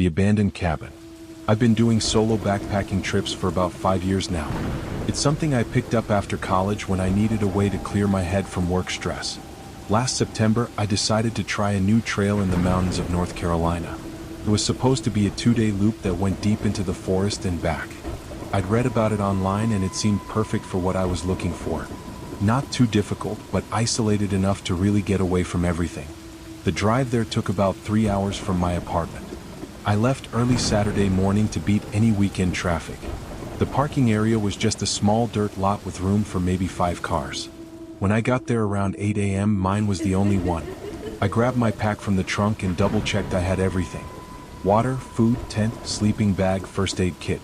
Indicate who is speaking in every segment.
Speaker 1: The abandoned cabin. I've been doing solo backpacking trips for about 5 years now. It's something I picked up after college when I needed a way to clear my head from work stress. Last September, I decided to try a new trail in the mountains of North Carolina. It was supposed to be a 2-day loop that went deep into the forest and back. I'd read about it online and it seemed perfect for what I was looking for. Not too difficult, but isolated enough to really get away from everything. The drive there took about 3 hours from my apartment. I left early Saturday morning to beat any weekend traffic. The parking area was just a small dirt lot with room for maybe 5 cars. When I got there around 8 a.m., mine was the only one. I grabbed my pack from the trunk and double-checked I had everything. Water, food, tent, sleeping bag, first aid kit.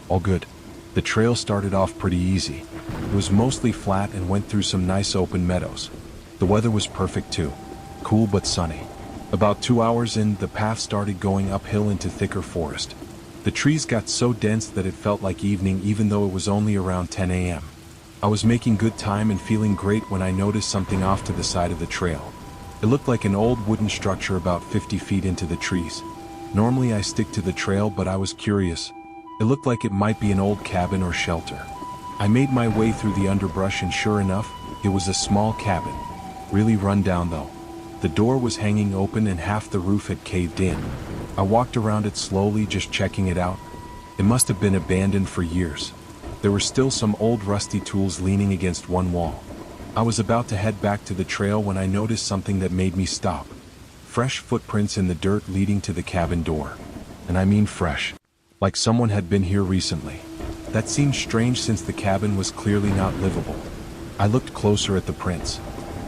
Speaker 1: All good. The trail started off pretty easy. It was mostly flat and went through some nice open meadows. The weather was perfect too. Cool but sunny. About 2 hours in, the path started going uphill into thicker forest. The trees got so dense that it felt like evening even though it was only around 10 a.m. I was making good time and feeling great when I noticed something off to the side of the trail. It looked like an old wooden structure about 50 feet into the trees. Normally I stick to the trail, but I was curious. It looked like it might be an old cabin or shelter. I made my way through the underbrush and sure enough, it was a small cabin. Really run down though. The door was hanging open and half the roof had caved in. I walked around it slowly, just checking it out. It must have been abandoned for years. There were still some old rusty tools leaning against one wall. I was about to head back to the trail when I noticed something that made me stop. Fresh footprints in the dirt leading to the cabin door. And I mean fresh. Like someone had been here recently. That seemed strange since the cabin was clearly not livable. I looked closer at the prints.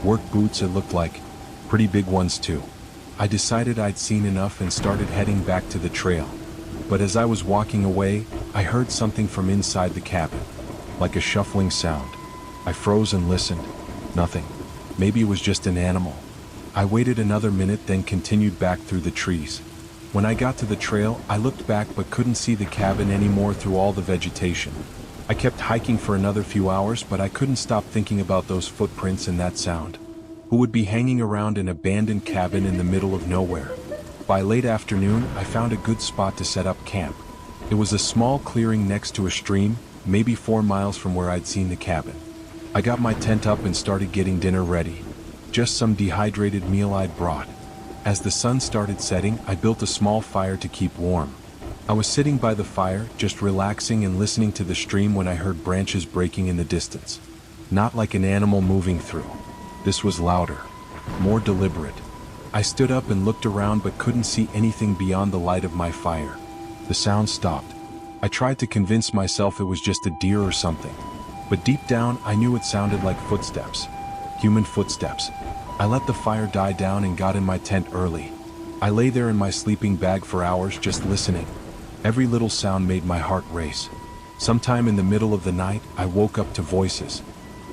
Speaker 1: Work boots it looked like. Pretty big ones too. I decided I'd seen enough and started heading back to the trail. But as I was walking away, I heard something from inside the cabin. Like a shuffling sound. I froze and listened. Nothing. Maybe it was just an animal. I waited another minute, then continued back through the trees. When I got to the trail, I looked back but couldn't see the cabin anymore through all the vegetation. I kept hiking for another few hours, but I couldn't stop thinking about those footprints and that sound. Who would be hanging around an abandoned cabin in the middle of nowhere? By late afternoon, I found a good spot to set up camp. It was a small clearing next to a stream, maybe 4 miles from where I'd seen the cabin. I got my tent up and started getting dinner ready. Just some dehydrated meal I'd brought. As the sun started setting, I built a small fire to keep warm. I was sitting by the fire, just relaxing and listening to the stream when I heard branches breaking in the distance. Not like an animal moving through. This was louder, more deliberate. I stood up and looked around but couldn't see anything beyond the light of my fire. The sound stopped. I tried to convince myself it was just a deer or something. But deep down, I knew it sounded like footsteps. Human footsteps. I let the fire die down and got in my tent early. I lay there in my sleeping bag for hours just listening. Every little sound made my heart race. Sometime in the middle of the night, I woke up to voices.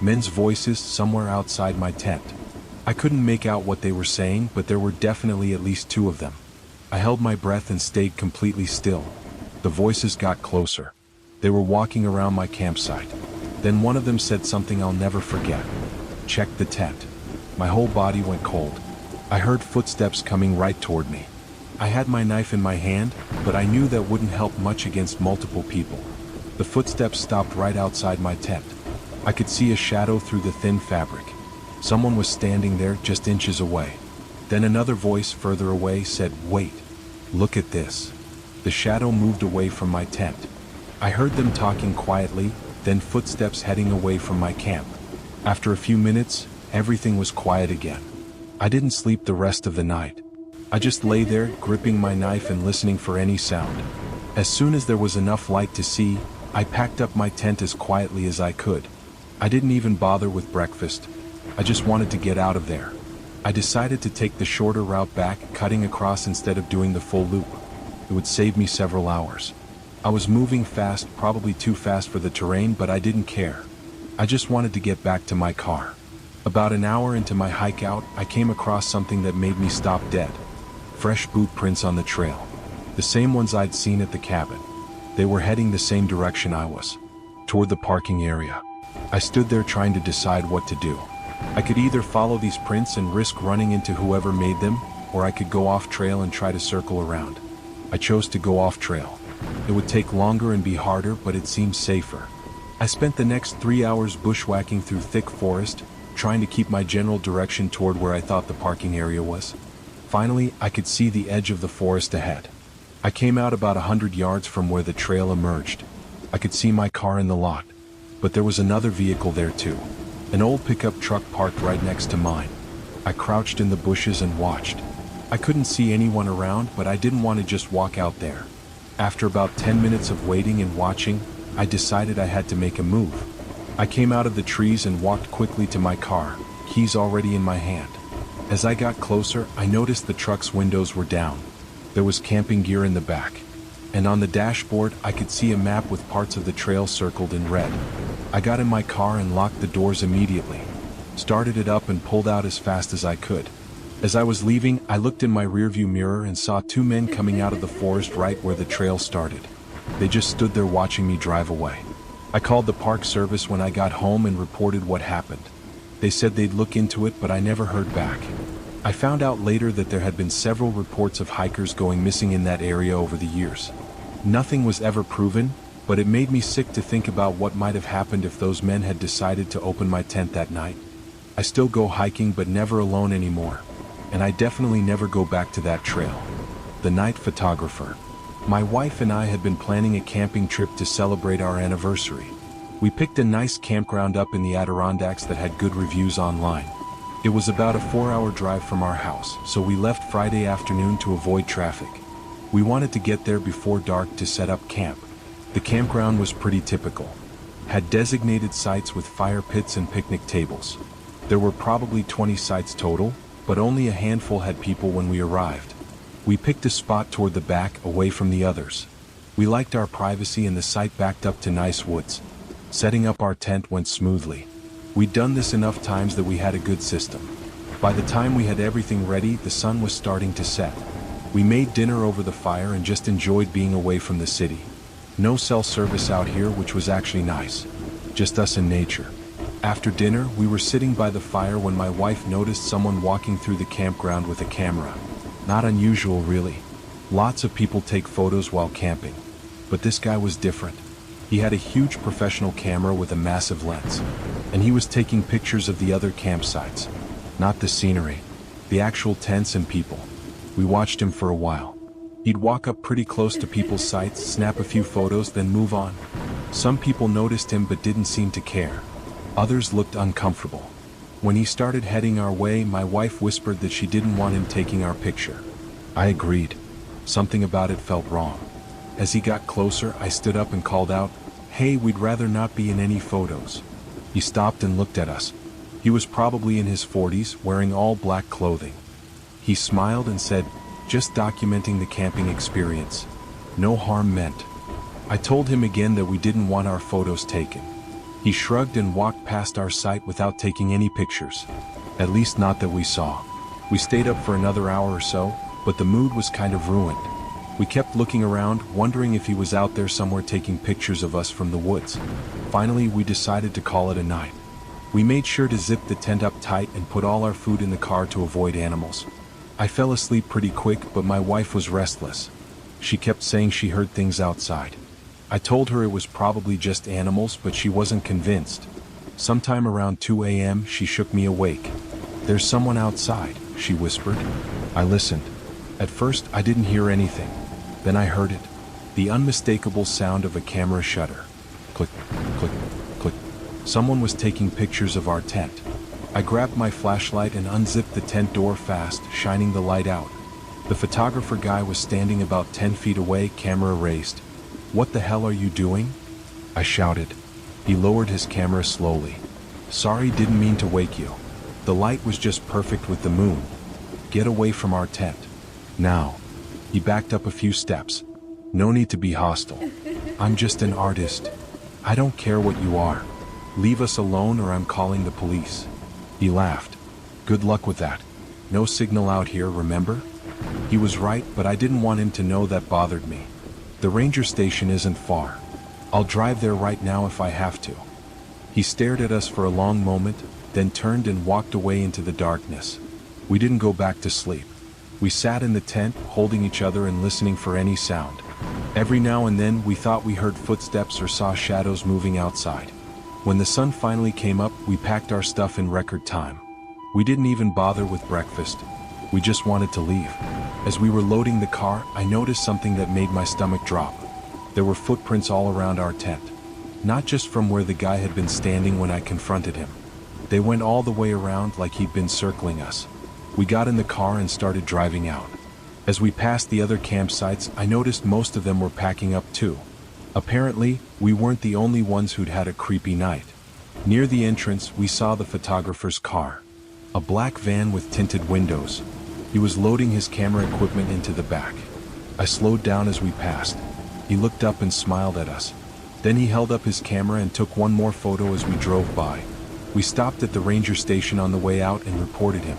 Speaker 1: Men's voices somewhere outside my tent. I couldn't make out what they were saying, but there were definitely at least 2 of them. I held my breath and stayed completely still. The voices got closer. They were walking around my campsite. Then one of them said something I'll never forget. Check the tent. My whole body went cold. I heard footsteps coming right toward me. I had my knife in my hand, but I knew that wouldn't help much against multiple people. The footsteps stopped right outside my tent. I could see a shadow through the thin fabric. Someone was standing there just inches away. Then another voice further away said, "Wait. Look at this." The shadow moved away from my tent. I heard them talking quietly, then footsteps heading away from my camp. After a few minutes, everything was quiet again. I didn't sleep the rest of the night. I just lay there, gripping my knife and listening for any sound. As soon as there was enough light to see, I packed up my tent as quietly as I could. I didn't even bother with breakfast. I just wanted to get out of there. I decided to take the shorter route back, cutting across instead of doing the full loop. It would save me several hours. I was moving fast, probably too fast for the terrain, but I didn't care. I just wanted to get back to my car. About an hour into my hike out, I came across something that made me stop dead. Fresh boot prints on the trail. The same ones I'd seen at the cabin. They were heading the same direction I was, toward the parking area. I stood there trying to decide what to do. I could either follow these prints and risk running into whoever made them, or I could go off trail and try to circle around. I chose to go off trail. It would take longer and be harder, but it seemed safer. I spent the next 3 hours bushwhacking through thick forest, trying to keep my general direction toward where I thought the parking area was. Finally, I could see the edge of the forest ahead. I came out about 100 yards from where the trail emerged. I could see my car in the lot, but there was another vehicle there too. An old pickup truck parked right next to mine. I crouched in the bushes and watched. I couldn't see anyone around, but I didn't want to just walk out there. After about 10 minutes of waiting and watching, I decided I had to make a move. I came out of the trees and walked quickly to my car, keys already in my hand. As I got closer, I noticed the truck's windows were down. There was camping gear in the back. And on the dashboard, I could see a map with parts of the trail circled in red. I got in my car and locked the doors immediately. Started it up and pulled out as fast as I could. As I was leaving, I looked in my rearview mirror and saw two men coming out of the forest right where the trail started. They just stood there watching me drive away. I called the park service when I got home and reported what happened. They said they'd look into it, but I never heard back. I found out later that there had been several reports of hikers going missing in that area over the years. Nothing was ever proven, but it made me sick to think about what might have happened if those men had decided to open my tent that night. I still go hiking, but never alone anymore. And I definitely never go back to that trail. The night photographer. My wife and I had been planning a camping trip to celebrate our anniversary. We picked a nice campground up in the Adirondacks that had good reviews online. It was about a 4-hour drive from our house, so we left Friday afternoon to avoid traffic. We wanted to get there before dark to set up camp. The campground was pretty typical. Had designated sites with fire pits and picnic tables. There were probably 20 sites total, but only a handful had people when we arrived. We picked a spot toward the back, away from the others. We liked our privacy and the site backed up to nice woods. Setting up our tent went smoothly. We'd done this enough times that we had a good system. By the time we had everything ready, the sun was starting to set. We made dinner over the fire and just enjoyed being away from the city. No cell service out here, which was actually nice. Just us and nature. After dinner, we were sitting by the fire when my wife noticed someone walking through the campground with a camera. Not unusual, really. Lots of people take photos while camping. But this guy was different. He had a huge professional camera with a massive lens. And he was taking pictures of the other campsites. Not the scenery. The actual tents and people. We watched him for a while. He'd walk up pretty close to people's sites, snap a few photos, then move on. Some people noticed him but didn't seem to care. Others looked uncomfortable. When he started heading our way, my wife whispered that she didn't want him taking our picture. I agreed. Something about it felt wrong. As he got closer, I stood up and called out, "Hey, we'd rather not be in any photos." He stopped and looked at us. He was probably in his 40s, wearing all black clothing. He smiled and said, "Just documenting the camping experience. No harm meant." I told him again that we didn't want our photos taken. He shrugged and walked past our site without taking any pictures. At least not that we saw. We stayed up for another hour or so, but the mood was kind of ruined. We kept looking around, wondering if he was out there somewhere taking pictures of us from the woods. Finally, we decided to call it a night. We made sure to zip the tent up tight and put all our food in the car to avoid animals. I fell asleep pretty quick, but my wife was restless. She kept saying she heard things outside. I told her it was probably just animals, but she wasn't convinced. Sometime around 2 a.m., she shook me awake. "There's someone outside," she whispered. I listened. At first, I didn't hear anything. Then I heard it. The unmistakable sound of a camera shutter. Click, click, click. Someone was taking pictures of our tent. I grabbed my flashlight and unzipped the tent door fast, shining the light out. The photographer guy was standing about 10 feet away, camera raised. "What the hell are you doing?" I shouted. He lowered his camera slowly. "Sorry, didn't mean to wake you. The light was just perfect with the moon. Get away from our tent. Now." He backed up a few steps. "No need to be hostile. I'm just an artist. I don't care what you are. Leave us alone or I'm calling the police." He laughed. "Good luck with that. No signal out here, remember?" He was right, but I didn't want him to know that bothered me. "The ranger station isn't far. I'll drive there right now if I have to." He stared at us for a long moment, then turned and walked away into the darkness. We didn't go back to sleep. We sat in the tent, holding each other and listening for any sound. Every now and then we thought we heard footsteps or saw shadows moving outside. When the sun finally came up, we packed our stuff in record time. We didn't even bother with breakfast. We just wanted to leave. As we were loading the car, I noticed something that made my stomach drop. There were footprints all around our tent. Not just from where the guy had been standing when I confronted him. They went all the way around like he'd been circling us. We got in the car and started driving out. As we passed the other campsites, I noticed most of them were packing up too. Apparently, we weren't the only ones who'd had a creepy night. Near the entrance, we saw the photographer's car. A black van with tinted windows. He was loading his camera equipment into the back. I slowed down as we passed. He looked up and smiled at us. Then he held up his camera and took one more photo as we drove by. We stopped at the ranger station on the way out and reported him.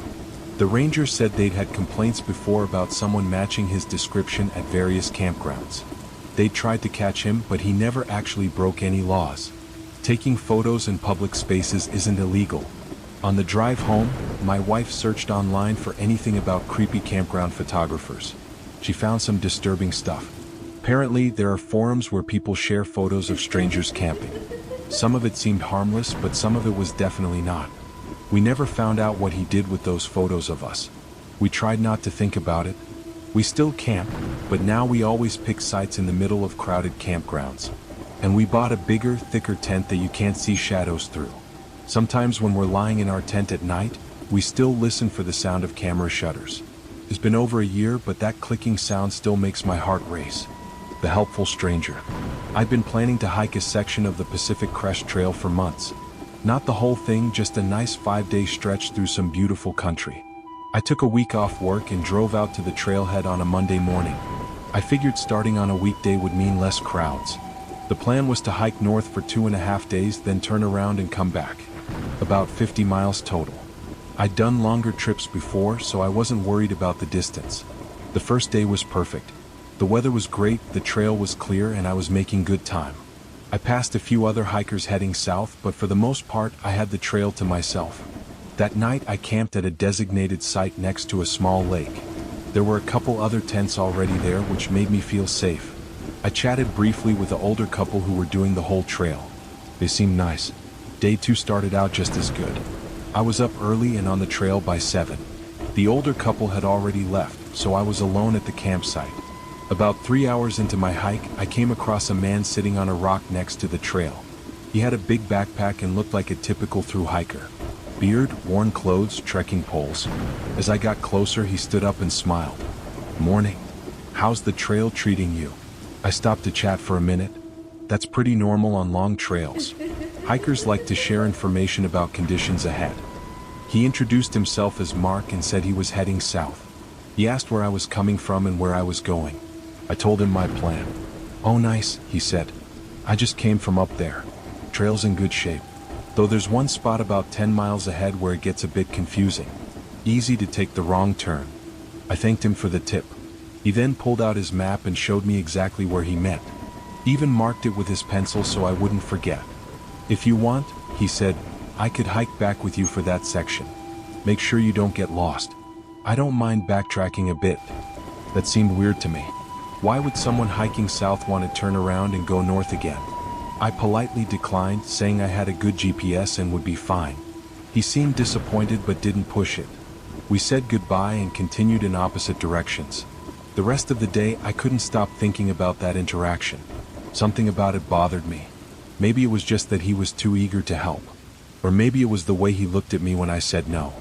Speaker 1: The ranger said they'd had complaints before about someone matching his description at various campgrounds. They tried to catch him, but he never actually broke any laws. Taking photos in public spaces isn't illegal. On the drive home, my wife searched online for anything about creepy campground photographers. She found some disturbing stuff. Apparently, there are forums where people share photos of strangers camping. Some of it seemed harmless, but some of it was definitely not. We never found out what he did with those photos of us. We tried not to think about it. We still camp, but now we always pick sites in the middle of crowded campgrounds. And we bought a bigger, thicker tent that you can't see shadows through. Sometimes when we're lying in our tent at night, we still listen for the sound of camera shutters. It's been over a year, but that clicking sound still makes my heart race. The helpful stranger. I've been planning to hike a section of the Pacific Crest Trail for months. Not the whole thing, just a nice 5-day stretch through some beautiful country. I took a week off work and drove out to the trailhead on a Monday morning. I figured starting on a weekday would mean less crowds. The plan was to hike north for 2.5 days, then turn around and come back. About 50 miles total. I'd done longer trips before, so I wasn't worried about the distance. The first day was perfect. The weather was great, the trail was clear, and I was making good time. I passed a few other hikers heading south, but for the most part, I had the trail to myself. That night, I camped at a designated site next to a small lake. There were a couple other tents already there, which made me feel safe. I chatted briefly with the older couple who were doing the whole trail. They seemed nice. Day 2 started out just as good. I was up early and on the trail by 7. The older couple had already left, so I was alone at the campsite. About 3 hours into my hike, I came across a man sitting on a rock next to the trail. He had a big backpack and looked like a typical thru hiker. Beard, worn clothes, trekking poles. As I got closer, he stood up and smiled. "Morning. How's the trail treating you?" I stopped to chat for a minute. That's pretty normal on long trails. Hikers like to share information about conditions ahead. He introduced himself as Mark and said he was heading south. He asked where I was coming from and where I was going. I told him my plan. "Oh nice," he said. "I just came from up there. Trail's in good shape. Though there's one spot about 10 miles ahead where it gets a bit confusing. Easy to take the wrong turn." I thanked him for the tip. He then pulled out his map and showed me exactly where he meant. Even marked it with his pencil so I wouldn't forget. "If you want," he said, "I could hike back with you for that section. Make sure you don't get lost. I don't mind backtracking a bit." That seemed weird to me. Why would someone hiking south want to turn around and go north again? I politely declined, saying I had a good GPS and would be fine. He seemed disappointed but didn't push it. We said goodbye and continued in opposite directions. The rest of the day I couldn't stop thinking about that interaction. Something about it bothered me. Maybe it was just that he was too eager to help. Or maybe it was the way he looked at me when I said no.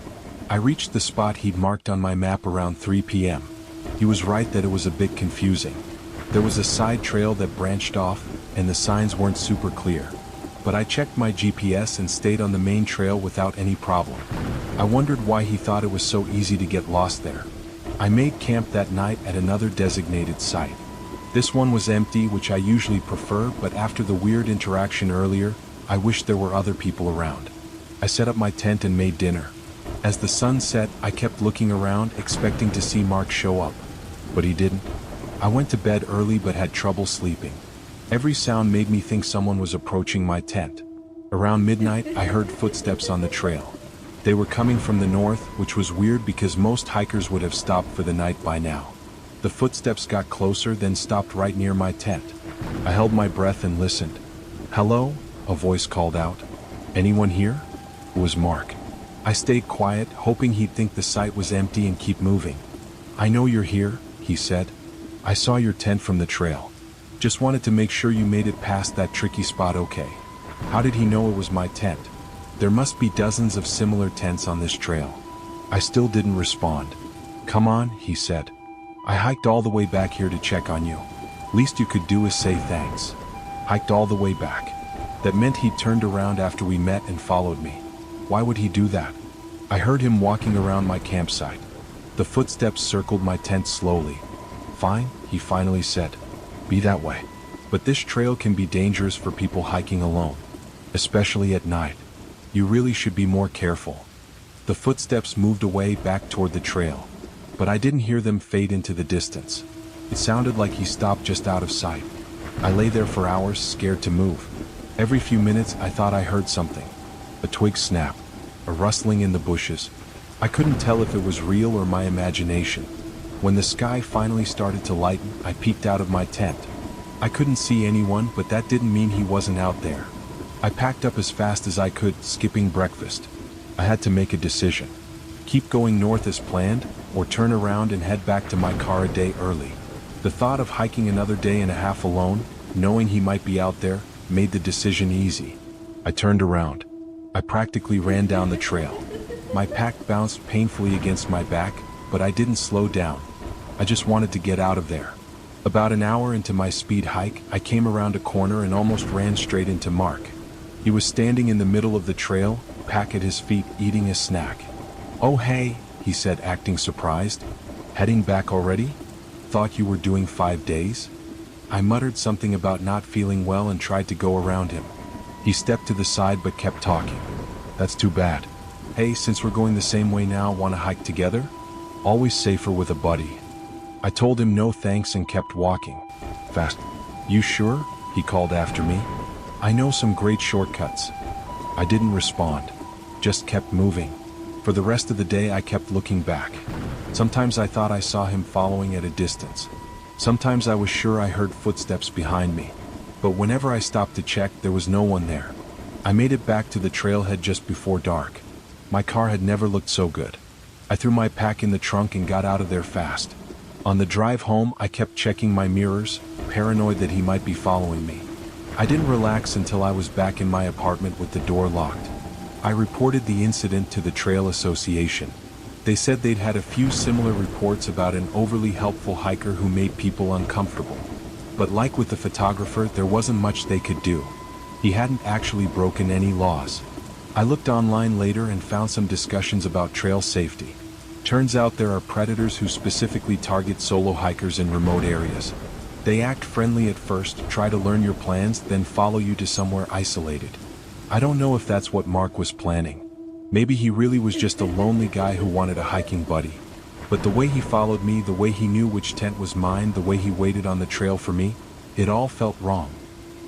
Speaker 1: I reached the spot he'd marked on my map around 3 p.m. He was right that it was a bit confusing. There was a side trail that branched off, and the signs weren't super clear. But I checked my GPS and stayed on the main trail without any problem. I wondered why he thought it was so easy to get lost there. I made camp that night at another designated site. This one was empty, which I usually prefer, but after the weird interaction earlier, I wished there were other people around. I set up my tent and made dinner. As the sun set, I kept looking around, expecting to see Mark show up. But he didn't. I went to bed early but had trouble sleeping. Every sound made me think someone was approaching my tent. Around midnight, I heard footsteps on the trail. They were coming from the north, which was weird because most hikers would have stopped for the night by now. The footsteps got closer, then stopped right near my tent. I held my breath and listened. "Hello?" a voice called out. "Anyone here?" It was Mark. I stayed quiet, hoping he'd think the site was empty and keep moving. "I know you're here," he said. "I saw your tent from the trail. Just wanted to make sure you made it past that tricky spot okay." How did he know it was my tent? There must be dozens of similar tents on this trail. I still didn't respond. "Come on," he said. "I hiked all the way back here to check on you. Least you could do is say thanks." Hiked all the way back. That meant he turned around after we met and followed me. Why would he do that? I heard him walking around my campsite. The footsteps circled my tent slowly. "Fine," he finally said. "Be that way. But this trail can be dangerous for people hiking alone. Especially at night. You really should be more careful." The footsteps moved away back toward the trail. But I didn't hear them fade into the distance. It sounded like he stopped just out of sight. I lay there for hours, scared to move. Every few minutes I thought I heard something. A twig snap. A rustling in the bushes. I couldn't tell if it was real or my imagination. When the sky finally started to lighten, I peeked out of my tent. I couldn't see anyone, but that didn't mean he wasn't out there. I packed up as fast as I could, skipping breakfast. I had to make a decision. Keep going north as planned, or turn around and head back to my car a day early. The thought of hiking another day and a half alone, knowing he might be out there, made the decision easy. I turned around. I practically ran down the trail. My pack bounced painfully against my back, but I didn't slow down. I just wanted to get out of there. About an hour into my speed hike, I came around a corner and almost ran straight into Mark. He was standing in the middle of the trail, pack at his feet, eating a snack. "Oh hey," he said, acting surprised. "Heading back already? Thought you were doing 5 days?" I muttered something about not feeling well and tried to go around him. He stepped to the side but kept talking. "That's too bad. Hey, since we're going the same way now, want to hike together? Always safer with a buddy." I told him no thanks and kept walking. Fast. "You sure?" he called after me. "I know some great shortcuts." I didn't respond. Just kept moving. For the rest of the day I kept looking back. Sometimes I thought I saw him following at a distance. Sometimes I was sure I heard footsteps behind me. But whenever I stopped to check, there was no one there. I made it back to the trailhead just before dark. My car had never looked so good. I threw my pack in the trunk and got out of there fast. On the drive home, I kept checking my mirrors, paranoid that he might be following me. I didn't relax until I was back in my apartment with the door locked. I reported the incident to the Trail Association. They said they'd had a few similar reports about an overly helpful hiker who made people uncomfortable. But like with the photographer, there wasn't much they could do. He hadn't actually broken any laws. I looked online later and found some discussions about trail safety. Turns out there are predators who specifically target solo hikers in remote areas. They act friendly at first, try to learn your plans, then follow you to somewhere isolated. I don't know if that's what Mark was planning. Maybe he really was just a lonely guy who wanted a hiking buddy. But the way he followed me, the way he knew which tent was mine, the way he waited on the trail for me, it all felt wrong.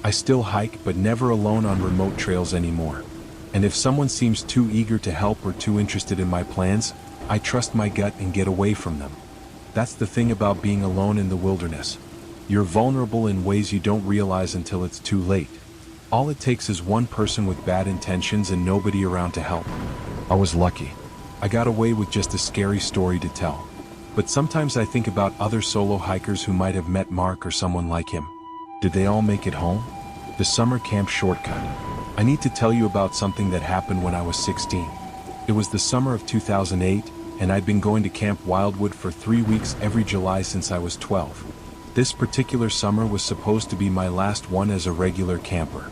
Speaker 1: I still hike, but never alone on remote trails anymore. And if someone seems too eager to help or too interested in my plans, I trust my gut and get away from them. That's the thing about being alone in the wilderness. You're vulnerable in ways you don't realize until it's too late. All it takes is one person with bad intentions and nobody around to help. I was lucky. I got away with just a scary story to tell. But sometimes I think about other solo hikers who might have met Mark or someone like him. Did they all make it home? The summer camp shortcut. I need to tell you about something that happened when I was 16. It was the summer of 2008, and I'd been going to Camp Wildwood for 3 weeks every July since I was 12. This particular summer was supposed to be my last one as a regular camper.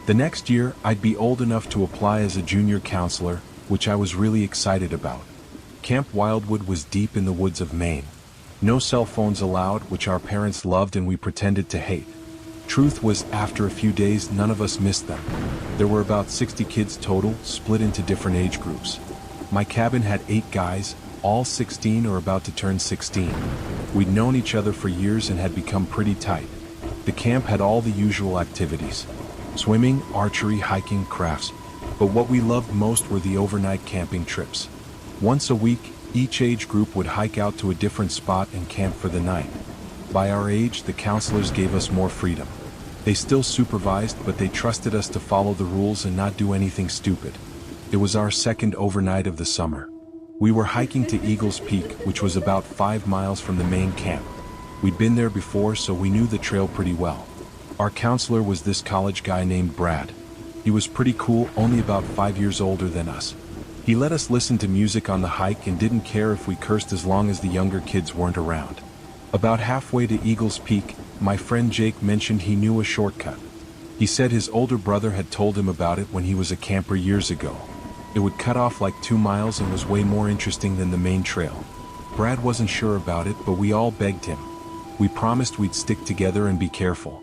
Speaker 1: The next year, I'd be old enough to apply as a junior counselor, which I was really excited about. Camp Wildwood was deep in the woods of Maine. No cell phones allowed, which our parents loved and we pretended to hate. Truth was, after a few days, none of us missed them. There were about 60 kids total, split into different age groups. My cabin had 8 guys, all 16 or about to turn 16. We'd known each other for years and had become pretty tight. The camp had all the usual activities. Swimming, archery, hiking, crafts. But what we loved most were the overnight camping trips. Once a week, each age group would hike out to a different spot and camp for the night. By our age, the counselors gave us more freedom. They still supervised, but they trusted us to follow the rules and not do anything stupid. It was our second overnight of the summer. We were hiking to Eagles Peak, which was about 5 miles from the main camp. We'd been there before, so we knew the trail pretty well. Our counselor was this college guy named Brad. He was pretty cool, only about 5 years older than us. He let us listen to music on the hike and didn't care if we cursed as long as the younger kids weren't around. About halfway to Eagles Peak, my friend Jake mentioned he knew a shortcut. He said his older brother had told him about it when he was a camper years ago. It would cut off like 2 miles and was way more interesting than the main trail. Brad wasn't sure about it, but we all begged him. We promised we'd stick together and be careful.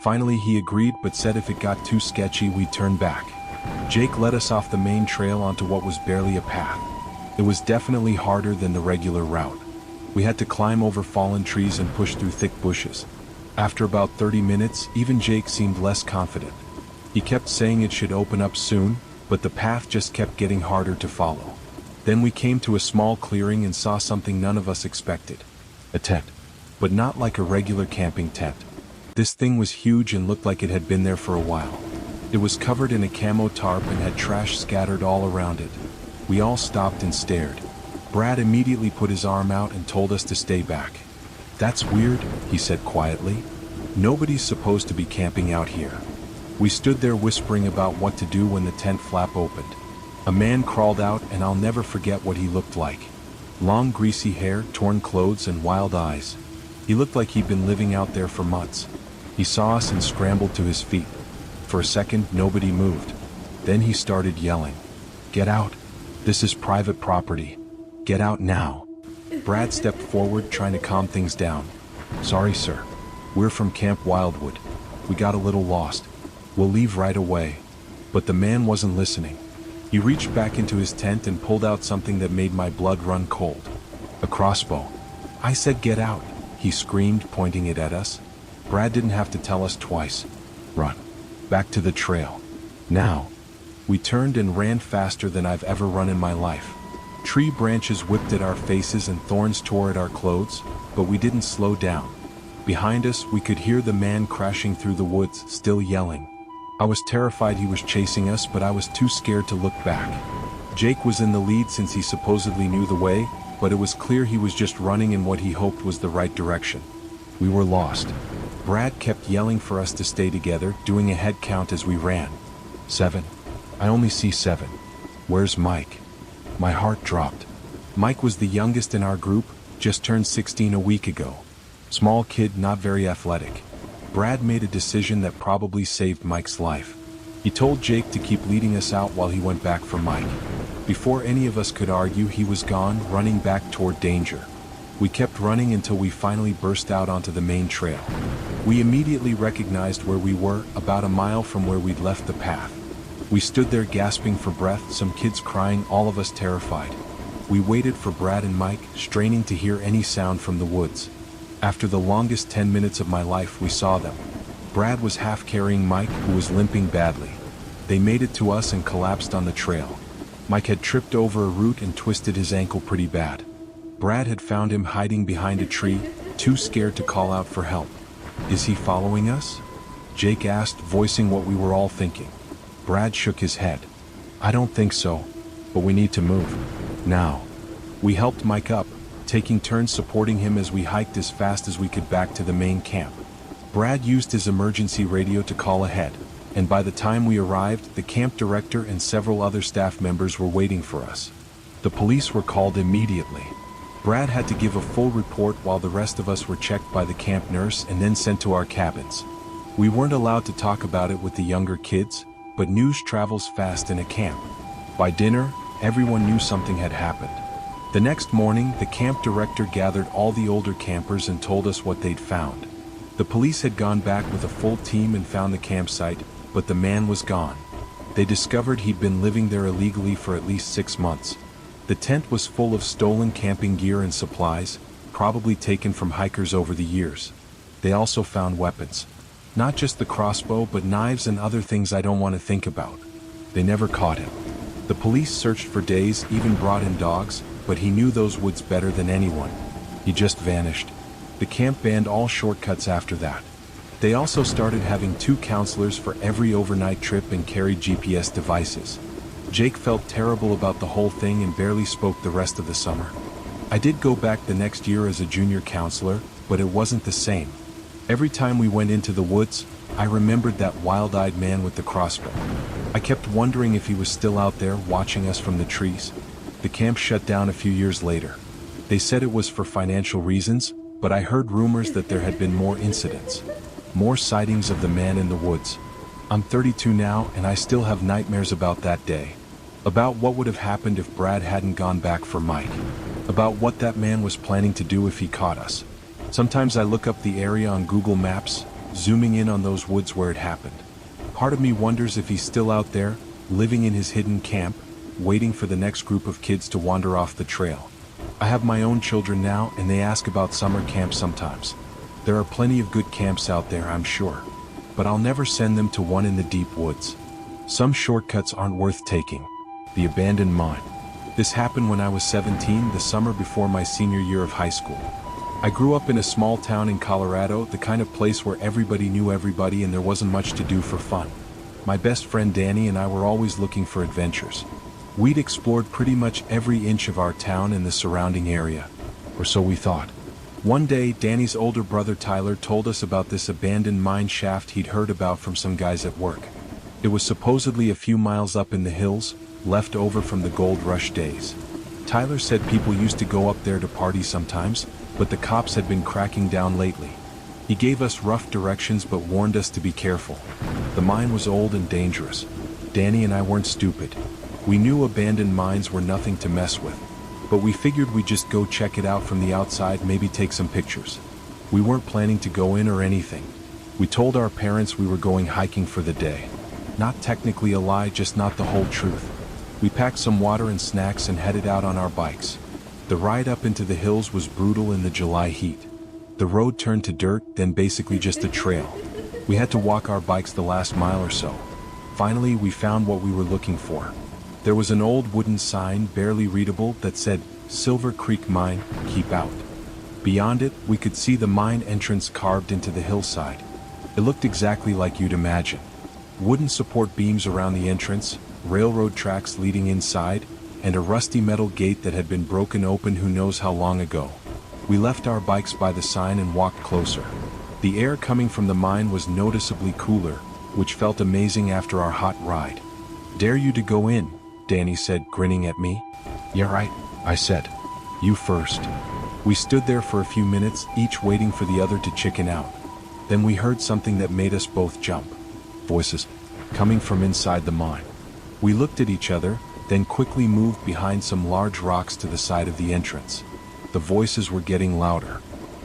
Speaker 1: Finally he agreed, but said if it got too sketchy we'd turn back. Jake led us off the main trail onto what was barely a path. It was definitely harder than the regular route. We had to climb over fallen trees and push through thick bushes. After about 30 minutes, even Jake seemed less confident. He kept saying it should open up soon, but the path just kept getting harder to follow. Then we came to a small clearing and saw something none of us expected. A tent. But not like a regular camping tent. This thing was huge and looked like it had been there for a while. It was covered in a camo tarp and had trash scattered all around it. We all stopped and stared. Brad immediately put his arm out and told us to stay back. "That's weird," he said quietly. "Nobody's supposed to be camping out here." We stood there whispering about what to do when the tent flap opened. A man crawled out, and I'll never forget what he looked like. Long greasy hair, torn clothes, and wild eyes. He looked like he'd been living out there for months. He saw us and scrambled to his feet. For a second, nobody moved. Then he started yelling, "Get out! This is private property. Get out now!" Brad stepped forward, trying to calm things down. "Sorry, sir. We're from Camp Wildwood. We got a little lost. We'll leave right away." But the man wasn't listening. He reached back into his tent and pulled out something that made my blood run cold. A crossbow. "I said get out," he screamed, pointing it at us. Brad didn't have to tell us twice. "Run. Back to the trail. Now." We turned and ran faster than I've ever run in my life. Tree branches whipped at our faces and thorns tore at our clothes, but we didn't slow down. Behind us, we could hear the man crashing through the woods, still yelling. I was terrified he was chasing us, but I was too scared to look back. Jake was in the lead since he supposedly knew the way, but it was clear he was just running in what he hoped was the right direction. We were lost. Brad kept yelling for us to stay together, doing a head count as we ran. 7. I only see 7. Where's Mike? My heart dropped. Mike was the youngest in our group, just turned 16 a week ago. Small kid, not very athletic. Brad made a decision that probably saved Mike's life. He told Jake to keep leading us out while he went back for Mike. Before any of us could argue, he was gone, running back toward danger. We kept running until we finally burst out onto the main trail. We immediately recognized where we were, about a mile from where we'd left the path. We stood there gasping for breath, some kids crying, all of us terrified. We waited for Brad and Mike, straining to hear any sound from the woods. After the longest 10 minutes of my life, we saw them. Brad was half carrying Mike, who was limping badly. They made it to us and collapsed on the trail. Mike had tripped over a root and twisted his ankle pretty bad. Brad had found him hiding behind a tree, too scared to call out for help. "Is he following us?" Jake asked, voicing what we were all thinking. Brad shook his head. "I don't think so, but we need to move. Now." We helped Mike up, taking turns supporting him as we hiked as fast as we could back to the main camp. Brad used his emergency radio to call ahead, and by the time we arrived, the camp director and several other staff members were waiting for us. The police were called immediately. Brad had to give a full report while the rest of us were checked by the camp nurse and then sent to our cabins. We weren't allowed to talk about it with the younger kids, but news travels fast in a camp. By dinner, everyone knew something had happened. The next morning, the camp director gathered all the older campers and told us what they'd found. The police had gone back with a full team and found the campsite, but the man was gone. They discovered he'd been living there illegally for at least 6 months. The tent was full of stolen camping gear and supplies, probably taken from hikers over the years. They also found weapons. Not just the crossbow, but knives and other things I don't want to think about. They never caught him. The police searched for days, even brought in dogs, but he knew those woods better than anyone. He just vanished. The camp banned all shortcuts after that. They also started having 2 counselors for every overnight trip and carried GPS devices. Jake felt terrible about the whole thing and barely spoke the rest of the summer. I did go back the next year as a junior counselor, but it wasn't the same. Every time we went into the woods, I remembered that wild-eyed man with the crossbow. I kept wondering if he was still out there watching us from the trees. The camp shut down a few years later. They said it was for financial reasons, but I heard rumors that there had been more incidents. More sightings of the man in the woods. I'm 32 now and I still have nightmares about that day. About what would have happened if Brad hadn't gone back for Mike. About what that man was planning to do if he caught us. Sometimes I look up the area on Google Maps, zooming in on those woods where it happened. Part of me wonders if he's still out there, living in his hidden camp, waiting for the next group of kids to wander off the trail. I have my own children now and they ask about summer camp sometimes. There are plenty of good camps out there, I'm sure. But I'll never send them to one in the deep woods. Some shortcuts aren't worth taking. The abandoned mine. This happened when I was 17, the summer before my senior year of high school. I grew up in a small town in Colorado, the kind of place where everybody knew everybody and there wasn't much to do for fun. My best friend Danny and I were always looking for adventures. We'd explored pretty much every inch of our town and the surrounding area. Or so we thought. One day, Danny's older brother Tyler told us about this abandoned mine shaft he'd heard about from some guys at work. It was supposedly a few miles up in the hills, left over from the gold rush days. Tyler said people used to go up there to party sometimes, but the cops had been cracking down lately. He gave us rough directions but warned us to be careful. The mine was old and dangerous. Danny and I weren't stupid. We knew abandoned mines were nothing to mess with. But we figured we'd just go check it out from the outside, maybe take some pictures. We weren't planning to go in or anything. We told our parents we were going hiking for the day. Not technically a lie, just not the whole truth. We packed some water and snacks and headed out on our bikes. The ride up into the hills was brutal in the July heat. The road turned to dirt, then basically just a trail. We had to walk our bikes the last mile or so. Finally, we found what we were looking for. There was an old wooden sign, barely readable, that said, "Silver Creek Mine, keep out." Beyond it, we could see the mine entrance carved into the hillside. It looked exactly like you'd imagine. Wooden support beams around the entrance, railroad tracks leading inside, and a rusty metal gate that had been broken open who knows how long ago. We left our bikes by the sign and walked closer. The air coming from the mine was noticeably cooler, which felt amazing after our hot ride. "Dare you to go in," Danny said, grinning at me. "Yeah, right," I said. "You first." We stood there for a few minutes, each waiting for the other to chicken out. Then we heard something that made us both jump. Voices, coming from inside the mine. We looked at each other, then quickly moved behind some large rocks to the side of the entrance. The voices were getting louder.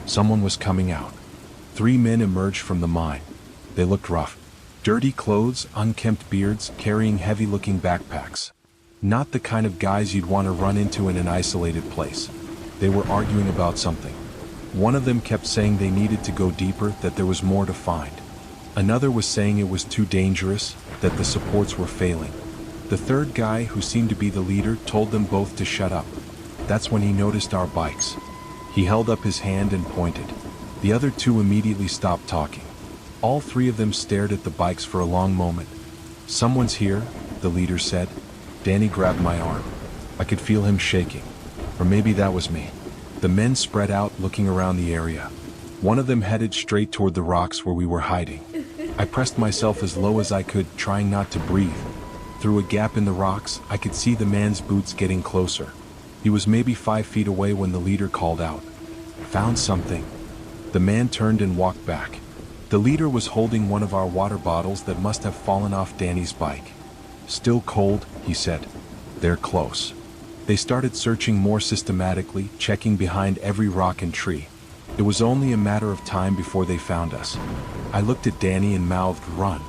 Speaker 1: Someone was coming out. 3 men emerged from the mine. They looked rough. Dirty clothes, unkempt beards, carrying heavy-looking backpacks. Not the kind of guys you'd want to run into in an isolated place. They were arguing about something. One of them kept saying they needed to go deeper, that there was more to find. Another was saying it was too dangerous, that the supports were failing. The third guy, who seemed to be the leader, told them both to shut up. That's when he noticed our bikes. He held up his hand and pointed. The other 2 immediately stopped talking. All 3 of them stared at the bikes for a long moment. "Someone's here," the leader said. Danny grabbed my arm. I could feel him shaking. Or maybe that was me. The men spread out, looking around the area. One of them headed straight toward the rocks where we were hiding. I pressed myself as low as I could, trying not to breathe. Through a gap in the rocks, I could see the man's boots getting closer. He was maybe 5 feet away when the leader called out, "Found something." The man turned and walked back. The leader was holding one of our water bottles that must have fallen off Danny's bike. "Still cold," he said. "They're close." They started searching more systematically, checking behind every rock and tree. It was only a matter of time before they found us. I looked at Danny and mouthed, "Run."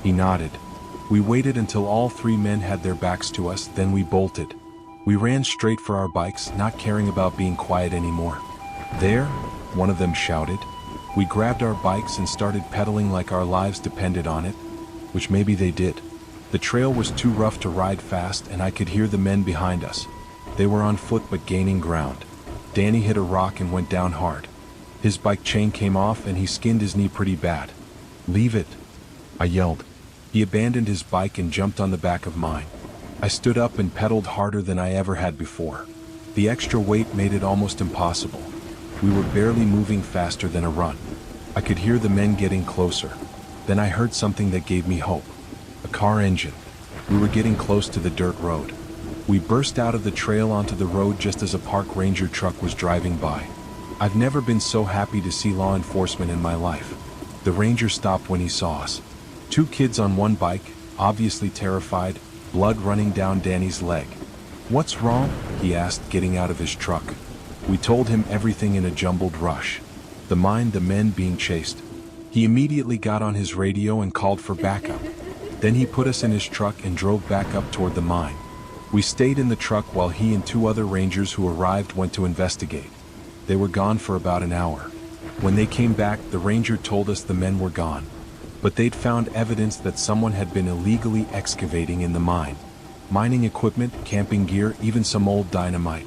Speaker 1: He nodded. We waited until all 3 men had their backs to us, then we bolted. We ran straight for our bikes, not caring about being quiet anymore. "There," one of them shouted. We grabbed our bikes and started pedaling like our lives depended on it, which maybe they did. The trail was too rough to ride fast and I could hear the men behind us. They were on foot but gaining ground. Danny hit a rock and went down hard. His bike chain came off and he skinned his knee pretty bad. "Leave it," I yelled. He abandoned his bike and jumped on the back of mine. I stood up and pedaled harder than I ever had before. The extra weight made it almost impossible. We were barely moving faster than a run. I could hear the men getting closer. Then I heard something that gave me hope. A car engine. We were getting close to the dirt road. We burst out of the trail onto the road just as a park ranger truck was driving by. I've never been so happy to see law enforcement in my life. The ranger stopped when he saw us. Two kids on one bike, obviously terrified, blood running down Danny's leg. "What's wrong?" he asked, getting out of his truck. We told him everything in a jumbled rush. The men being chased. He immediately got on his radio and called for backup. Then he put us in his truck and drove back up toward the mine. We stayed in the truck while he and two other rangers who arrived went to investigate. They were gone for about an hour. When they came back, the ranger told us the men were gone. But they'd found evidence that someone had been illegally excavating in the mine. Mining equipment, camping gear, even some old dynamite.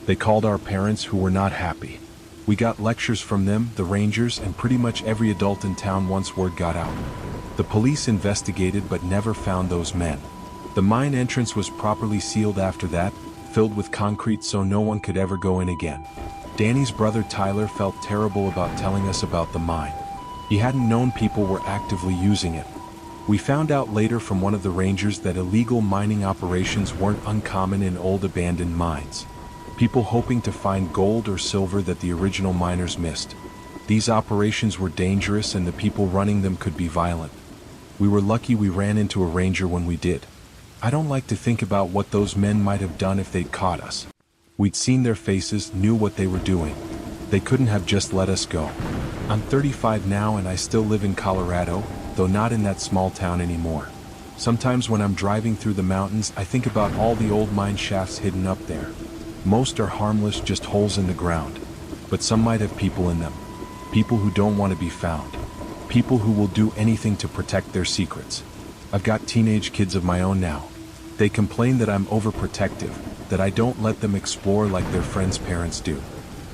Speaker 1: They called our parents, who were not happy. We got lectures from them, the rangers, and pretty much every adult in town once word got out. The police investigated but never found those men. The mine entrance was properly sealed after that, filled with concrete so no one could ever go in again. Danny's brother Tyler felt terrible about telling us about the mine. He hadn't known people were actively using it. We found out later from one of the rangers that illegal mining operations weren't uncommon in old abandoned mines. People hoping to find gold or silver that the original miners missed. These operations were dangerous and the people running them could be violent. We were lucky we ran into a ranger when we did. I don't like to think about what those men might have done if they'd caught us. We'd seen their faces, knew what they were doing. They couldn't have just let us go. I'm 35 now and I still live in Colorado, though not in that small town anymore. Sometimes when I'm driving through the mountains, I think about all the old mine shafts hidden up there. Most are harmless, just holes in the ground. But some might have people in them. People who don't want to be found. People who will do anything to protect their secrets. I've got teenage kids of my own now. They complain that I'm overprotective, that I don't let them explore like their friends' parents do.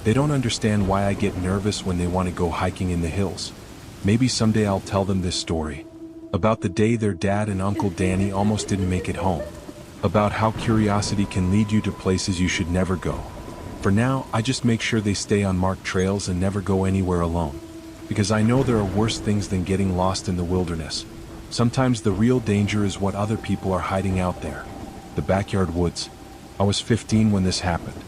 Speaker 1: They don't understand why I get nervous when they want to go hiking in the hills. Maybe someday I'll tell them this story. About the day their dad and Uncle Danny almost didn't make it home. About how curiosity can lead you to places you should never go. For now, I just make sure they stay on marked trails and never go anywhere alone. Because I know there are worse things than getting lost in the wilderness. Sometimes the real danger is what other people are hiding out there. The backyard woods. I was 15 when this happened.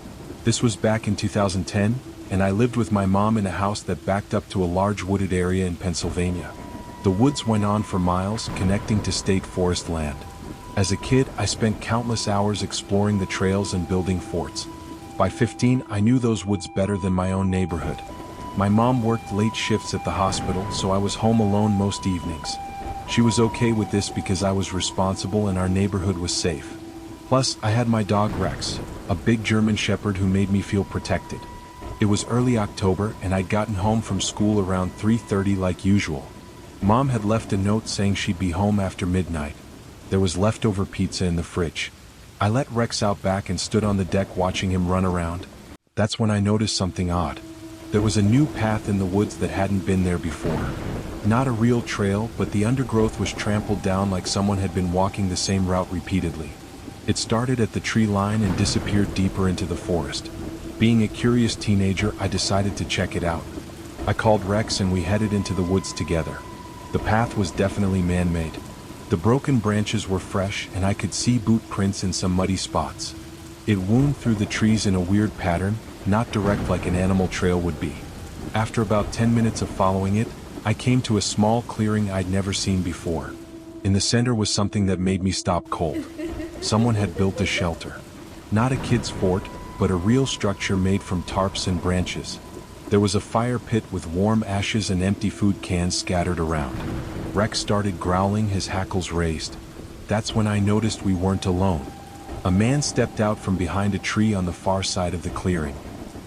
Speaker 1: This was back in 2010, and I lived with my mom in a house that backed up to a large wooded area in Pennsylvania. The woods went on for miles, connecting to state forest land. As a kid, I spent countless hours exploring the trails and building forts. By 15, I knew those woods better than my own neighborhood. My mom worked late shifts at the hospital, so I was home alone most evenings. She was okay with this because I was responsible and our neighborhood was safe. Plus, I had my dog Rex, a big German Shepherd who made me feel protected. It was early October and I'd gotten home from school around 3:30 like usual. Mom had left a note saying she'd be home after midnight. There was leftover pizza in the fridge. I let Rex out back and stood on the deck watching him run around. That's when I noticed something odd. There was a new path in the woods that hadn't been there before. Not a real trail, but the undergrowth was trampled down like someone had been walking the same route repeatedly. It started at the tree line and disappeared deeper into the forest. Being a curious teenager, I decided to check it out. I called Rex and we headed into the woods together. The path was definitely man-made. The broken branches were fresh and I could see boot prints in some muddy spots. It wound through the trees in a weird pattern, not direct like an animal trail would be. After about 10 minutes of following it, I came to a small clearing I'd never seen before. In the center was something that made me stop cold. Someone had built a shelter. Not a kid's fort, but a real structure made from tarps and branches. There was a fire pit with warm ashes and empty food cans scattered around. Rex started growling, his hackles raised. That's when I noticed we weren't alone. A man stepped out from behind a tree on the far side of the clearing.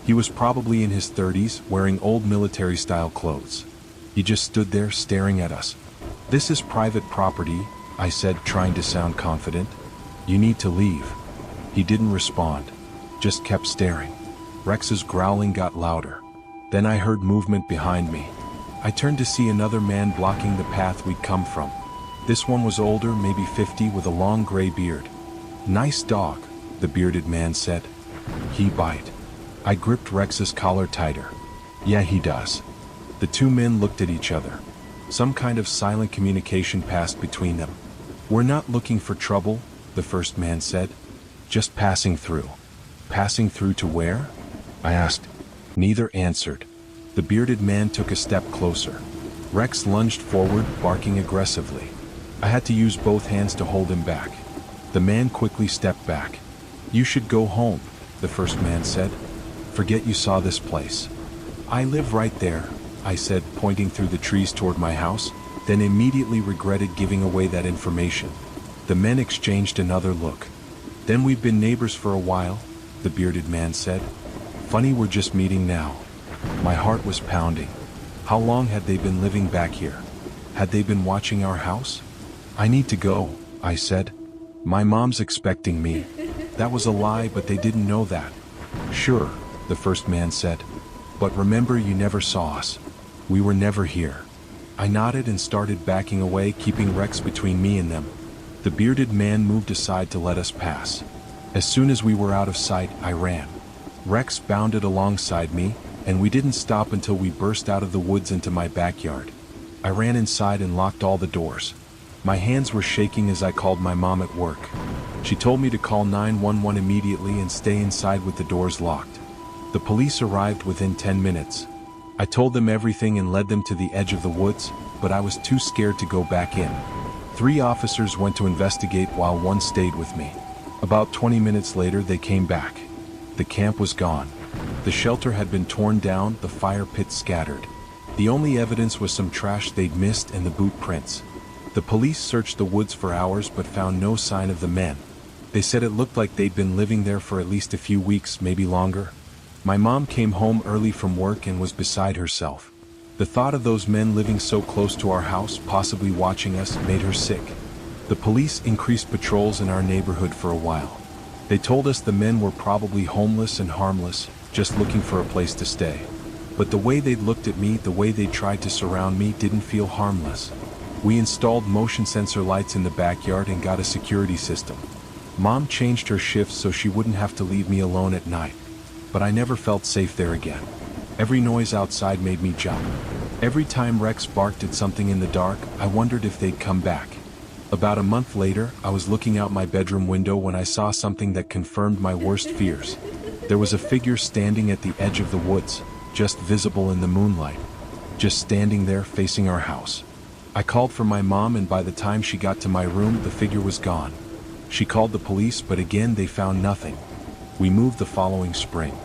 Speaker 1: He was probably in his 30s, wearing old military-style clothes. He just stood there staring at us. "This is private property," I said, trying to sound confident. You need to leave. He didn't respond, just kept staring. Rex's growling got louder. Then I heard movement behind me. I turned to see another man blocking the path we'd come from. This one was older, maybe 50, with a long gray beard. Nice dog, the bearded man said. He bite. I gripped Rex's collar tighter. Yeah, he does. The two men looked at each other. Some kind of silent communication passed between them. We're not looking for trouble, the first man said. Just passing through. Passing through to where? I asked. Neither answered. The bearded man took a step closer. Rex lunged forward, barking aggressively. I had to use both hands to hold him back. The man quickly stepped back. You should go home, the first man said. Forget you saw this place. I live right there, I said, pointing through the trees toward my house, then immediately regretted giving away that information. The men exchanged another look. Then we've been neighbors for a while, the bearded man said. Funny we're just meeting now. My heart was pounding. How long had they been living back here? Had they been watching our house? I need to go, I said. My mom's expecting me. That was a lie, but they didn't know that. Sure, the first man said. But remember, you never saw us. We were never here. I nodded and started backing away, keeping Rex between me and them. The bearded man moved aside to let us pass. As soon as we were out of sight, I ran. Rex bounded alongside me, and we didn't stop until we burst out of the woods into my backyard. I ran inside and locked all the doors. My hands were shaking as I called my mom at work. She told me to call 911 immediately and stay inside with the doors locked. The police arrived within 10 minutes. I told them everything and led them to the edge of the woods, but I was too scared to go back in. 3 officers went to investigate while one stayed with me. About 20 minutes later, they came back. The camp was gone. The shelter had been torn down, the fire pit scattered. The only evidence was some trash they'd missed and the boot prints. The police searched the woods for hours but found no sign of the men. They said it looked like they'd been living there for at least a few weeks, maybe longer. My mom came home early from work and was beside herself. The thought of those men living so close to our house, possibly watching us, made her sick. The police increased patrols in our neighborhood for a while. They told us the men were probably homeless and harmless, just looking for a place to stay. But the way they'd looked at me, the way they tried to surround me, didn't feel harmless. We installed motion sensor lights in the backyard and got a security system. Mom changed her shifts so she wouldn't have to leave me alone at night. But I never felt safe there again. Every noise outside made me jump. Every time Rex barked at something in the dark, I wondered if they'd come back. About a month later, I was looking out my bedroom window when I saw something that confirmed my worst fears. There was a figure standing at the edge of the woods, just visible in the moonlight. Just standing there facing our house. I called for my mom, and by the time she got to my room, the figure was gone. She called the police, but again they found nothing. We moved the following spring.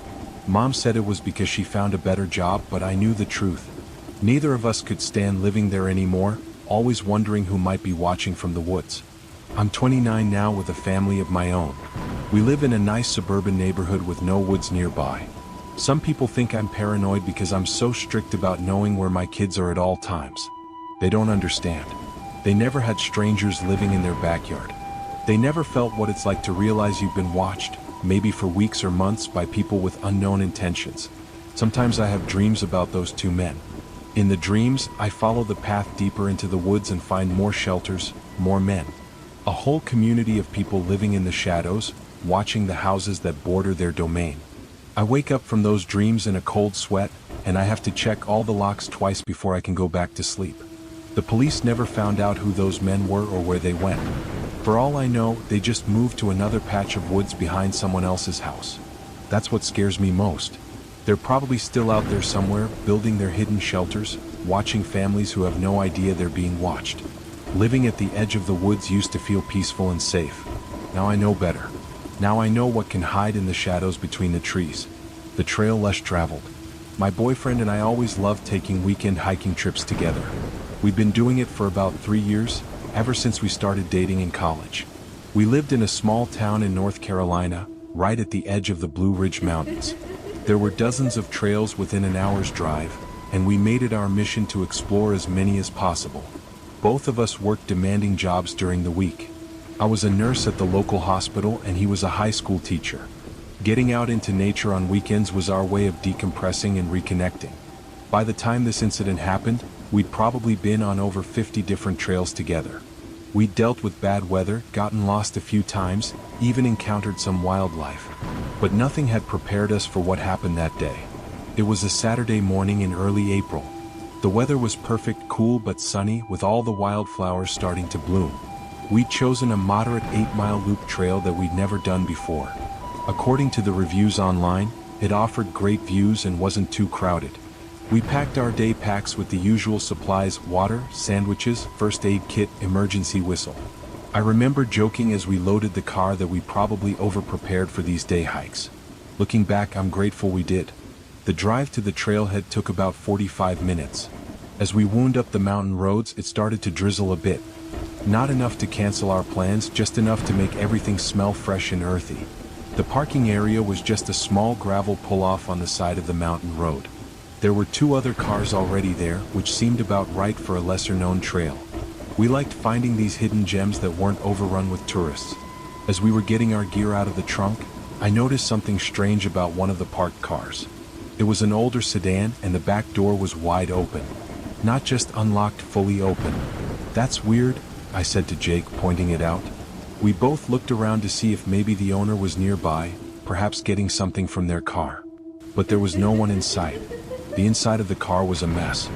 Speaker 1: Mom said it was because she found a better job, but I knew the truth. Neither of us could stand living there anymore, always wondering who might be watching from the woods. I'm 29 now with a family of my own. We live in a nice suburban neighborhood with no woods nearby. Some people think I'm paranoid because I'm so strict about knowing where my kids are at all times. They don't understand. They never had strangers living in their backyard. They never felt what it's like to realize you've been watched, maybe for weeks or months, by people with unknown intentions. Sometimes I have dreams about those two men. In the dreams, I follow the path deeper into the woods and find more shelters, more men. A whole community of people living in the shadows, watching the houses that border their domain. I wake up from those dreams in a cold sweat, and I have to check all the locks twice before I can go back to sleep. The police never found out who those men were or where they went. For all I know, they just moved to another patch of woods behind someone else's house. That's what scares me most. They're probably still out there somewhere, building their hidden shelters, watching families who have no idea they're being watched. Living at the edge of the woods used to feel peaceful and safe. Now I know better. Now I know what can hide in the shadows between the trees. The trail less traveled. My boyfriend and I always loved taking weekend hiking trips together. We've been doing it for about 3 years, ever since we started dating in college. We lived in a small town in North Carolina, right at the edge of the Blue Ridge Mountains. There were dozens of trails within an hour's drive, and we made it our mission to explore as many as possible. Both of us worked demanding jobs during the week. I was a nurse at the local hospital and he was a high school teacher. Getting out into nature on weekends was our way of decompressing and reconnecting. By the time this incident happened, we'd probably been on over 50 different trails together. We'd dealt with bad weather, gotten lost a few times, even encountered some wildlife. But nothing had prepared us for what happened that day. It was a Saturday morning in early April. The weather was perfect, cool but sunny, with all the wildflowers starting to bloom. We'd chosen a moderate 8-mile loop trail that we'd never done before. According to the reviews online, it offered great views and wasn't too crowded. We packed our day packs with the usual supplies: water, sandwiches, first aid kit, emergency whistle. I remember joking as we loaded the car that we probably over-prepared for these day hikes. Looking back, I'm grateful we did. The drive to the trailhead took about 45 minutes. As we wound up the mountain roads, it started to drizzle a bit. Not enough to cancel our plans, just enough to make everything smell fresh and earthy. The parking area was just a small gravel pull-off on the side of the mountain road. There were 2 other cars already there, which seemed about right for a lesser-known trail. We liked finding these hidden gems that weren't overrun with tourists. As we were getting our gear out of the trunk, I noticed something strange about one of the parked cars. It was an older sedan and the back door was wide open. Not just unlocked, fully open. "That's weird," I said to Jake, pointing it out. We both looked around to see if maybe the owner was nearby, perhaps getting something from their car. But there was no one in sight. The inside of the car was a mess.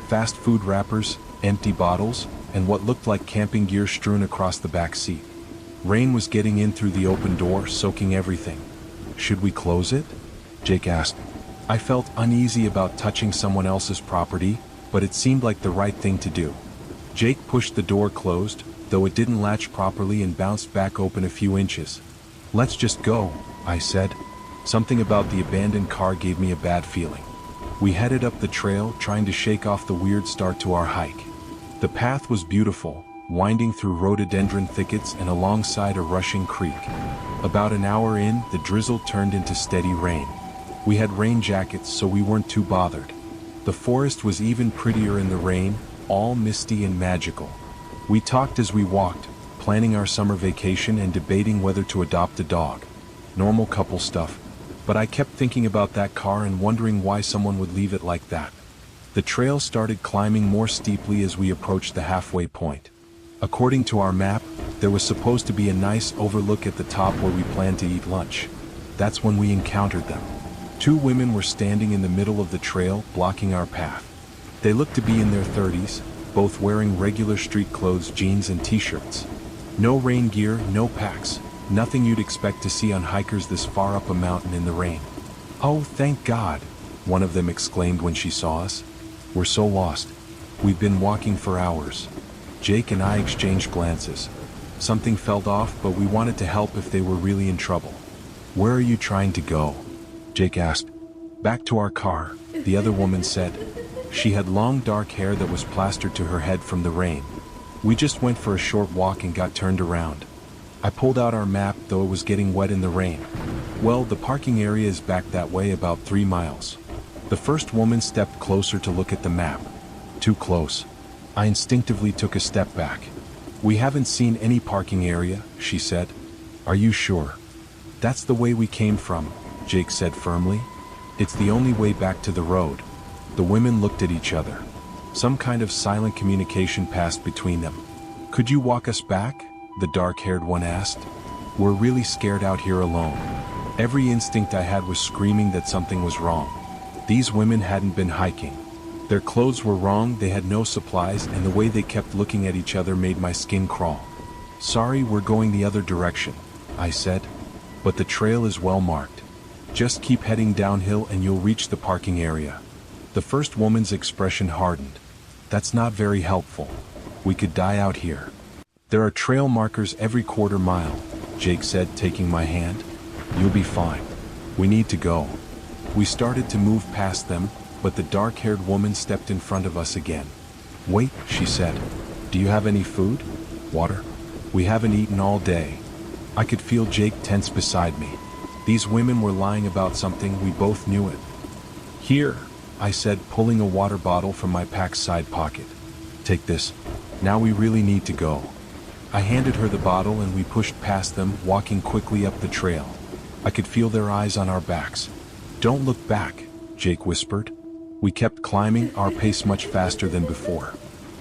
Speaker 1: Fast food wrappers, empty bottles, and what looked like camping gear strewn across the back seat. Rain was getting in through the open door, soaking everything. "Should we close it?" Jake asked. I felt uneasy about touching someone else's property, but it seemed like the right thing to do. Jake pushed the door closed, though it didn't latch properly and bounced back open a few inches. "Let's just go," I said. Something about the abandoned car gave me a bad feeling. We headed up the trail, trying to shake off the weird start to our hike. The path was beautiful, winding through rhododendron thickets and alongside a rushing creek. About an hour in, the drizzle turned into steady rain. We had rain jackets, so we weren't too bothered. The forest was even prettier in the rain, all misty and magical. We talked as we walked, planning our summer vacation and debating whether to adopt a dog. Normal couple stuff. But I kept thinking about that car and wondering why someone would leave it like that. The trail started climbing more steeply as we approached the halfway point. According to our map, there was supposed to be a nice overlook at the top where we planned to eat lunch. That's when we encountered them. 2 women were standing in the middle of the trail, blocking our path. They looked to be in their 30s, both wearing regular street clothes, jeans and t-shirts. No rain gear, no packs. Nothing you'd expect to see on hikers this far up a mountain in the rain. "Oh, thank God," one of them exclaimed when she saw us. "We're so lost. We've been walking for hours." Jake and I exchanged glances. Something felt off, but we wanted to help if they were really in trouble. "Where are you trying to go?" Jake asked. "Back to our car," the other woman said. She had long dark hair that was plastered to her head from the rain. "We just went for a short walk and got turned around." I pulled out our map, though it was getting wet in the rain. "Well, the parking area is back that way about 3 miles. The first woman stepped closer to look at the map. Too close. I instinctively took a step back. "We haven't seen any parking area," she said. "Are you sure?" "That's the way we came from," Jake said firmly. "It's the only way back to the road." The women looked at each other. Some kind of silent communication passed between them. "Could you walk us back?" the dark-haired one asked. "We're really scared out here alone." Every instinct I had was screaming that something was wrong. These women hadn't been hiking. Their clothes were wrong, they had no supplies, and the way they kept looking at each other made my skin crawl. "Sorry, we're going the other direction," I said. "But the trail is well marked. Just keep heading downhill and you'll reach the parking area." The first woman's expression hardened. "That's not very helpful. We could die out here." "There are trail markers every quarter mile," Jake said, taking my hand. "You'll be fine. We need to go." We started to move past them, but the dark-haired woman stepped in front of us again. "Wait," she said. "Do you have any food? Water? We haven't eaten all day." I could feel Jake tense beside me. These women were lying about something, we both knew it. "Here," I said, pulling a water bottle from my pack's side pocket. "Take this. Now we really need to go. I handed her the bottle and we pushed past them, walking quickly up the trail. I could feel their eyes on our backs. "Don't look back," Jake whispered. We kept climbing, our pace much faster than before.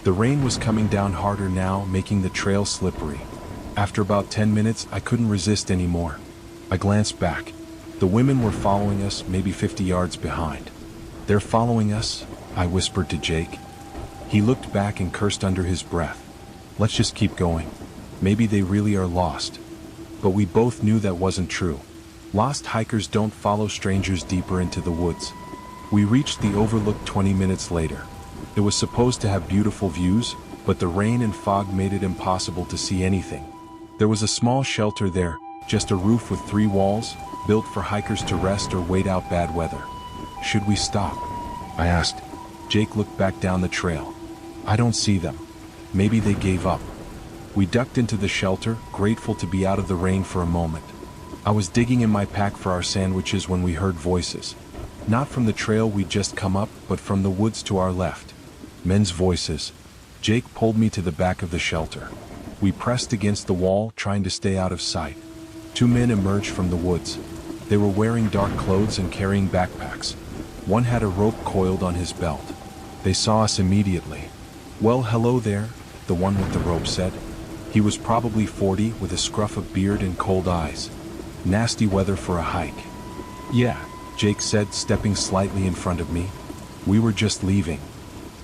Speaker 1: The rain was coming down harder now, making the trail slippery. After about 10 minutes, I couldn't resist anymore. I glanced back. The women were following us, maybe 50 yards behind. "They're following us," I whispered to Jake. He looked back and cursed under his breath. "Let's just keep going. Maybe they really are lost." But we both knew that wasn't true. Lost hikers don't follow strangers deeper into the woods. We reached the overlook 20 minutes later. It was supposed to have beautiful views, but the rain and fog made it impossible to see anything. There was a small shelter there, just a roof with 3 walls, built for hikers to rest or wait out bad weather. "Should we stop?" I asked. Jake looked back down the trail. "I don't see them. Maybe they gave up." We ducked into the shelter, grateful to be out of the rain for a moment. I was digging in my pack for our sandwiches when we heard voices. Not from the trail we'd just come up, but from the woods to our left. Men's voices. Jake pulled me to the back of the shelter. We pressed against the wall, trying to stay out of sight. 2 men emerged from the woods. They were wearing dark clothes and carrying backpacks. One had a rope coiled on his belt. They saw us immediately. "Well, hello there," the one with the rope said. He was probably 40, with a scruff of beard and cold eyes. "Nasty weather for a hike." "Yeah," Jake said, stepping slightly in front of me. "We were just leaving."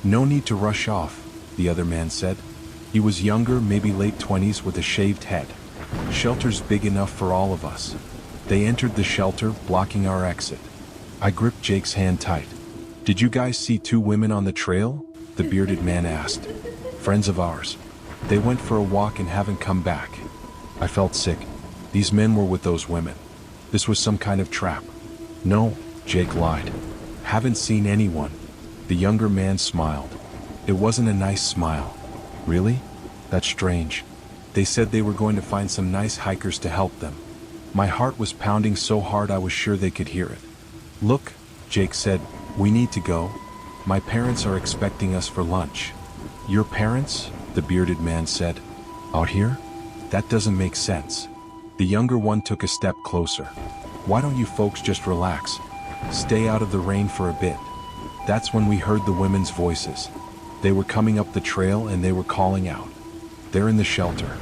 Speaker 1: "No need to rush off," the other man said. He was younger, maybe late 20s, with a shaved head. "Shelter's big enough for all of us." They entered the shelter, blocking our exit. I gripped Jake's hand tight. "Did you guys see 2 women on the trail?" the bearded man asked. "Friends of ours. They went for a walk and haven't come back." I felt sick. These men were with those women. This was some kind of trap. "No," Jake lied. "Haven't seen anyone." The younger man smiled. It wasn't a nice smile. "Really? That's strange. They said they were going to find some nice hikers to help them." My heart was pounding so hard I was sure they could hear it. "Look," Jake said, "we need to go. My parents are expecting us for lunch." "Your parents?" the bearded man said. "Out here? That doesn't make sense." The younger one took a step closer. "Why don't you folks just relax? Stay out of the rain for a bit." That's when we heard the women's voices. They were coming up the trail and they were calling out. "They're in the shelter.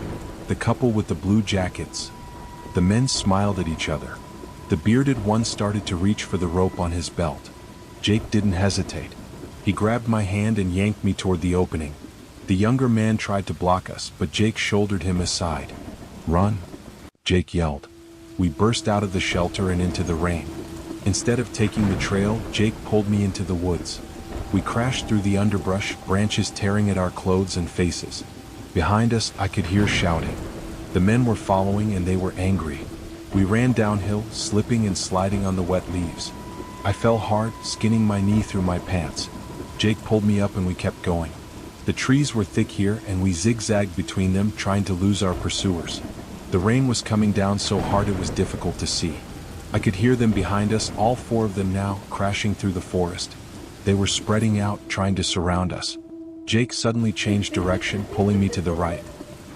Speaker 1: The couple with the blue jackets." The men smiled at each other. The bearded one started to reach for the rope on his belt. Jake didn't hesitate. He grabbed my hand and yanked me toward the opening. The younger man tried to block us, but Jake shouldered him aside. "Run!" Jake yelled. We burst out of the shelter and into the rain. Instead of taking the trail, Jake pulled me into the woods. We crashed through the underbrush, branches tearing at our clothes and faces. Behind us, I could hear shouting. The men were following and they were angry. We ran downhill, slipping and sliding on the wet leaves. I fell hard, skinning my knee through my pants. Jake pulled me up and we kept going. The trees were thick here and we zigzagged between them, trying to lose our pursuers. The rain was coming down so hard it was difficult to see. I could hear them behind us, all 4 of them now, crashing through the forest. They were spreading out, trying to surround us. Jake suddenly changed direction, pulling me to the right.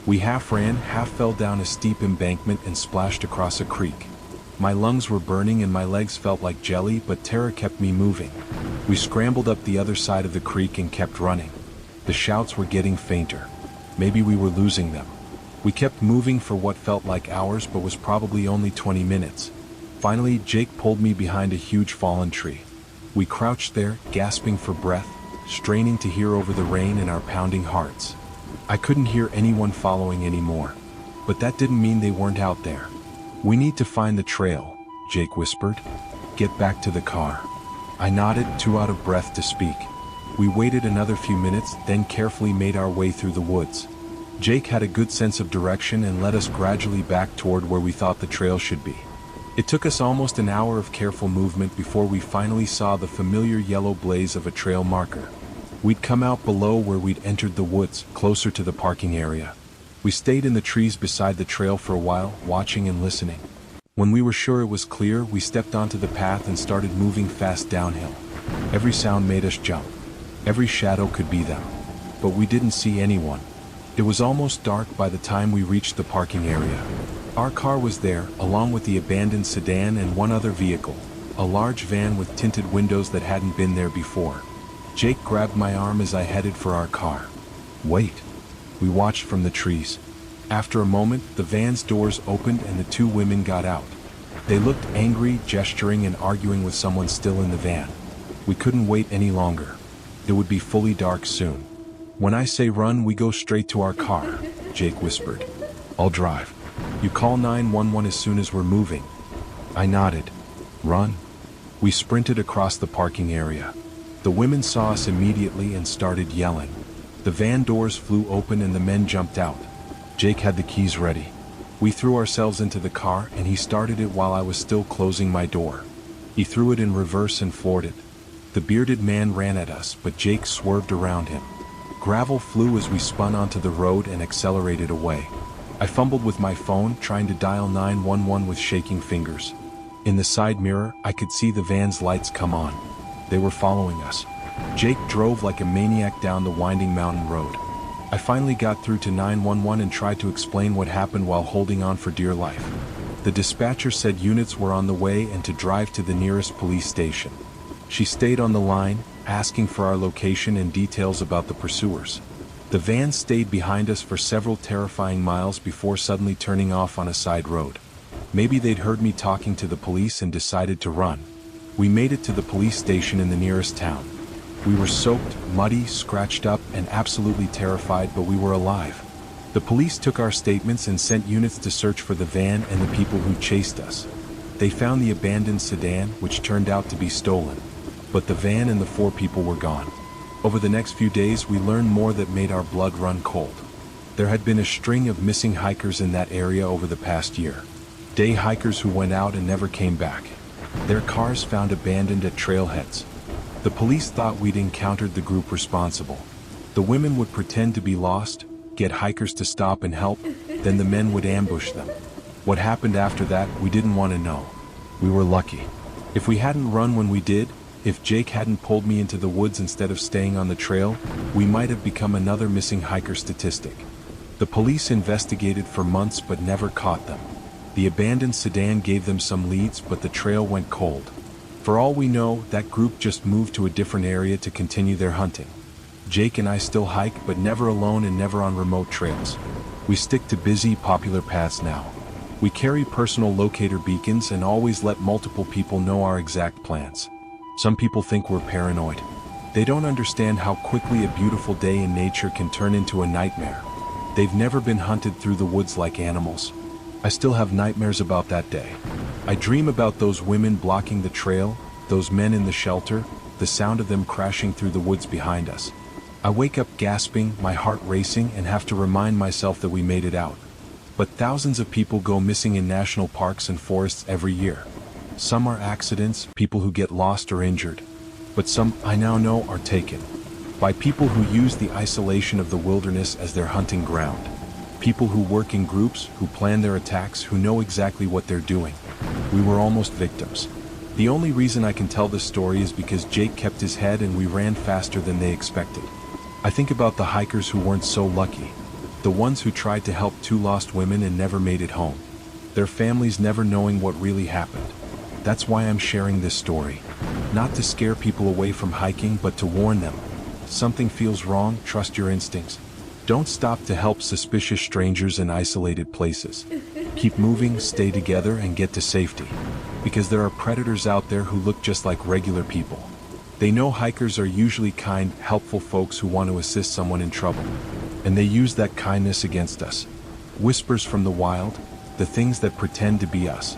Speaker 1: We half ran, half fell down a steep embankment and splashed across a creek. My lungs were burning and my legs felt like jelly, but terror kept me moving. We scrambled up the other side of the creek and kept running. The shouts were getting fainter. Maybe we were losing them. We kept moving for what felt like hours but was probably only 20 minutes. Finally, Jake pulled me behind a huge fallen tree. We crouched there, gasping for breath, straining to hear over the rain and our pounding hearts. I couldn't hear anyone following anymore. But that didn't mean they weren't out there. "We need to find the trail," Jake whispered. "Get back to the car." I nodded, too out of breath to speak. We waited another few minutes, then carefully made our way through the woods. Jake had a good sense of direction and led us gradually back toward where we thought the trail should be. It took us almost an hour of careful movement before we finally saw the familiar yellow blaze of a trail marker. We'd come out below where we'd entered the woods, closer to the parking area. We stayed in the trees beside the trail for a while, watching and listening. When we were sure it was clear, we stepped onto the path and started moving fast downhill. Every sound made us jump. Every shadow could be them. but we didn't see anyone. It was almost dark by the time we reached the parking area. Our car was there, along with the abandoned sedan and one other vehicle, a large van with tinted windows that hadn't been there before. Jake grabbed my arm as I headed for our car. "Wait." We watched from the trees. After a moment, the van's doors opened and the two women got out. They looked angry, gesturing and arguing with someone still in the van. We couldn't wait any longer. It would be fully dark soon. "When I say run, we go straight to our car," Jake whispered. "I'll drive. You call 911 as soon as we're moving." I nodded. "Run?" We sprinted across the parking area. The women saw us immediately and started yelling. The van doors flew open and the men jumped out. Jake had the keys ready. We threw ourselves into the car and he started it while I was still closing my door. He threw it in reverse and floored it. The bearded man ran at us, but Jake swerved around him. Gravel flew as we spun onto the road and accelerated away. I fumbled with my phone, trying to dial 911 with shaking fingers. In the side mirror, I could see the van's lights come on. They were following us. Jake drove like a maniac down the winding mountain road. I finally got through to 911 and tried to explain what happened while holding on for dear life. The dispatcher said units were on the way and to drive to the nearest police station. She stayed on the line, asking for our location and details about the pursuers. The van stayed behind us for several terrifying miles before suddenly turning off on a side road. Maybe they'd heard me talking to the police and decided to run. We made it to the police station in the nearest town. We were soaked, muddy, scratched up, and absolutely terrified, but we were alive. The police took our statements and sent units to search for the van and the people who chased us. They found the abandoned sedan, which turned out to be stolen. But the van and the 4 people were gone. Over the next few days, we learned more that made our blood run cold. There had been a string of missing hikers in that area over the past year. Day hikers who went out and never came back. Their cars found abandoned at trailheads. The police thought we'd encountered the group responsible. The women would pretend to be lost, get hikers to stop and help, then the men would ambush them. What happened after that, we didn't want to know. We were lucky. If we hadn't run when we did, if Jake hadn't pulled me into the woods instead of staying on the trail, we might have become another missing hiker statistic. The police investigated for months but never caught them. The abandoned sedan gave them some leads, but the trail went cold. For all we know, that group just moved to a different area to continue their hunting. Jake and I still hike, but never alone and never on remote trails. We stick to busy, popular paths now. We carry personal locator beacons and always let multiple people know our exact plans. Some people think we're paranoid. They don't understand how quickly a beautiful day in nature can turn into a nightmare. They've never been hunted through the woods like animals. I still have nightmares about that day. I dream about those women blocking the trail, those men in the shelter, the sound of them crashing through the woods behind us. I wake up gasping, my heart racing, and have to remind myself that we made it out. But thousands of people go missing in national parks and forests every year. Some are accidents, people who get lost or injured. But some, I now know, are taken by people who use the isolation of the wilderness as their hunting ground. People who work in groups, who plan their attacks, who know exactly what they're doing. We were almost victims. The only reason I can tell this story is because Jake kept his head and we ran faster than they expected. I think about the hikers who weren't so lucky. The ones who tried to help 2 lost women and never made it home. Their families never knowing what really happened. That's why I'm sharing this story. Not to scare people away from hiking, but to warn them. Something feels wrong, trust your instincts. Don't stop to help suspicious strangers in isolated places. Keep moving, stay together, and get to safety. Because there are predators out there who look just like regular people. They know hikers are usually kind, helpful folks who want to assist someone in trouble. And they use that kindness against us. Whispers from the wild, the things that pretend to be us.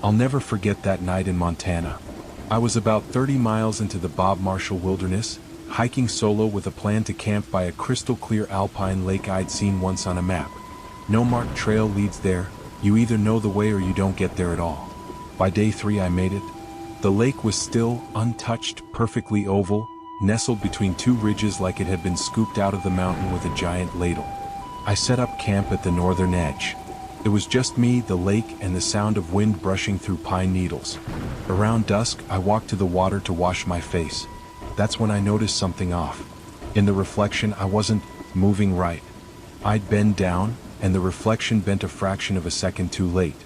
Speaker 1: I'll never forget that night in Montana. I was about 30 miles into the Bob Marshall Wilderness, hiking solo with a plan to camp by a crystal-clear alpine lake I'd seen once on a map. No marked trail leads there. You either know the way or you don't get there at all. By day 3 I made it. The lake was still, untouched, perfectly oval, nestled between 2 ridges like it had been scooped out of the mountain with a giant ladle. I set up camp at the northern edge. It was just me, the lake, and the sound of wind brushing through pine needles. Around dusk, I walked to the water to wash my face. That's when I noticed something off. In the reflection, I wasn't moving right. I'd bend down, and the reflection bent a fraction of a second too late.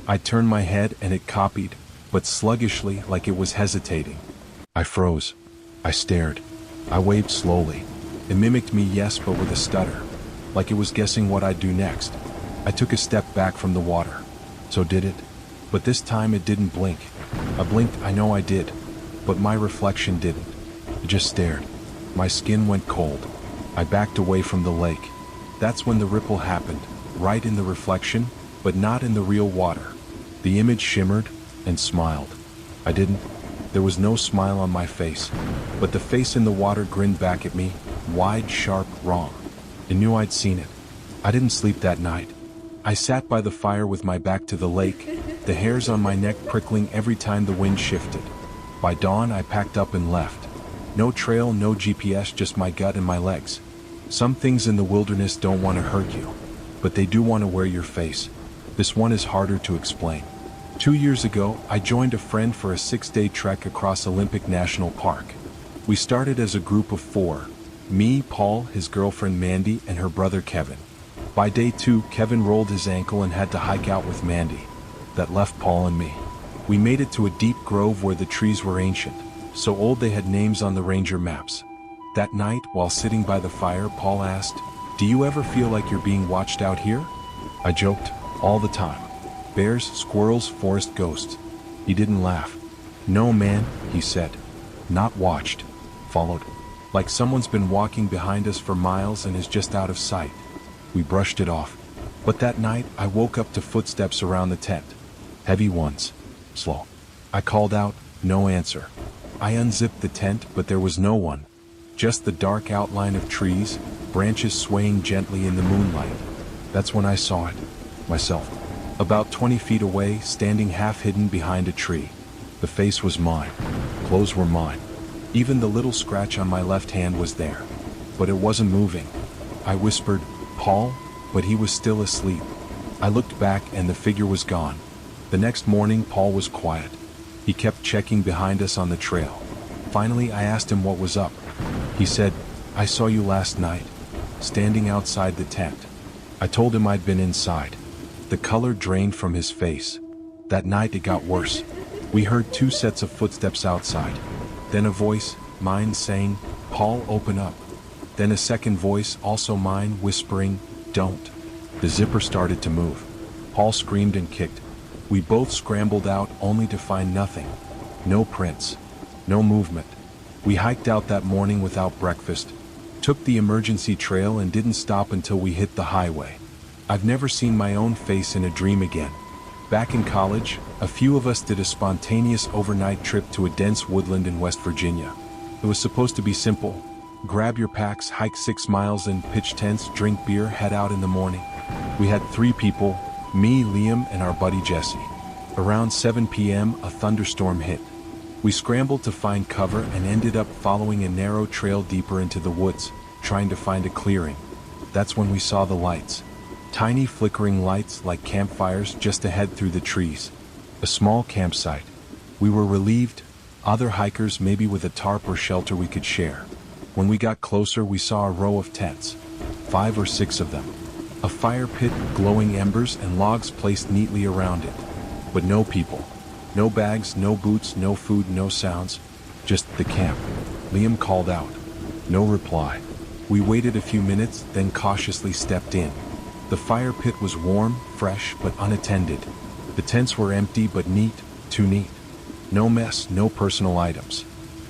Speaker 1: I turned my head and it copied, but sluggishly, like it was hesitating. I froze. I stared. I waved slowly. It mimicked me, yes, but with a stutter, like it was guessing what I'd do next. I took a step back from the water. So did it. But this time it didn't blink. I blinked, I know I did. But my reflection didn't. It just stared. My skin went cold. I backed away from the lake. That's when the ripple happened, right in the reflection, but not in the real water. The image shimmered and smiled. I didn't. There was no smile on my face, but the face in the water grinned back at me, wide, sharp, wrong. It knew I'd seen it. I didn't sleep that night. I sat by the fire with my back to the lake, the hairs on my neck prickling every time the wind shifted. By dawn, I packed up and left. No trail, no GPS, just my gut and my legs. Some things in the wilderness don't want to hurt you, but they do want to wear your face. This one is harder to explain. 2 years ago, I joined a friend for a 6-day trek across Olympic National Park. We started as a group of 4. Me, Paul, his girlfriend Mandy, and her brother Kevin. By day 2, Kevin rolled his ankle and had to hike out with Mandy. That left Paul and me. We made it to a deep grove where the trees were ancient, so old they had names on the ranger maps. That night, while sitting by the fire, Paul asked, "Do you ever feel like you're being watched out here?" I joked, "All the time. Bears, squirrels, forest ghosts." He didn't laugh. "No, man," he said. "Not watched. Followed. Like someone's been walking behind us for miles and is just out of sight." We brushed it off. But that night, I woke up to footsteps around the tent. Heavy ones. Slow. I called out, no answer. I unzipped the tent, but there was no one. Just the dark outline of trees, branches swaying gently in the moonlight. That's when I saw it. Myself. About 20 feet away, standing half hidden behind a tree. The face was mine. Clothes were mine. Even the little scratch on my left hand was there. But it wasn't moving. I whispered, "Paul," but he was still asleep. I looked back and the figure was gone. The next morning, Paul was quiet. He kept checking behind us on the trail. Finally, I asked him what was up. He said, "I saw you last night, standing outside the tent." I told him I'd been inside. The color drained from his face. That night it got worse. We heard 2 sets of footsteps outside. Then a voice, mine, saying, "Paul, open up." Then a second voice, also mine, whispering, "Don't." The zipper started to move. Paul screamed and kicked. We both scrambled out only to find nothing. No prints. No movement. We hiked out that morning without breakfast, took the emergency trail and didn't stop until we hit the highway. I've never seen my own face in a dream again. Back in college, a few of us did a spontaneous overnight trip to a dense woodland in West Virginia. It was supposed to be simple. Grab your packs, hike 6 miles and pitch tents, drink beer, head out in the morning. We had 3 people, me, Liam, and our buddy Jesse. Around 7 p.m., a thunderstorm hit. We scrambled to find cover and ended up following a narrow trail deeper into the woods, trying to find a clearing. That's when we saw the lights. Tiny flickering lights like campfires just ahead through the trees. A small campsite. We were relieved. Other hikers, maybe with a tarp or shelter we could share. When we got closer, we saw a row of tents. 5 or 6 of them. A fire pit, glowing embers, and logs placed neatly around it. But no people. No bags, no boots, no food, no sounds. Just the camp. Liam called out. No reply. We waited a few minutes, then cautiously stepped in. The fire pit was warm, fresh, but unattended. The tents were empty but neat, too neat. No mess, no personal items.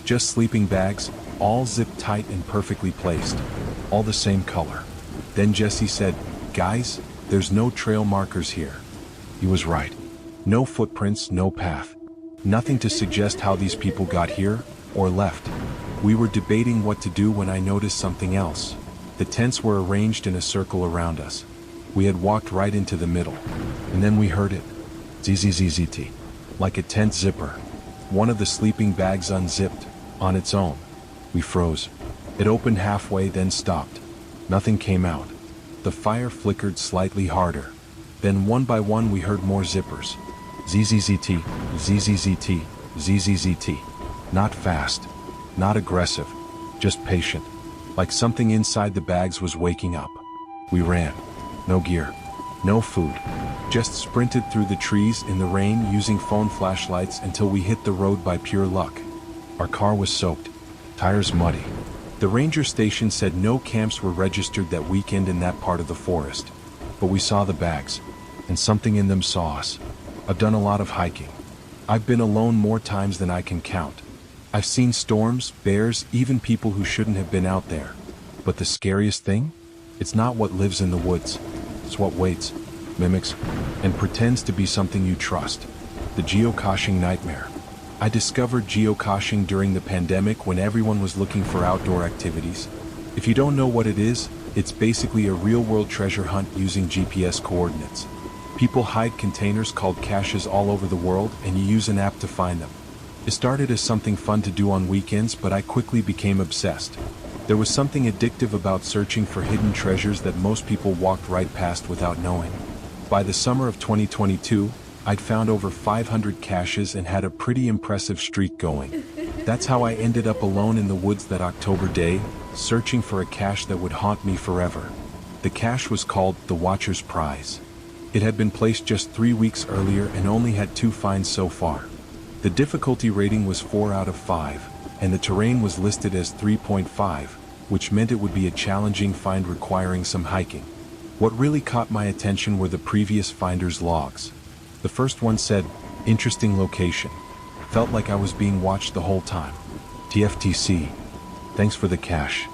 Speaker 1: Just sleeping bags, all zipped tight and perfectly placed. All the same color. Then Jesse said, "Guys, there's no trail markers here." He was right. No footprints, no path. Nothing to suggest how these people got here, or left. We were debating what to do when I noticed something else. The tents were arranged in a circle around us. We had walked right into the middle. And then we heard it. Zzzt. Like a tent zipper. One of the sleeping bags unzipped, on its own. We froze. It opened halfway, then stopped. Nothing came out. The fire flickered slightly harder. Then one by one we heard more zippers. Zzzt, zzzt, zzzt. Not fast. Not aggressive. Just patient. like something inside the bags was waking up. We ran. No gear. No food. Just sprinted through the trees in the rain using phone flashlights until we hit the road by pure luck. Our car was soaked. Tires muddy. The ranger station said no camps were registered that weekend in that part of the forest. But we saw the bags. And something in them saw us. I've done a lot of hiking. I've been alone more times than I can count. I've seen storms, bears, even people who shouldn't have been out there. But the scariest thing? It's not what lives in the woods. It's what waits, mimics, and pretends to be something you trust. The geocaching nightmare. I discovered geocaching during the pandemic when everyone was looking for outdoor activities. If you don't know what it is, it's basically a real-world treasure hunt using GPS coordinates. People hide containers called caches all over the world, and you use an app to find them. It started as something fun to do on weekends, but I quickly became obsessed. There was something addictive about searching for hidden treasures that most people walked right past without knowing. By the summer of 2022, I'd found over 500 caches and had a pretty impressive streak going. That's how I ended up alone in the woods that October day, searching for a cache that would haunt me forever. The cache was called the Watcher's Prize. It had been placed just 3 weeks earlier and only had 2 finds so far. The difficulty rating was 4 out of 5, and the terrain was listed as 3.5, which meant it would be a challenging find requiring some hiking. What really caught my attention were the previous finder's logs. The first one said, "Interesting location. Felt like I was being watched the whole time. TFTC. Thanks for the cache."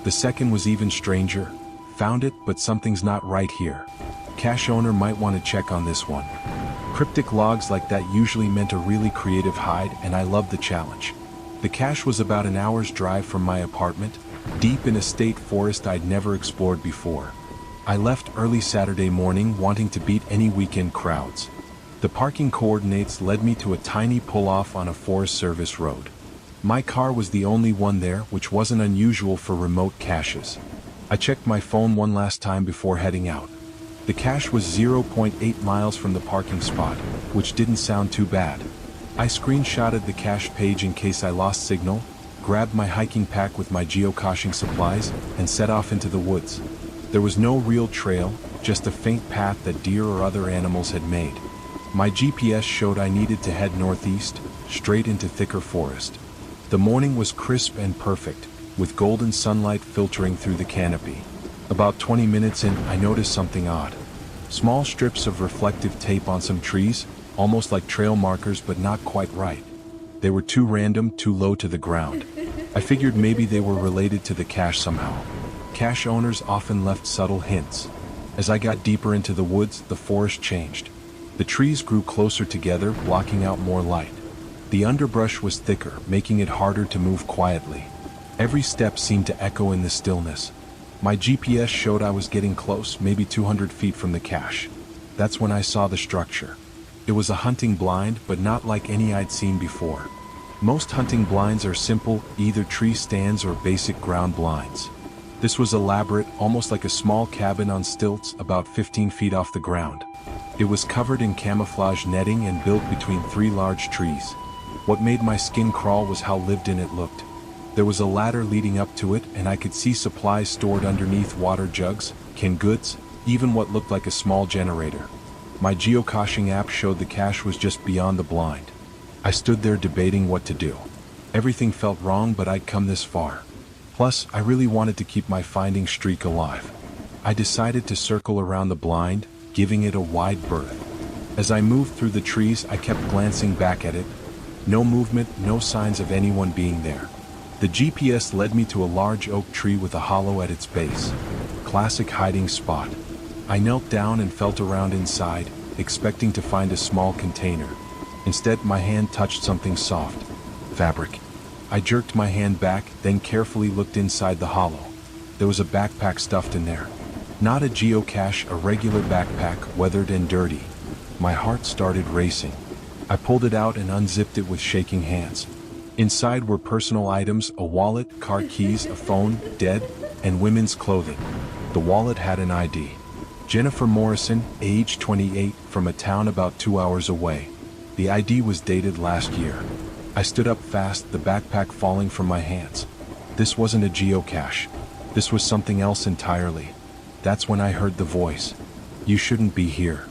Speaker 1: The second was even stranger. "Found it, but something's not right here. Cache owner might want to check on this one." Cryptic logs like that usually meant a really creative hide, and I loved the challenge. The cache was about an hour's drive from my apartment, deep in a state forest I'd never explored before. I left early Saturday morning wanting to beat any weekend crowds. The parking coordinates led me to a tiny pull-off on a Forest Service road. My car was the only one there, which wasn't unusual for remote caches. I checked my phone one last time before heading out. The cache was 0.8 miles from the parking spot, which didn't sound too bad. I screenshotted the cache page in case I lost signal, grabbed my hiking pack with my geocaching supplies, and set off into the woods. There was no real trail, just a faint path that deer or other animals had made. My GPS showed I needed to head northeast, straight into thicker forest. The morning was crisp and perfect, with golden sunlight filtering through the canopy. About 20 minutes in, I noticed something odd. Small strips of reflective tape on some trees, almost like trail markers but not quite right. They were too random, too low to the ground. I figured maybe they were related to the cache somehow. Cache owners often left subtle hints. As I got deeper into the woods, the forest changed. The trees grew closer together, blocking out more light. The underbrush was thicker, making it harder to move quietly. Every step seemed to echo in the stillness. My GPS showed I was getting close, maybe 200 feet from the cache. That's when I saw the structure. It was a hunting blind, but not like any I'd seen before. Most hunting blinds are simple, either tree stands or basic ground blinds. This was elaborate, almost like a small cabin on stilts, about 15 feet off the ground. It was covered in camouflage netting and built between 3 large trees. What made my skin crawl was how lived in it looked. There was a ladder leading up to it, and I could see supplies stored underneath: water jugs, canned goods, even what looked like a small generator. My geocaching app showed the cache was just beyond the blind. I stood there debating what to do. Everything felt wrong, but I'd come this far. Plus, I really wanted to keep my finding streak alive. I decided to circle around the blind, giving it a wide berth. As I moved through the trees, I kept glancing back at it. No movement, no signs of anyone being there. The GPS led me to a large oak tree with a hollow at its base. Classic hiding spot. I knelt down and felt around inside, expecting to find a small container. Instead, my hand touched something soft. Fabric. I jerked my hand back, then carefully looked inside the hollow. There was a backpack stuffed in there. Not a geocache, a regular backpack, weathered and dirty. My heart started racing. I pulled it out and unzipped it with shaking hands. Inside were personal items: a wallet, car keys, a phone, dead, and women's clothing. The wallet had an ID. Jennifer Morrison, age 28, from a town about 2 hours away. The ID was dated last year. I stood up fast, the backpack falling from my hands. This wasn't a geocache. This was something else entirely. That's when I heard the voice. "You shouldn't be here."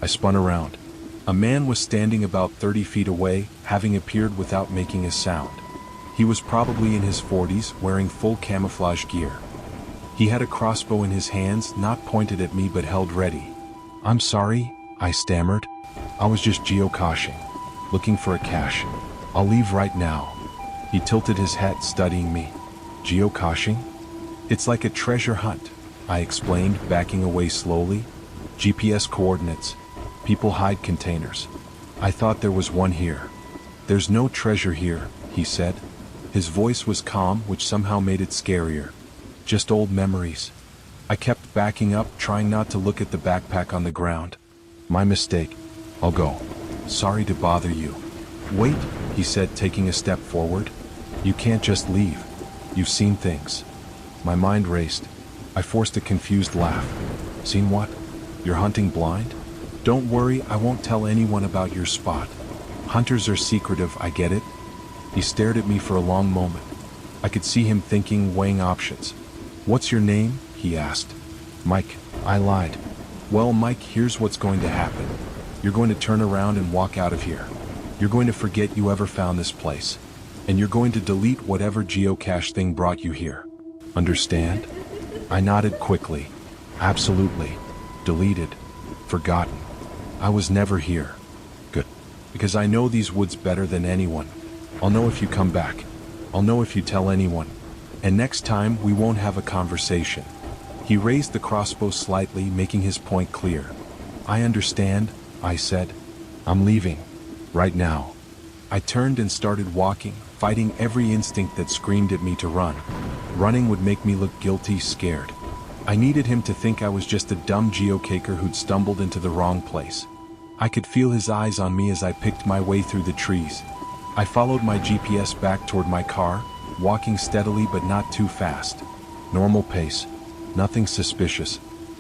Speaker 1: I spun around. A man was standing about 30 feet away, having appeared without making a sound. He was probably in his 40s, wearing full camouflage gear. He had a crossbow in his hands, not pointed at me but held ready. "I'm sorry," I stammered. "I was just geocaching, looking for a cache. I'll leave right now." He tilted his head, studying me. "Geocaching? It's like a treasure hunt," I explained, backing away slowly. "GPS coordinates. People hide containers. I thought there was one here." "There's no treasure here," he said. His voice was calm, which somehow made it scarier. "Just old memories." I kept backing up, trying not to look at the backpack on the ground. "My mistake. I'll go. Sorry to bother you." "Wait," he said, taking a step forward. "You can't just leave. You've seen things." My mind raced. I forced a confused laugh. "Seen what? You're hunting blind?" "Don't worry, I won't tell anyone about your spot. Hunters are secretive, I get it." He stared at me for a long moment. I could see him thinking, weighing options. "What's your name?" he asked. "Mike." I lied. "Well, Mike, here's what's going to happen. You're going to turn around and walk out of here. You're going to forget you ever found this place. And you're going to delete whatever geocache thing brought you here. Understand?" I nodded quickly. "Absolutely. Deleted. Forgotten. I was never here." "Good. Because I know these woods better than anyone. I'll know if you come back. I'll know if you tell anyone. And next time, we won't have a conversation." He raised the crossbow slightly, making his point clear. "I understand," I said. "I'm leaving. Right now." I turned and started walking, fighting every instinct that screamed at me to run. Running would make me look guilty, scared. I needed him to think I was just a dumb geocacher who'd stumbled into the wrong place. I could feel his eyes on me as I picked my way through the trees. I followed my GPS back toward my car, walking steadily but not too fast. Normal pace. Nothing suspicious.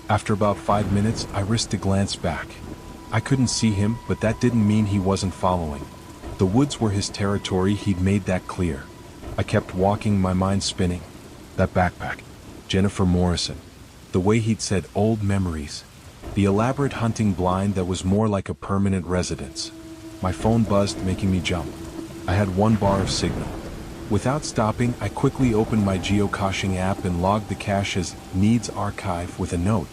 Speaker 1: After about 5 minutes, I risked a glance back. I couldn't see him, but that didn't mean he wasn't following. The woods were his territory, he'd made that clear. I kept walking, my mind spinning. That backpack. Jennifer Morrison. The way he'd said old memories. The elaborate hunting blind that was more like a permanent residence. My phone buzzed, making me jump. I had 1 bar of signal. Without stopping, I quickly opened my geocaching app and logged the cache as "Needs Archive" with a note.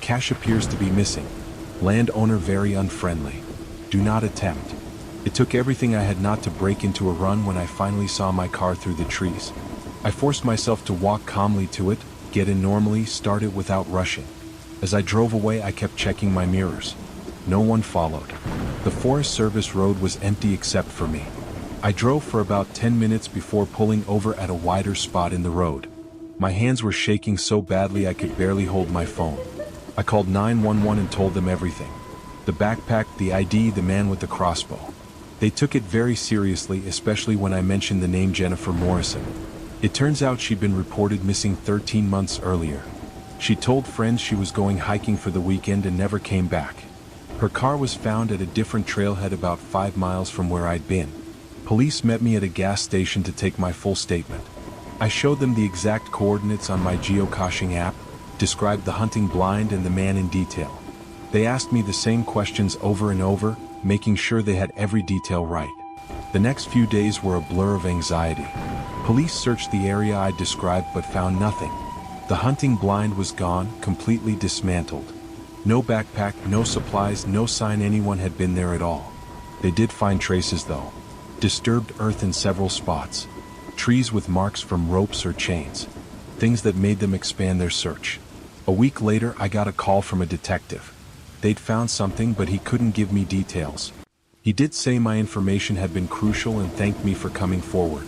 Speaker 1: "Cache appears to be missing. Landowner very unfriendly. Do not attempt." It took everything I had not to break into a run when I finally saw my car through the trees. I forced myself to walk calmly to it, get in normally, start it without rushing. As I drove away, I kept checking my mirrors. No one followed. The Forest Service road was empty except for me. I drove for about 10 minutes before pulling over at a wider spot in the road. My hands were shaking so badly I could barely hold my phone. I called 911 and told them everything. The backpack, the ID, the man with the crossbow. They took it very seriously, especially when I mentioned the name Jennifer Morrison. It turns out she'd been reported missing 13 months earlier. She told friends she was going hiking for the weekend and never came back. Her car was found at a different trailhead about 5 miles from where I'd been. Police met me at a gas station to take my full statement. I showed them the exact coordinates on my geocaching app, described the hunting blind and the man in detail. They asked me the same questions over and over, making sure they had every detail right. The next few days were a blur of anxiety. Police searched the area I described but found nothing. The hunting blind was gone, completely dismantled. No backpack, no supplies, no sign anyone had been there at all. They did find traces though. Disturbed earth in several spots. Trees with marks from ropes or chains. Things that made them expand their search. A week later, I got a call from a detective. They'd found something, but he couldn't give me details. He did say my information had been crucial and thanked me for coming forward.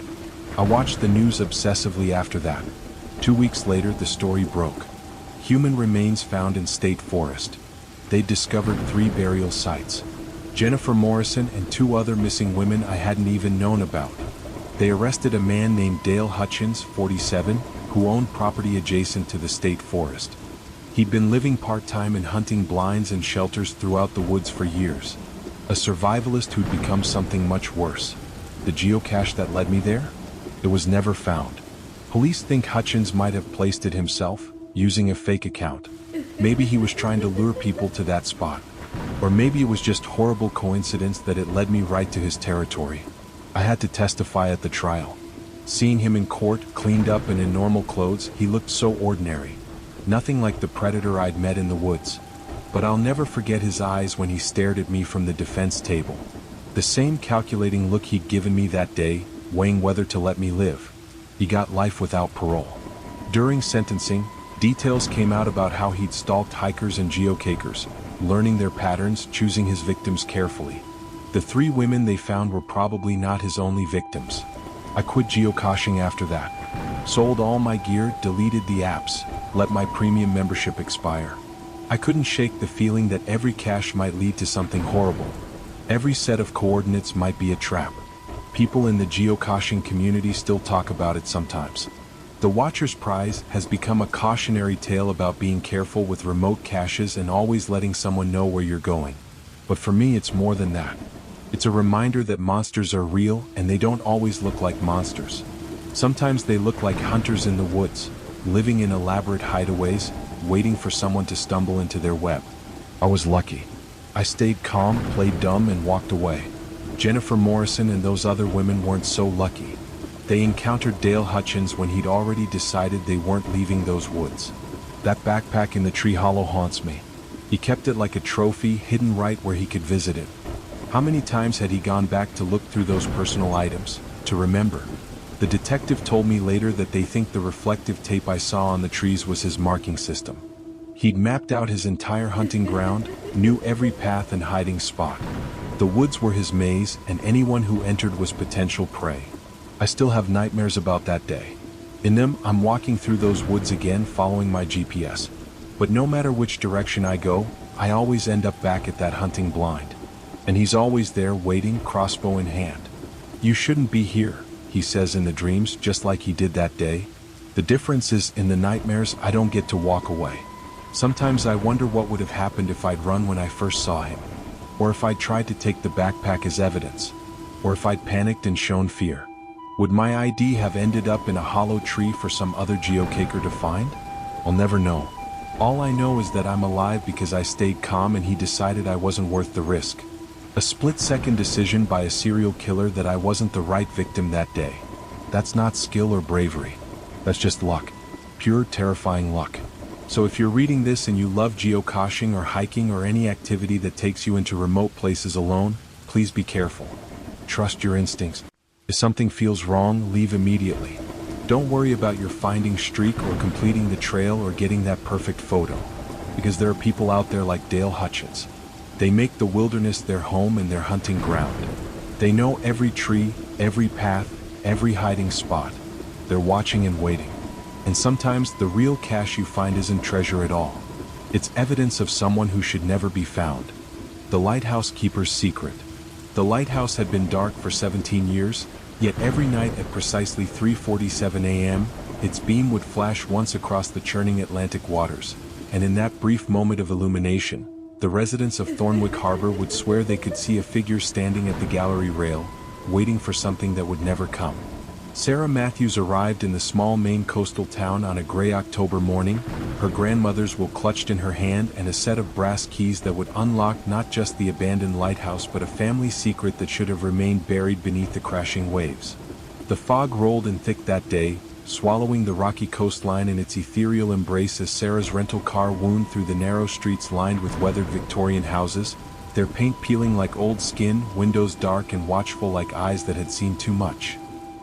Speaker 1: I watched the news obsessively after that. 2 weeks later, the story broke. Human remains found in state forest. They'd discovered 3 burial sites. Jennifer Morrison and 2 other missing women I hadn't even known about. They arrested a man named Dale Hutchins, 47, who owned property adjacent to the state forest. He'd been living part-time and hunting blinds and shelters throughout the woods for years. A survivalist who'd become something much worse. The geocache that led me there? It was never found. Police think Hutchins might have placed it himself, using a fake account. Maybe he was trying to lure people to that spot. Or maybe it was just horrible coincidence that it led me right to his territory. I had to testify at the trial. Seeing him in court, cleaned up and in normal clothes, he looked so ordinary. Nothing like the predator I'd met in the woods. But I'll never forget his eyes when he stared at me from the defense table. The same calculating look he'd given me that day, weighing whether to let me live. He got life without parole. During sentencing, details came out about how he'd stalked hikers and geocachers, learning their patterns, choosing his victims carefully. The 3 women they found were probably not his only victims. I quit geocaching after that. Sold all my gear, deleted the apps, let my premium membership expire. I couldn't shake the feeling that every cache might lead to something horrible. Every set of coordinates might be a trap. People in the geocaching community still talk about it sometimes. The Watcher's Prize has become a cautionary tale about being careful with remote caches and always letting someone know where you're going. But for me, it's more than that. It's a reminder that monsters are real and they don't always look like monsters. Sometimes they look like hunters in the woods, living in elaborate hideaways, waiting for someone to stumble into their web. I was lucky. I stayed calm, played dumb, and walked away. Jennifer Morrison and those other women weren't so lucky. They encountered Dale Hutchins when he'd already decided they weren't leaving those woods. That backpack in the tree hollow haunts me. He kept it like a trophy, hidden right where he could visit it. How many times had he gone back to look through those personal items, to remember? The detective told me later that they think the reflective tape I saw on the trees was his marking system. He'd mapped out his entire hunting ground, knew every path and hiding spot. The woods were his maze, and anyone who entered was potential prey. I still have nightmares about that day. In them, I'm walking through those woods again, following my GPS. But no matter which direction I go, I always end up back at that hunting blind. And he's always there, waiting, crossbow in hand. "You shouldn't be here," he says in the dreams, just like he did that day. The difference is, in the nightmares, I don't get to walk away. Sometimes I wonder what would have happened if I'd run when I first saw him. Or if I'd tried to take the backpack as evidence. Or if I'd panicked and shown fear. Would my ID have ended up in a hollow tree for some other geocacher to find? I'll never know. All I know is that I'm alive because I stayed calm and he decided I wasn't worth the risk. A split-second decision by a serial killer that I wasn't the right victim that day. That's not skill or bravery. That's just luck. Pure, terrifying luck. So if you're reading this and you love geocaching or hiking or any activity that takes you into remote places alone, please be careful. Trust your instincts. If something feels wrong, leave immediately. Don't worry about your finding streak or completing the trail or getting that perfect photo. Because there are people out there like Dale Hutchins. They make the wilderness their home and their hunting ground. They know every tree, every path, every hiding spot. They're watching and waiting. And sometimes the real cache you find isn't treasure at all. It's evidence of someone who should never be found. The lighthouse keeper's secret. The lighthouse had been dark for 17 years, yet every night at precisely 3:47 a.m., its beam would flash once across the churning Atlantic waters, and in that brief moment of illumination, the residents of Thornwick Harbor would swear they could see a figure standing at the gallery rail, waiting for something that would never come. Sarah Matthews arrived in the small Maine coastal town on a gray October morning. Her grandmother's will clutched in her hand and a set of brass keys that would unlock not just the abandoned lighthouse but a family secret that should have remained buried beneath the crashing waves. The fog rolled in thick that day, swallowing the rocky coastline in its ethereal embrace as Sarah's rental car wound through the narrow streets lined with weathered Victorian houses, their paint peeling like old skin, windows dark and watchful like eyes that had seen too much.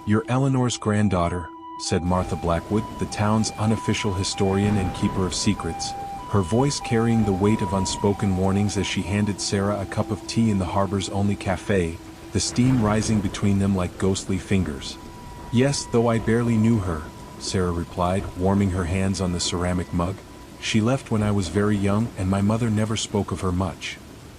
Speaker 1: "You're Eleanor's granddaughter," said Martha Blackwood, the town's unofficial historian and keeper of secrets, her voice carrying the weight of unspoken warnings as she handed Sarah a cup of tea in the harbor's only cafe, the steam rising between them like ghostly fingers. "Yes, though I barely knew her," Sarah replied, warming her hands on the ceramic mug. "She left when I was very young and my mother never spoke of her much."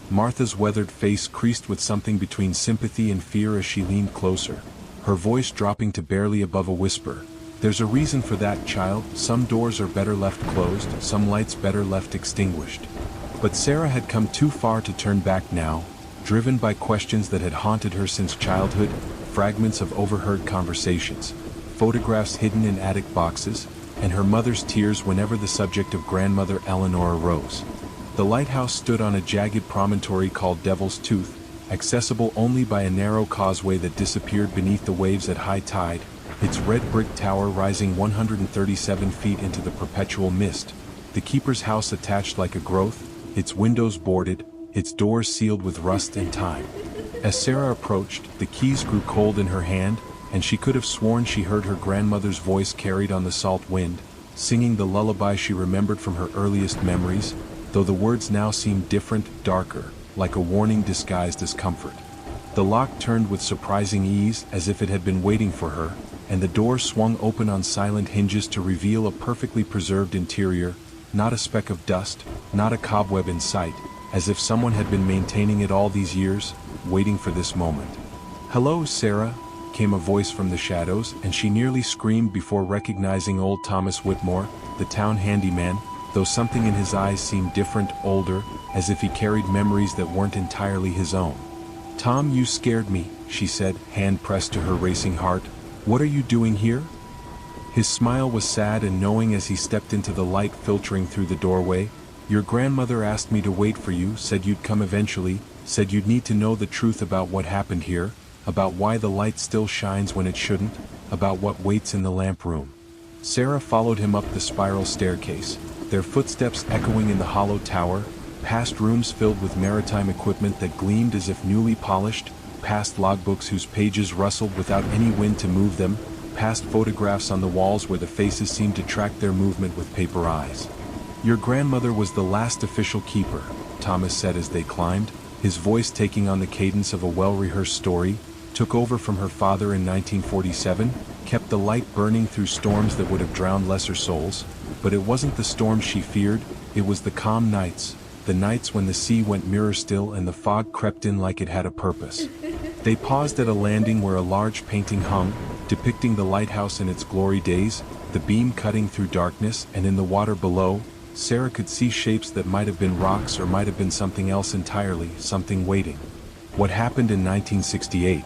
Speaker 1: Martha's weathered face creased with something between sympathy and fear as she leaned closer, her voice dropping to barely above a whisper. "There's a reason for that, child. Some doors are better left closed, some lights better left extinguished." But Sarah had come too far to turn back now, driven by questions that had haunted her since childhood, fragments of overheard conversations, photographs hidden in attic boxes, and her mother's tears whenever the subject of grandmother Eleanor arose. The lighthouse stood on a jagged promontory called Devil's Tooth, accessible only by a narrow causeway that disappeared beneath the waves at high tide, its red brick tower rising 137 feet into the perpetual mist, the keeper's house attached like a growth, its windows boarded, its doors sealed with rust and time. As Sarah approached, the keys grew cold in her hand, and she could have sworn she heard her grandmother's voice carried on the salt wind, singing the lullaby she remembered from her earliest memories, though the words now seemed different, darker, like a warning disguised as comfort. The lock turned with surprising ease, as if it had been waiting for her, and the door swung open on silent hinges to reveal a perfectly preserved interior, not a speck of dust, not a cobweb in sight, as if someone had been maintaining it all these years, waiting for this moment. "Hello, Sarah," came a voice from the shadows, and she nearly screamed before recognizing old Thomas Whitmore, the town handyman, though something in his eyes seemed different, older, as if he carried memories that weren't entirely his own. "Tom, you scared me," she said, hand pressed to her racing heart. "What are you doing here?" His smile was sad and knowing as he stepped into the light filtering through the doorway. "Your grandmother asked me to wait for you, said you'd come eventually, said you'd need to know the truth about what happened here, about why the light still shines when it shouldn't, about what waits in the lamp room." Sarah followed him up the spiral staircase, their footsteps echoing in the hollow tower, past rooms filled with maritime equipment that gleamed as if newly polished, past logbooks whose pages rustled without any wind to move them, past photographs on the walls where the faces seemed to track their movement with paper eyes. "Your grandmother was the last official keeper," Thomas said as they climbed, his voice taking on the cadence of a well-rehearsed story. "Took over from her father in 1947, kept the light burning through storms that would have drowned lesser souls, but it wasn't the storms she feared, it was the calm nights, the nights when the sea went mirror still and the fog crept in like it had a purpose." They paused at a landing where a large painting hung, depicting the lighthouse in its glory days, the beam cutting through darkness, and in the water below, Sarah could see shapes that might have been rocks or might have been something else entirely, something waiting. "What happened in 1968?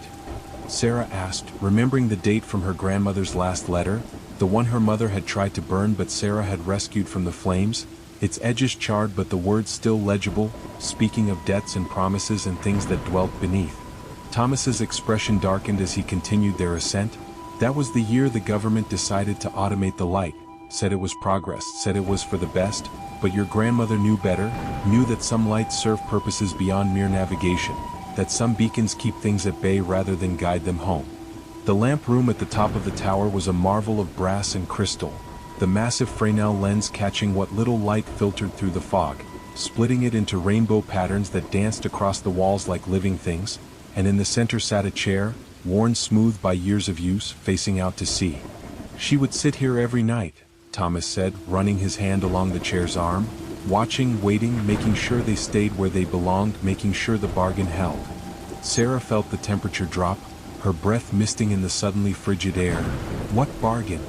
Speaker 1: Sarah asked, remembering the date from her grandmother's last letter, the one her mother had tried to burn but Sarah had rescued from the flames, its edges charred but the words still legible, speaking of debts and promises and things that dwelt beneath. Thomas's expression darkened as he continued their ascent. "That was the year the government decided to automate the light, said it was progress, said it was for the best, but your grandmother knew better, knew that some lights serve purposes beyond mere navigation, that some beacons keep things at bay rather than guide them home." The lamp room at the top of the tower was a marvel of brass and crystal, the massive Fresnel lens catching what little light filtered through the fog, splitting it into rainbow patterns that danced across the walls like living things, and in the center sat a chair, worn smooth by years of use, facing out to sea. "She would sit here every night," Thomas said, running his hand along the chair's arm, watching, waiting, making sure they stayed where they belonged, making sure the bargain held. Sarah felt the temperature drop, her breath misting in the suddenly frigid air. "What bargain?"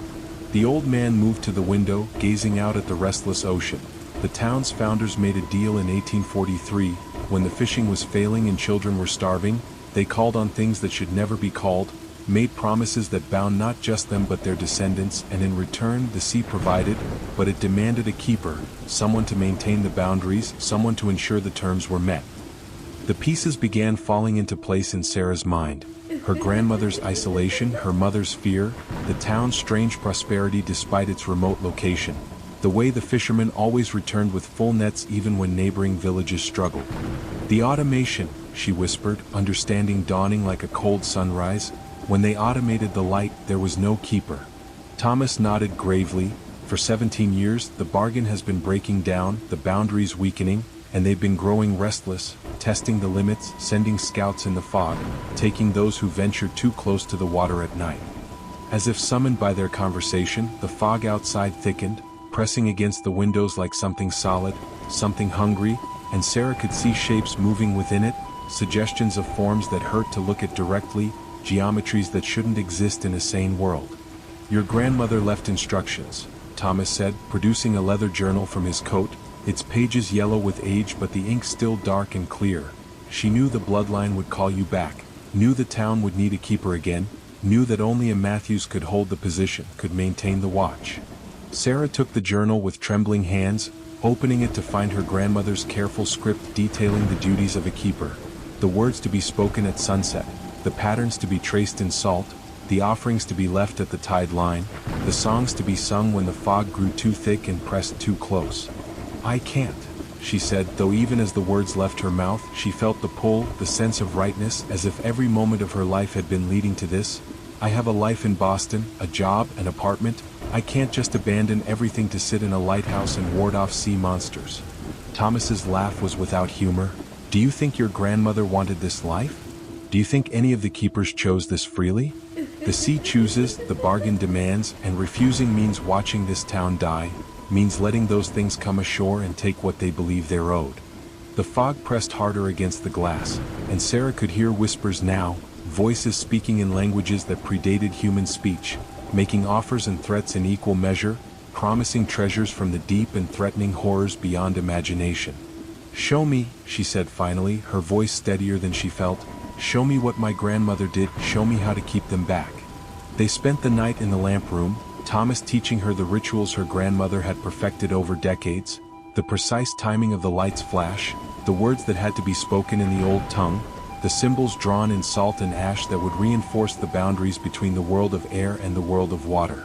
Speaker 1: The old man moved to the window, gazing out at the restless ocean. "The town's founders made a deal in 1843, when the fishing was failing and children were starving. They called on things that should never be called, made promises that bound not just them but their descendants, and in return the sea provided, but it demanded a keeper, someone to maintain the boundaries, someone to ensure the terms were met." The pieces began falling into place in Sarah's mind. Her grandmother's isolation, her mother's fear, the town's strange prosperity despite its remote location, the way the fishermen always returned with full nets even when neighboring villages struggled. "The automation," she whispered, understanding dawning like a cold sunrise. "When they automated the light, there was no keeper." Thomas nodded gravely. "For 17 years, the bargain has been breaking down, the boundaries weakening, and they've been growing restless, testing the limits, sending scouts in the fog, taking those who venture too close to the water at night." As if summoned by their conversation, the fog outside thickened, pressing against the windows like something solid, something hungry, and Sarah could see shapes moving within it, suggestions of forms that hurt to look at directly, geometries that shouldn't exist in a sane world. "Your grandmother left instructions," Thomas said, producing a leather journal from his coat, its pages yellow with age but the ink still dark and clear. "She knew the bloodline would call you back, knew the town would need a keeper again, knew that only a Matthews could hold the position, could maintain the watch. Sarah took the journal with trembling hands, opening it to find her grandmother's careful script detailing the duties of a keeper. The words to be spoken at sunset, the patterns to be traced in salt, the offerings to be left at the tide line, the songs to be sung when the fog grew too thick and pressed too close. "I can't," she said, though even as the words left her mouth, she felt the pull, the sense of rightness, as if every moment of her life had been leading to this. "I have a life in Boston, a job, an apartment. I can't just abandon everything to sit in a lighthouse and ward off sea monsters." Thomas's laugh was without humor. "Do you think your grandmother wanted this life? Do you think any of the keepers chose this freely? The sea chooses, the bargain demands, and refusing means watching this town die, means letting those things come ashore and take what they believe they're owed." The fog pressed harder against the glass, and Sarah could hear whispers now, voices speaking in languages that predated human speech, making offers and threats in equal measure, promising treasures from the deep and threatening horrors beyond imagination. "Show me," she said finally, her voice steadier than she felt. "Show me what my grandmother did, show me how to keep them back." They spent the night in the lamp room, Thomas teaching her the rituals her grandmother had perfected over decades, the precise timing of the light's flash, the words that had to be spoken in the old tongue, the symbols drawn in salt and ash that would reinforce the boundaries between the world of air and the world of water.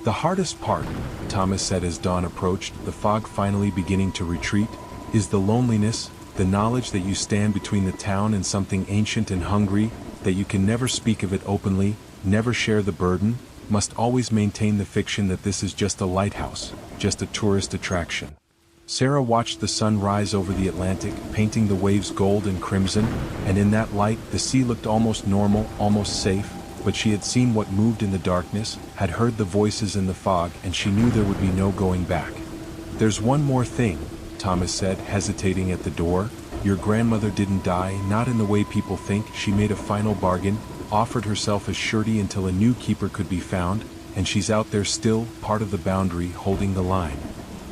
Speaker 1: "The hardest part," Thomas said as dawn approached, the fog finally beginning to retreat, "is the loneliness, the knowledge that you stand between the town and something ancient and hungry, that you can never speak of it openly, never share the burden, must always maintain the fiction that this is just a lighthouse, just a tourist attraction." Sarah watched the sun rise over the Atlantic, painting the waves gold and crimson, and in that light the sea looked almost normal, almost safe, but she had seen what moved in the darkness, had heard the voices in the fog, and she knew there would be no going back. "There's one more thing," Thomas said, hesitating at the door. "Your grandmother didn't die, not in the way people think. She made a final bargain, offered herself as surety until a new keeper could be found, and she's out there still, part of the boundary, holding the line."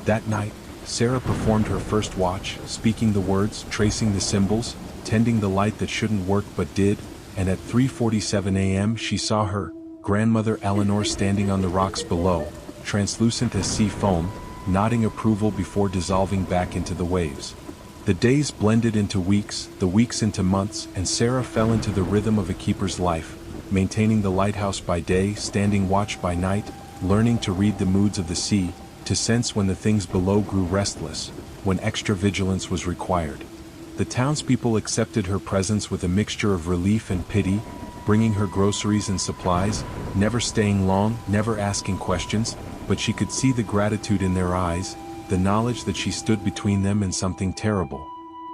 Speaker 1: That night, Sarah performed her first watch, speaking the words, tracing the symbols, tending the light that shouldn't work but did, and at 3:47 a.m. she saw her grandmother Eleanor standing on the rocks below, translucent as sea foam, nodding approval before dissolving back into the waves. The days blended into weeks, the weeks into months, and Sarah fell into the rhythm of a keeper's life, maintaining the lighthouse by day, standing watch by night, learning to read the moods of the sea, to sense when the things below grew restless, when extra vigilance was required. The townspeople accepted her presence with a mixture of relief and pity, bringing her groceries and supplies, never staying long, never asking questions, but she could see the gratitude in their eyes, the knowledge that she stood between them and something terrible.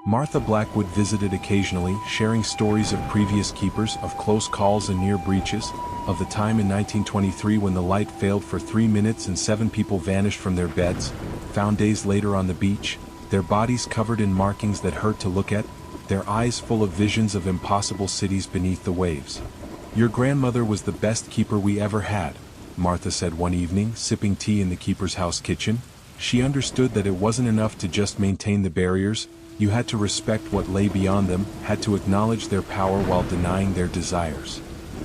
Speaker 1: Martha Blackwood visited occasionally, sharing stories of previous keepers, of close calls and near breaches, of the time in 1923 when the light failed for 3 minutes and 7 people vanished from their beds, found days later on the beach, their bodies covered in markings that hurt to look at, their eyes full of visions of impossible cities beneath the waves. "Your grandmother was the best keeper we ever had," Martha said one evening, sipping tea in the keeper's house kitchen. "She understood that it wasn't enough to just maintain the barriers, you had to respect what lay beyond them, had to acknowledge their power while denying their desires."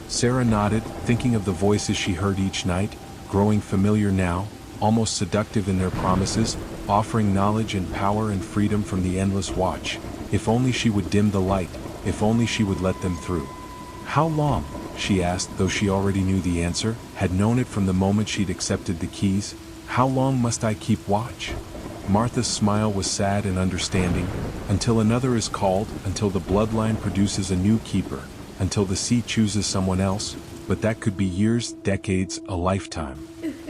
Speaker 1: Sarah nodded, thinking of the voices she heard each night, growing familiar now, almost seductive in their promises, offering knowledge and power and freedom from the endless watch. If only she would dim the light, if only she would let them through. "How long?" she asked, though she already knew the answer, had known it from the moment she'd accepted the keys. "How long must I keep watch?" Martha's smile was sad and understanding. "Until another is called, until the bloodline produces a new keeper, until the sea chooses someone else, but that could be years, decades, a lifetime."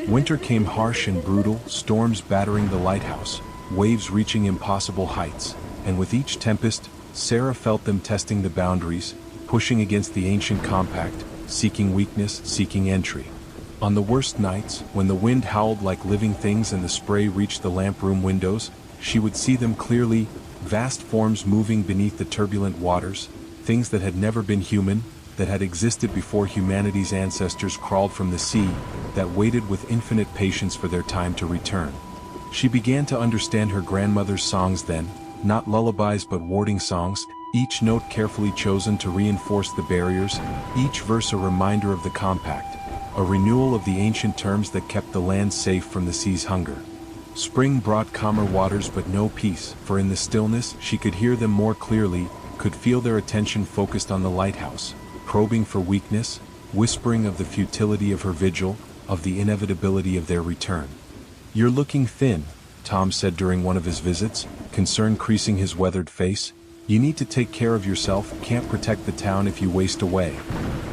Speaker 1: Winter came harsh and brutal, storms battering the lighthouse, waves reaching impossible heights, and with each tempest, Sarah felt them testing the boundaries, pushing against the ancient compact, seeking weakness, seeking entry. On the worst nights, when the wind howled like living things and the spray reached the lamp room windows, she would see them clearly, vast forms moving beneath the turbulent waters, things that had never been human, that had existed before humanity's ancestors crawled from the sea, that waited with infinite patience for their time to return. She began to understand her grandmother's songs then, not lullabies but warding songs, each note carefully chosen to reinforce the barriers, each verse a reminder of the compact, a renewal of the ancient terms that kept the land safe from the sea's hunger. Spring brought calmer waters but no peace, for in the stillness she could hear them more clearly, could feel their attention focused on the lighthouse, probing for weakness, whispering of the futility of her vigil, of the inevitability of their return. "You're looking thin," Tom said during one of his visits, concern creasing his weathered face. "You need to take care of yourself, can't protect the town if you waste away."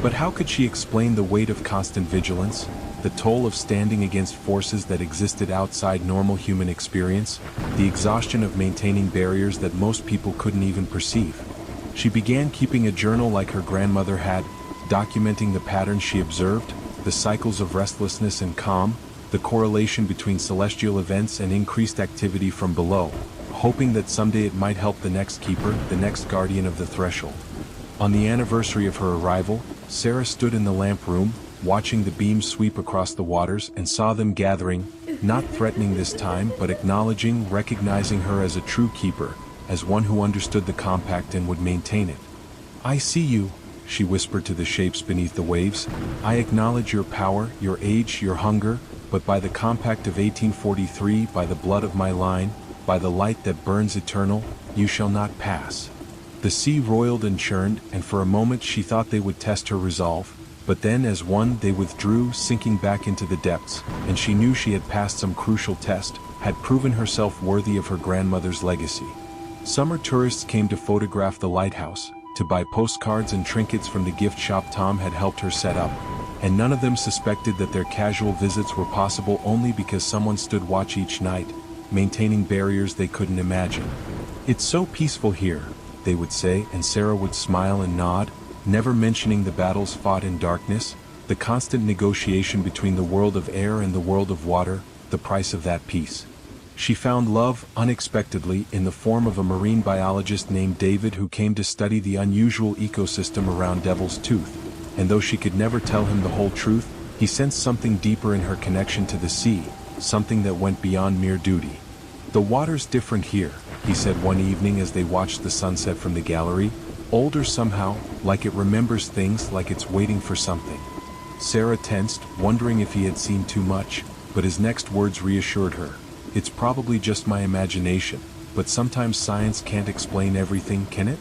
Speaker 1: But how could she explain the weight of constant vigilance, the toll of standing against forces that existed outside normal human experience, the exhaustion of maintaining barriers that most people couldn't even perceive? She began keeping a journal like her grandmother had, documenting the patterns she observed, the cycles of restlessness and calm, the correlation between celestial events and increased activity from below, hoping that someday it might help the next keeper, the next guardian of the threshold. On the anniversary of her arrival, Sarah stood in the lamp room, watching the beams sweep across the waters, and saw them gathering, not threatening this time but acknowledging, recognizing her as a true keeper, as one who understood the compact and would maintain it. "I see you," she whispered to the shapes beneath the waves. "I acknowledge your power, your age, your hunger, but by the compact of 1843, by the blood of my line, by the light that burns eternal, you shall not pass." The sea roiled and churned, and for a moment she thought they would test her resolve, but then as one they withdrew, sinking back into the depths, and she knew she had passed some crucial test, had proven herself worthy of her grandmother's legacy. Summer tourists came to photograph the lighthouse, to buy postcards and trinkets from the gift shop Tom had helped her set up, and none of them suspected that their casual visits were possible only because someone stood watch each night, maintaining barriers they couldn't imagine. "It's so peaceful here," they would say, and Sarah would smile and nod, never mentioning the battles fought in darkness, the constant negotiation between the world of air and the world of water, the price of that peace. She found love, unexpectedly, in the form of a marine biologist named David who came to study the unusual ecosystem around Devil's Tooth, and though she could never tell him the whole truth, he sensed something deeper in her connection to the sea, something that went beyond mere duty. "The water's different here," he said one evening as they watched the sunset from the gallery, "older somehow, like it remembers things, like it's waiting for something." Sarah tensed, wondering if he had seen too much, but his next words reassured her. "It's probably just my imagination, but sometimes science can't explain everything, can it?"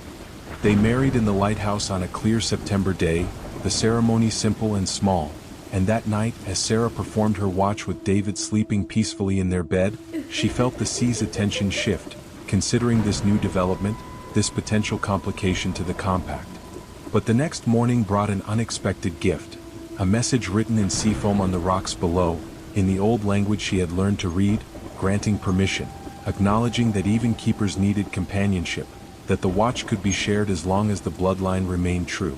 Speaker 1: They married in the lighthouse on a clear September day, the ceremony simple and small, and that night, as Sarah performed her watch with David sleeping peacefully in their bed, she felt the sea's attention shift, considering this new development, this potential complication to the compact. But the next morning brought an unexpected gift, a message written in seafoam on the rocks below, in the old language she had learned to read, granting permission, acknowledging that even keepers needed companionship, that the watch could be shared as long as the bloodline remained true.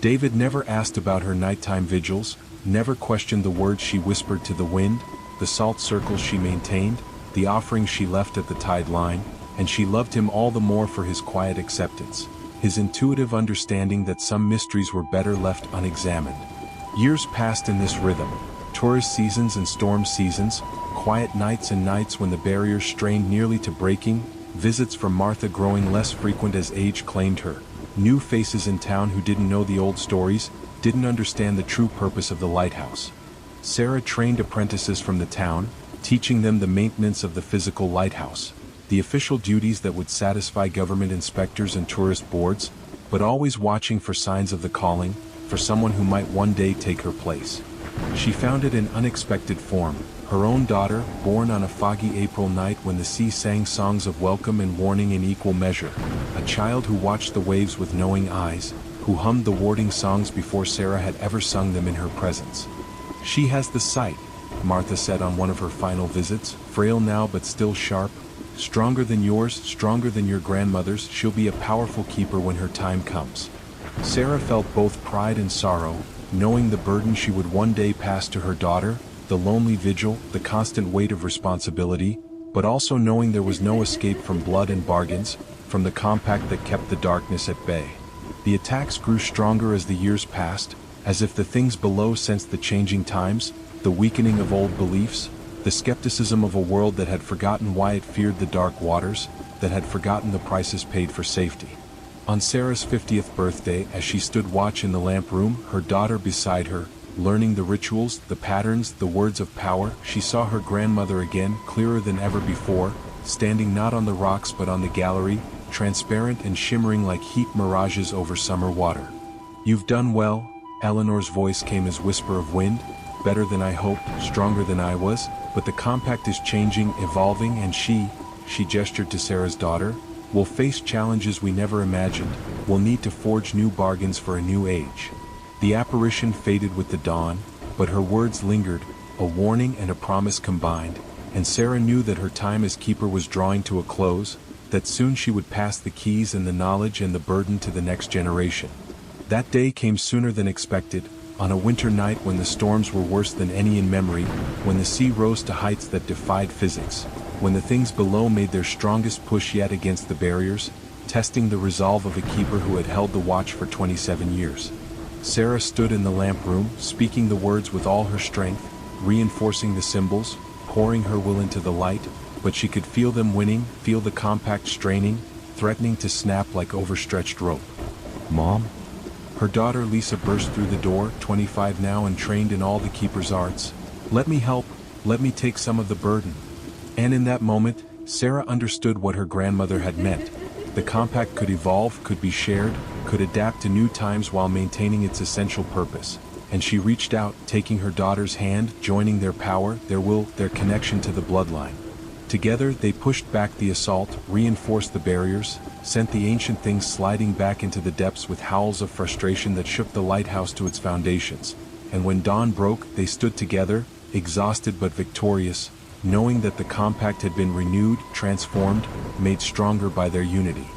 Speaker 1: David never asked about her nighttime vigils, never questioned the words she whispered to the wind, the salt circles she maintained, the offerings she left at the tide line, and she loved him all the more for his quiet acceptance, his intuitive understanding that some mysteries were better left unexamined. Years passed in this rhythm, tourist seasons and storm seasons, quiet nights and nights when the barriers strained nearly to breaking, visits from Martha growing less frequent as age claimed her, new faces in town who didn't know the old stories, didn't understand the true purpose of the lighthouse. Sarah trained apprentices from the town, teaching them the maintenance of the physical lighthouse, the official duties that would satisfy government inspectors and tourist boards, but always watching for signs of the calling, for someone who might one day take her place. She found it in unexpected form, her own daughter, born on a foggy April night when the sea sang songs of welcome and warning in equal measure, a child who watched the waves with knowing eyes, who hummed the warding songs before Sarah had ever sung them in her presence. "She has the sight," Martha said on one of her final visits, "frail now but still sharp, stronger than yours, stronger than your grandmother's. She'll be a powerful keeper when her time comes." Sarah felt both pride and sorrow, knowing the burden she would one day pass to her daughter, the lonely vigil, the constant weight of responsibility, but also knowing there was no escape from blood and bargains, from the compact that kept the darkness at bay. The attacks grew stronger as the years passed, as if the things below sensed the changing times, the weakening of old beliefs, the skepticism of a world that had forgotten why it feared the dark waters, that had forgotten the prices paid for safety. On Sarah's 50th birthday, as she stood watch in the lamp room, her daughter beside her, learning the rituals, the patterns, the words of power, she saw her grandmother again, clearer than ever before, standing not on the rocks but on the gallery, transparent and shimmering like heat mirages over summer water. "You've done well," Eleanor's voice came as whisper of wind, "better than I hoped, stronger than I was, but the compact is changing, evolving, and she gestured to Sarah's daughter, "will face challenges we never imagined, will need to forge new bargains for a new age." The apparition faded with the dawn, but her words lingered, a warning and a promise combined, and Sarah knew that her time as keeper was drawing to a close, that soon she would pass the keys and the knowledge and the burden to the next generation. That day came sooner than expected, on a winter night when the storms were worse than any in memory, when the sea rose to heights that defied physics, when the things below made their strongest push yet against the barriers, testing the resolve of a keeper who had held the watch for 27 years. Sarah stood in the lamp room, speaking the words with all her strength, reinforcing the symbols, pouring her will into the light, but she could feel them winning, feel the compact straining, threatening to snap like overstretched rope. "Mom?" Her daughter Lisa burst through the door, 25 now and trained in all the keeper's arts. "Let me help, let me take some of the burden." And in that moment, Sarah understood what her grandmother had meant. The compact could evolve, could be shared, could adapt to new times while maintaining its essential purpose. And she reached out, taking her daughter's hand, joining their power, their will, their connection to the bloodline. Together they pushed back the assault, reinforced the barriers, sent the ancient things sliding back into the depths with howls of frustration that shook the lighthouse to its foundations. And when dawn broke, they stood together, exhausted but victorious, knowing that the compact had been renewed, transformed, made stronger by their unity.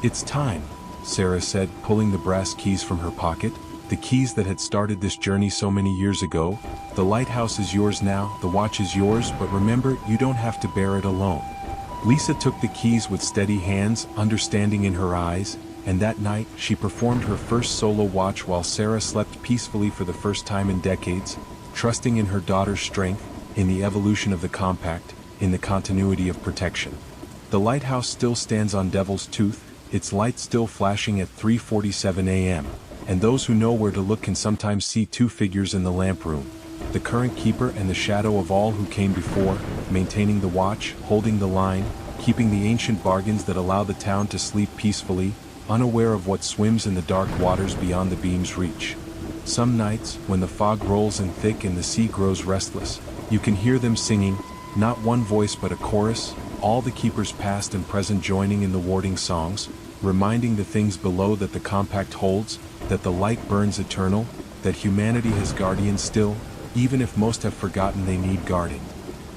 Speaker 1: "It's time," Sarah said, pulling the brass keys from her pocket, the keys that had started this journey so many years ago. "The lighthouse is yours now, the watch is yours, but remember, you don't have to bear it alone." Lisa took the keys with steady hands, understanding in her eyes, and that night, she performed her first solo watch while Sarah slept peacefully for the first time in decades, trusting in her daughter's strength, in the evolution of the compact, in the continuity of protection. The lighthouse still stands on Devil's Tooth, its light still flashing at 3:47 a.m., and those who know where to look can sometimes see two figures in the lamp room, the current keeper and the shadow of all who came before, maintaining the watch, holding the line, keeping the ancient bargains that allow the town to sleep peacefully, unaware of what swims in the dark waters beyond the beam's reach. Some nights, when the fog rolls in thick and the sea grows restless, you can hear them singing, not one voice but a chorus, all the keepers past and present joining in the warding songs, reminding the things below that the compact holds, that the light burns eternal, that humanity has guardians still, even if most have forgotten they need guarding.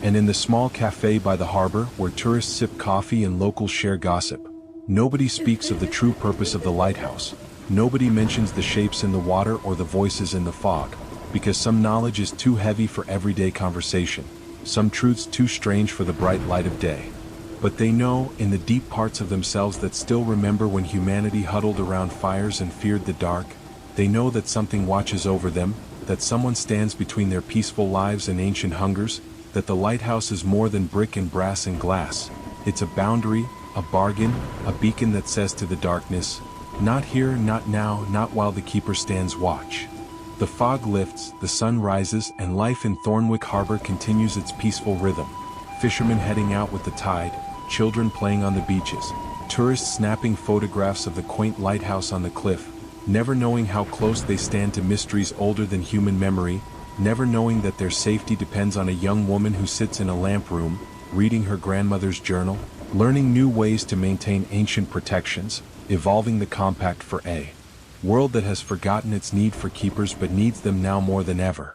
Speaker 1: And in the small cafe by the harbor, where tourists sip coffee and locals share gossip, nobody speaks of the true purpose of the lighthouse. Nobody mentions the shapes in the water or the voices in the fog, because some knowledge is too heavy for everyday conversation, some truths too strange for the bright light of day. But they know, in the deep parts of themselves that still remember when humanity huddled around fires and feared the dark, they know that something watches over them, that someone stands between their peaceful lives and ancient hungers, that the lighthouse is more than brick and brass and glass. It's a boundary, a bargain, a beacon that says to the darkness, "Not here, not now, not while the keeper stands watch." The fog lifts, the sun rises, and life in Thornwick Harbor continues its peaceful rhythm. Fishermen heading out with the tide, children playing on the beaches, tourists snapping photographs of the quaint lighthouse on the cliff, never knowing how close they stand to mysteries older than human memory, never knowing that their safety depends on a young woman who sits in a lamp room, reading her grandmother's journal, learning new ways to maintain ancient protections, evolving the compact for a world that has forgotten its need for keepers but needs them now more than ever.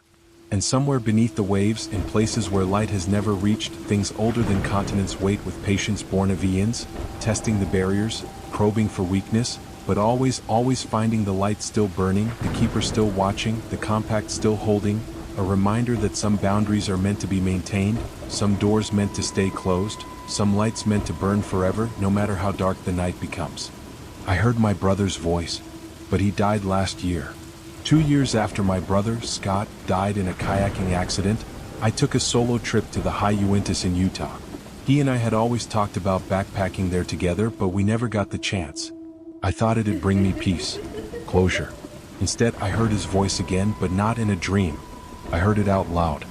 Speaker 1: And somewhere beneath the waves, in places where light has never reached, things older than continents wait with patience born of eons, testing the barriers, probing for weakness, but always finding the light still burning, the keeper still watching, the compact still holding, a reminder that some boundaries are meant to be maintained, some doors meant to stay closed, some lights meant to burn forever, no matter how dark the night becomes. I heard my brother's voice, but he died last year. 2 years after my brother, Scott, died in a kayaking accident, I took a solo trip to the High Uintas in Utah. He and I had always talked about backpacking there together, but we never got the chance. I thought it'd bring me peace, closure. Instead, I heard his voice again, but not in a dream. I heard it out loud.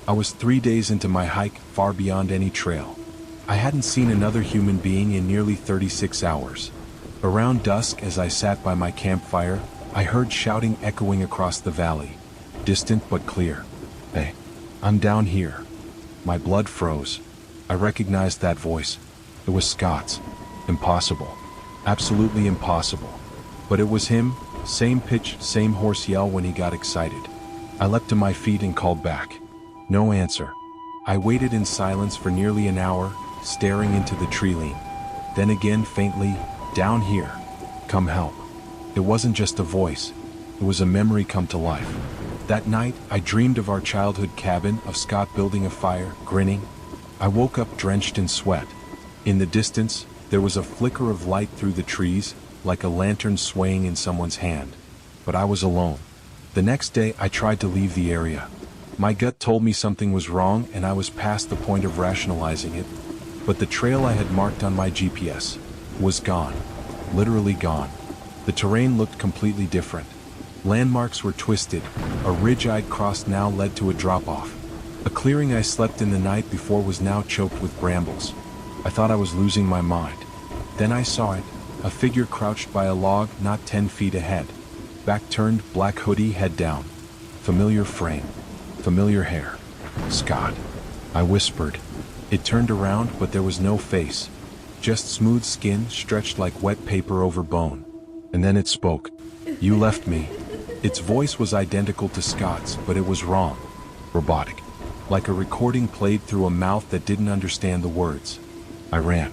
Speaker 1: I was 3 days into my hike, far beyond any trail. I hadn't seen another human being in nearly 36 hours. Around dusk, as I sat by my campfire, I heard shouting echoing across the valley, distant but clear. "Hey, I'm down here." My blood froze. I recognized that voice. It was Scott's. Impossible. Absolutely impossible. But it was him, same pitch, same hoarse yell when he got excited. I leapt to my feet and called back. No answer. I waited in silence for nearly an hour, staring into the tree line. Then again faintly, "Down here. Come help." It wasn't just a voice. It was a memory come to life. That night, I dreamed of our childhood cabin, of Scott building a fire, grinning. I woke up drenched in sweat. In the distance, there was a flicker of light through the trees, like a lantern swaying in someone's hand. But I was alone. The next day, I tried to leave the area. My gut told me something was wrong, and I was past the point of rationalizing it. But the trail I had marked on my GPS was gone. Literally gone. The terrain looked completely different. Landmarks were twisted. A ridge I'd crossed now led to a drop-off. A clearing I slept in the night before was now choked with brambles. I thought I was losing my mind. Then I saw it, a figure crouched by a log not 10 feet ahead. Back turned, black hoodie, head down. Familiar frame. Familiar hair. "Scott," I whispered. It turned around, but there was no face. Just smooth skin stretched like wet paper over bone. And then it spoke. "You left me." Its voice was identical to Scott's, but it was wrong. Robotic. Like a recording played through a mouth that didn't understand the words. I ran.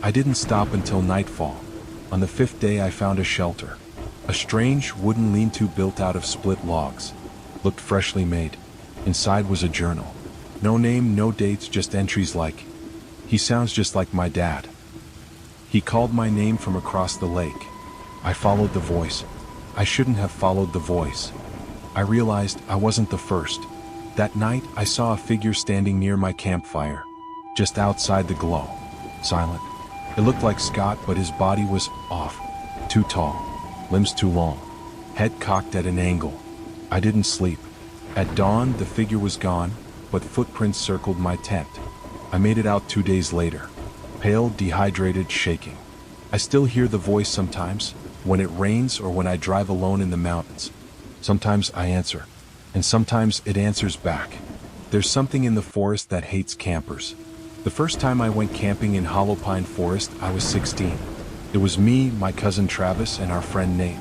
Speaker 1: I didn't stop until nightfall. On the 5th day I found a shelter. A strange wooden lean-to built out of split logs. Looked freshly made. Inside was a journal. No name, no dates, just entries like, "He sounds just like my dad." He called my name from across the lake. I followed the voice. I shouldn't have followed the voice. I realized I wasn't the first. That night, I saw a figure standing near my campfire, just outside the glow. Silent. It looked like Scott, but his body was off. Too tall. Limbs too long. Head cocked at an angle. I didn't sleep. At dawn, the figure was gone, but footprints circled my tent. I made it out 2 days later. Pale, dehydrated, shaking. I still hear the voice sometimes, when it rains or when I drive alone in the mountains. Sometimes I answer, and sometimes it answers back. There's something in the forest that hates campers. The first time I went camping in Hollow Pine Forest, I was 16. It was me, my cousin Travis, and our friend Nate.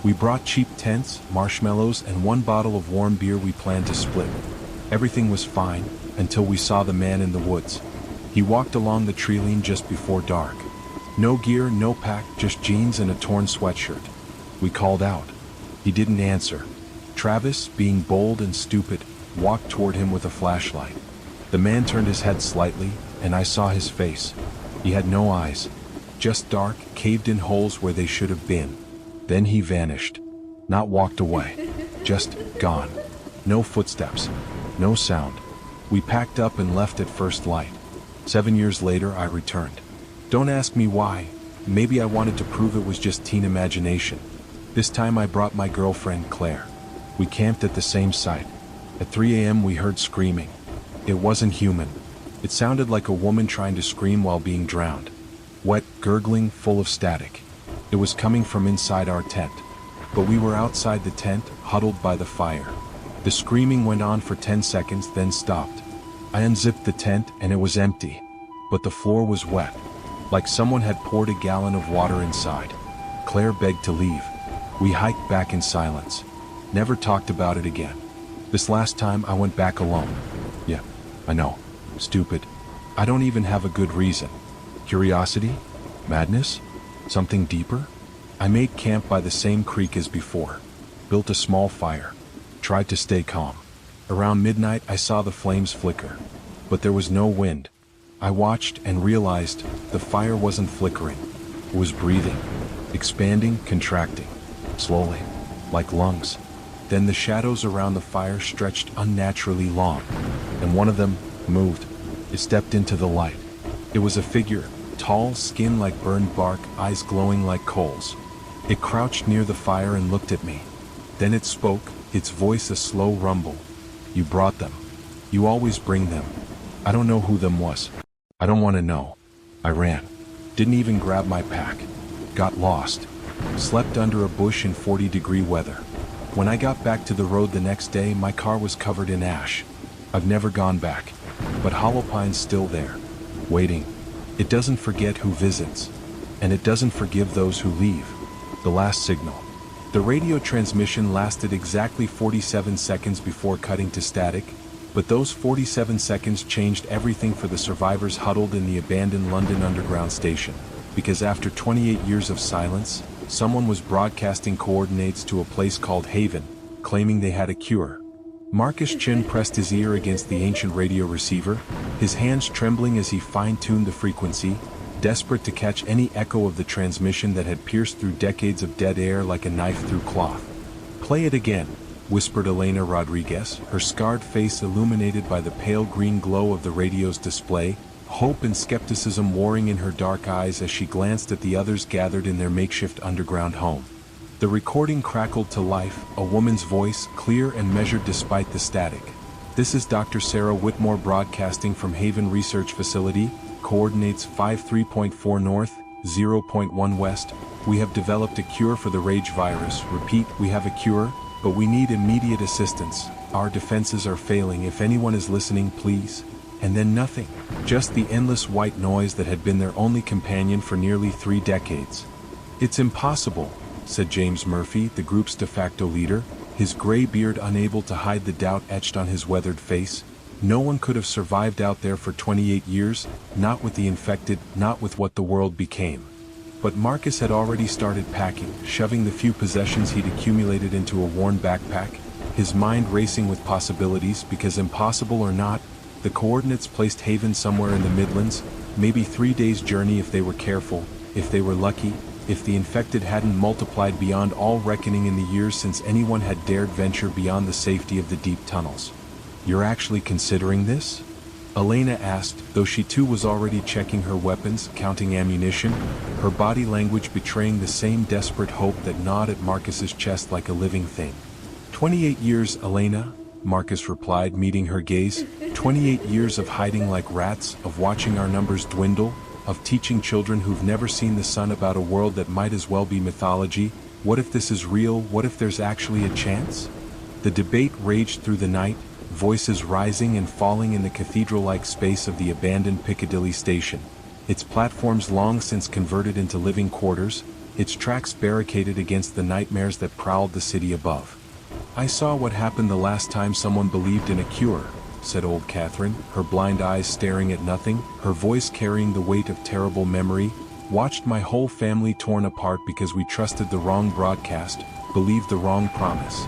Speaker 1: We brought cheap tents, marshmallows, and 1 bottle of warm beer we planned to split. Everything was fine, until we saw the man in the woods. He walked along the tree line just before dark. No gear, no pack, just jeans and a torn sweatshirt. We called out. He didn't answer. Travis, being bold and stupid, walked toward him with a flashlight. The man turned his head slightly, and I saw his face. He had no eyes, just dark, caved-in holes where they should have been. Then he vanished. Not walked away, just gone. No footsteps, no sound. We packed up and left at first light. 7 years later, I returned. Don't ask me why. Maybe I wanted to prove it was just teen imagination. This time I brought my girlfriend, Claire. We camped at the same site. At 3 a.m. we heard screaming. It wasn't human. It sounded like a woman trying to scream while being drowned. Wet, gurgling, full of static. It was coming from inside our tent. But we were outside the tent, huddled by the fire. The screaming went on for 10 seconds, then stopped. I unzipped the tent and it was empty. But the floor was wet, like someone had poured a gallon of water inside. Claire begged to leave. We hiked back in silence. Never talked about it again. This last time I went back alone. Yeah, I know. Stupid. I don't even have a good reason. Curiosity? Madness? Something deeper? I made camp by the same creek as before. Built a small fire. Tried to stay calm. Around midnight I saw the flames flicker. But there was no wind. I watched and realized the fire wasn't flickering. It was breathing. Expanding, contracting. Slowly. Like lungs. Then the shadows around the fire stretched unnaturally long. And one of them moved. It stepped into the light. It was a figure, Tall, skin like burned bark, eyes glowing like coals. It crouched near the fire and looked at me. Then it spoke, its voice a slow rumble. You brought them. You always bring them. I don't know who them was. I don't want to know. I ran. Didn't even grab my pack. Got lost. Slept under a bush in 40-degree weather. When I got back to the road the next day, my car was covered in ash. I've never gone back. But Hollow Pine's still there. Waiting. It doesn't forget who visits. And it doesn't forgive those who leave. The last signal. The radio transmission lasted exactly 47 seconds before cutting to static, but those 47 seconds changed everything for the survivors huddled in the abandoned London Underground station, because after 28 years of silence, someone was broadcasting coordinates to a place called Haven, claiming they had a cure. Marcus Chin pressed his ear against the ancient radio receiver, his hands trembling as he fine-tuned the frequency, desperate to catch any echo of the transmission that had pierced through decades of dead air like a knife through cloth. "Play it again," whispered Elena Rodriguez, her scarred face illuminated by the pale green glow of the radio's display, hope and skepticism warring in her dark eyes as she glanced at the others gathered in their makeshift underground home. The recording crackled to life, a woman's voice, clear and measured despite the static. "This is Dr. Sarah Whitmore broadcasting from Haven Research Facility, coordinates 53.4 north, 0.1 west. We have developed a cure for the rage virus. Repeat, we have a cure, but we need immediate assistance. Our defenses are failing. If anyone is listening, please." And then nothing. Just the endless white noise that had been their only companion for nearly 3 decades. "It's impossible," said James Murphy, the group's de facto leader, his gray beard unable to hide the doubt etched on his weathered face. "No one could have survived out there for 28 years, not with the infected, not with what the world became." But Marcus had already started packing, shoving the few possessions he'd accumulated into a worn backpack, his mind racing with possibilities because, impossible or not, the coordinates placed Haven somewhere in the Midlands, maybe 3 days' journey if they were careful, if they were lucky, if the infected hadn't multiplied beyond all reckoning in the years since anyone had dared venture beyond the safety of the deep tunnels. "You're actually considering this?" Elena asked, though she too was already checking her weapons, counting ammunition, her body language betraying the same desperate hope that gnawed at Marcus's chest like a living thing. 28 years, Elena," Marcus replied, meeting her gaze. 28 years of hiding like rats, of watching our numbers dwindle, of teaching children who've never seen the sun about a world that might as well be mythology. What if this is real? What if there's actually a chance?" The debate raged through the night, voices rising and falling in the cathedral-like space of the abandoned Piccadilly station, its platforms long since converted into living quarters, its tracks barricaded against the nightmares that prowled the city above. "I saw what happened the last time someone believed in a cure," said old Catherine, her blind eyes staring at nothing, her voice carrying the weight of terrible memory. "Watched my whole family torn apart because we trusted the wrong broadcast, believed the wrong promise.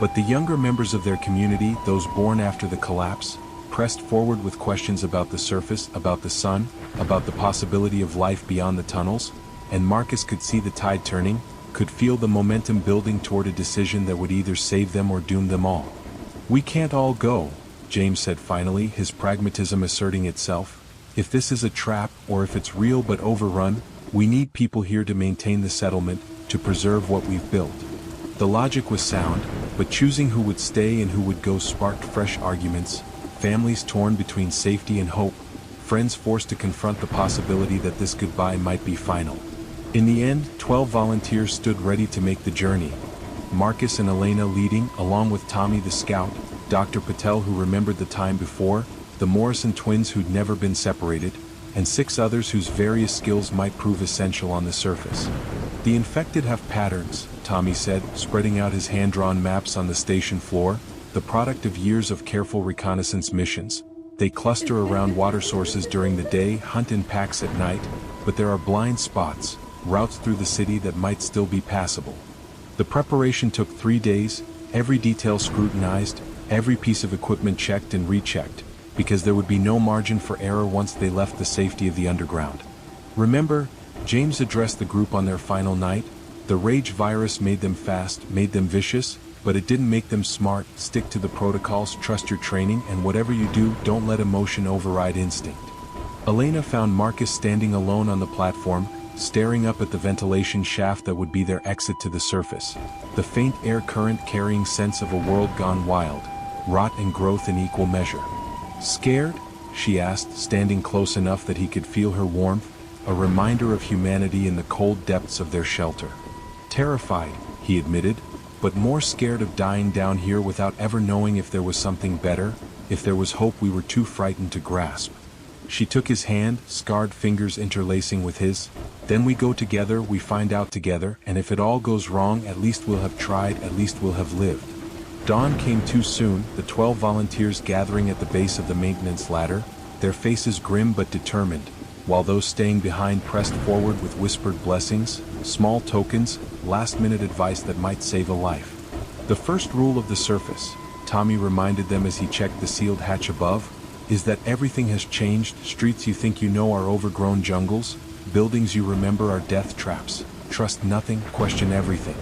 Speaker 1: But the younger members of their community, those born after the collapse, pressed forward with questions about the surface, about the sun, about the possibility of life beyond the tunnels, and Marcus could see the tide turning, could feel the momentum building toward a decision that would either save them or doom them all. "We can't all go," James said finally, his pragmatism asserting itself. "If this is a trap, or if it's real but overrun, we need people here to maintain the settlement, to preserve what we've built." The logic was sound, but choosing who would stay and who would go sparked fresh arguments, families torn between safety and hope, friends forced to confront the possibility that this goodbye might be final. In the end, 12 volunteers stood ready to make the journey. Marcus and Elena leading, along with Tommy the scout, Dr. Patel who remembered the time before, the Morrison twins who'd never been separated, and 6 others whose various skills might prove essential on the surface. "The infected have patterns," Tommy said, spreading out his hand-drawn maps on the station floor, the product of years of careful reconnaissance missions. "They cluster around water sources during the day, hunt in packs at night, but there are blind spots, routes through the city that might still be passable." The preparation took 3 days, every detail scrutinized, every piece of equipment checked and rechecked, because there would be no margin for error once they left the safety of the underground. "Remember," James addressed the group on their final night, "the rage virus made them fast, made them vicious, but it didn't make them smart. Stick to the protocols, trust your training, and whatever you do, don't let emotion override instinct." Elena found Marcus standing alone on the platform, staring up at the ventilation shaft that would be their exit to the surface. The faint air current carrying sense of a world gone wild, rot and growth in equal measure. "Scared?" she asked, standing close enough that he could feel her warmth, a reminder of humanity in the cold depths of their shelter. "Terrified," he admitted, "but more scared of dying down here without ever knowing if there was something better, if there was hope we were too frightened to grasp." She took his hand, scarred fingers interlacing with his. "Then we go together, we find out together, and if it all goes wrong, at least we'll have tried, at least we'll have lived." Dawn came too soon, the 12 volunteers gathering at the base of the maintenance ladder, their faces grim but determined, while those staying behind pressed forward with whispered blessings, small tokens, last-minute advice that might save a life. "The first rule of the surface," Tommy reminded them as he checked the sealed hatch above, "is that everything has changed. Streets you think you know are overgrown jungles, buildings you remember are death traps. Trust nothing, question everything."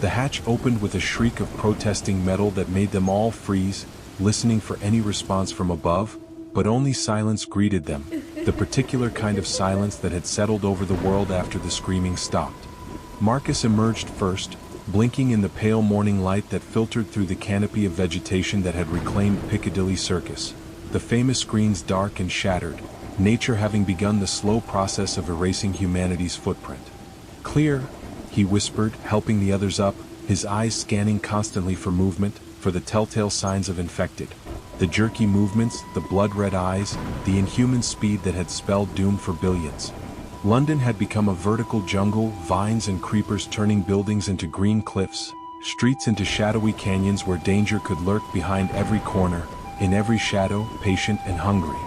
Speaker 1: The hatch opened with a shriek of protesting metal that made them all freeze, listening for any response from above, but only silence greeted them, the particular kind of silence that had settled over the world after the screaming stopped. Marcus emerged first, blinking in the pale morning light that filtered through the canopy of vegetation that had reclaimed Piccadilly Circus, the famous screens dark and shattered, nature having begun the slow process of erasing humanity's footprint. "Clear," he whispered, helping the others up, his eyes scanning constantly for movement, for the telltale signs of infected. The jerky movements, the blood-red eyes, the inhuman speed that had spelled doom for billions. London had become a vertical jungle, vines and creepers turning buildings into green cliffs, streets into shadowy canyons where danger could lurk behind every corner, in every shadow, patient and hungry.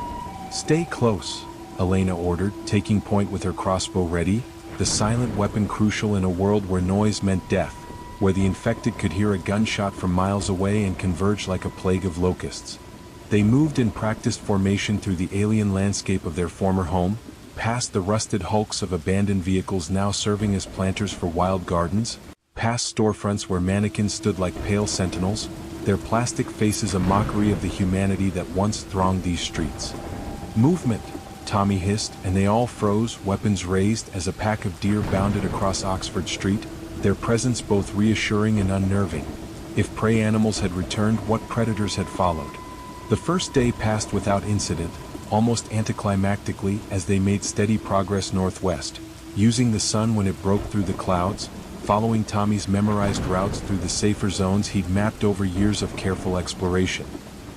Speaker 1: "Stay close," Elena ordered, taking point with her crossbow ready, the silent weapon crucial in a world where noise meant death, where the infected could hear a gunshot from miles away and converge like a plague of locusts. They moved in practiced formation through the alien landscape of their former home, past the rusted hulks of abandoned vehicles now serving as planters for wild gardens, past storefronts where mannequins stood like pale sentinels, their plastic faces a mockery of the humanity that once thronged these streets. "Movement," Tommy hissed, and they all froze, weapons raised, as a pack of deer bounded across Oxford Street, their presence both reassuring and unnerving. If prey animals had returned, what predators had followed? The first day passed without incident, almost anticlimactically as they made steady progress northwest, using the sun when it broke through the clouds, following Tommy's memorized routes through the safer zones he'd mapped over years of careful exploration.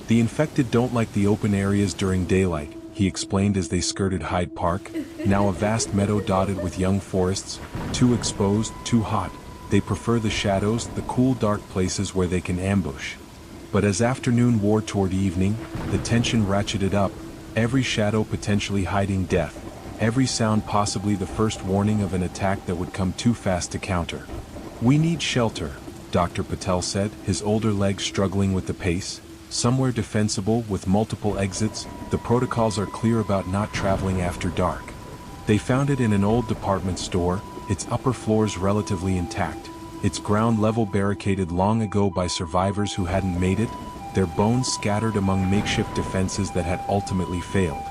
Speaker 1: "The infected don't like the open areas during daylight," he explained as they skirted Hyde Park, now a vast meadow dotted with young forests, too exposed, too hot. They prefer the shadows, the cool dark places where they can ambush. But as afternoon wore toward evening, the tension ratcheted up, every shadow potentially hiding death, every sound possibly the first warning of an attack that would come too fast to counter. "We need shelter," Dr. Patel said, his older legs struggling with the pace. "Somewhere defensible, with multiple exits. The protocols are clear about not traveling after dark." They found it in an old department store, its upper floors relatively intact, its ground level barricaded long ago by survivors who hadn't made it, their bones scattered among makeshift defenses that had ultimately failed.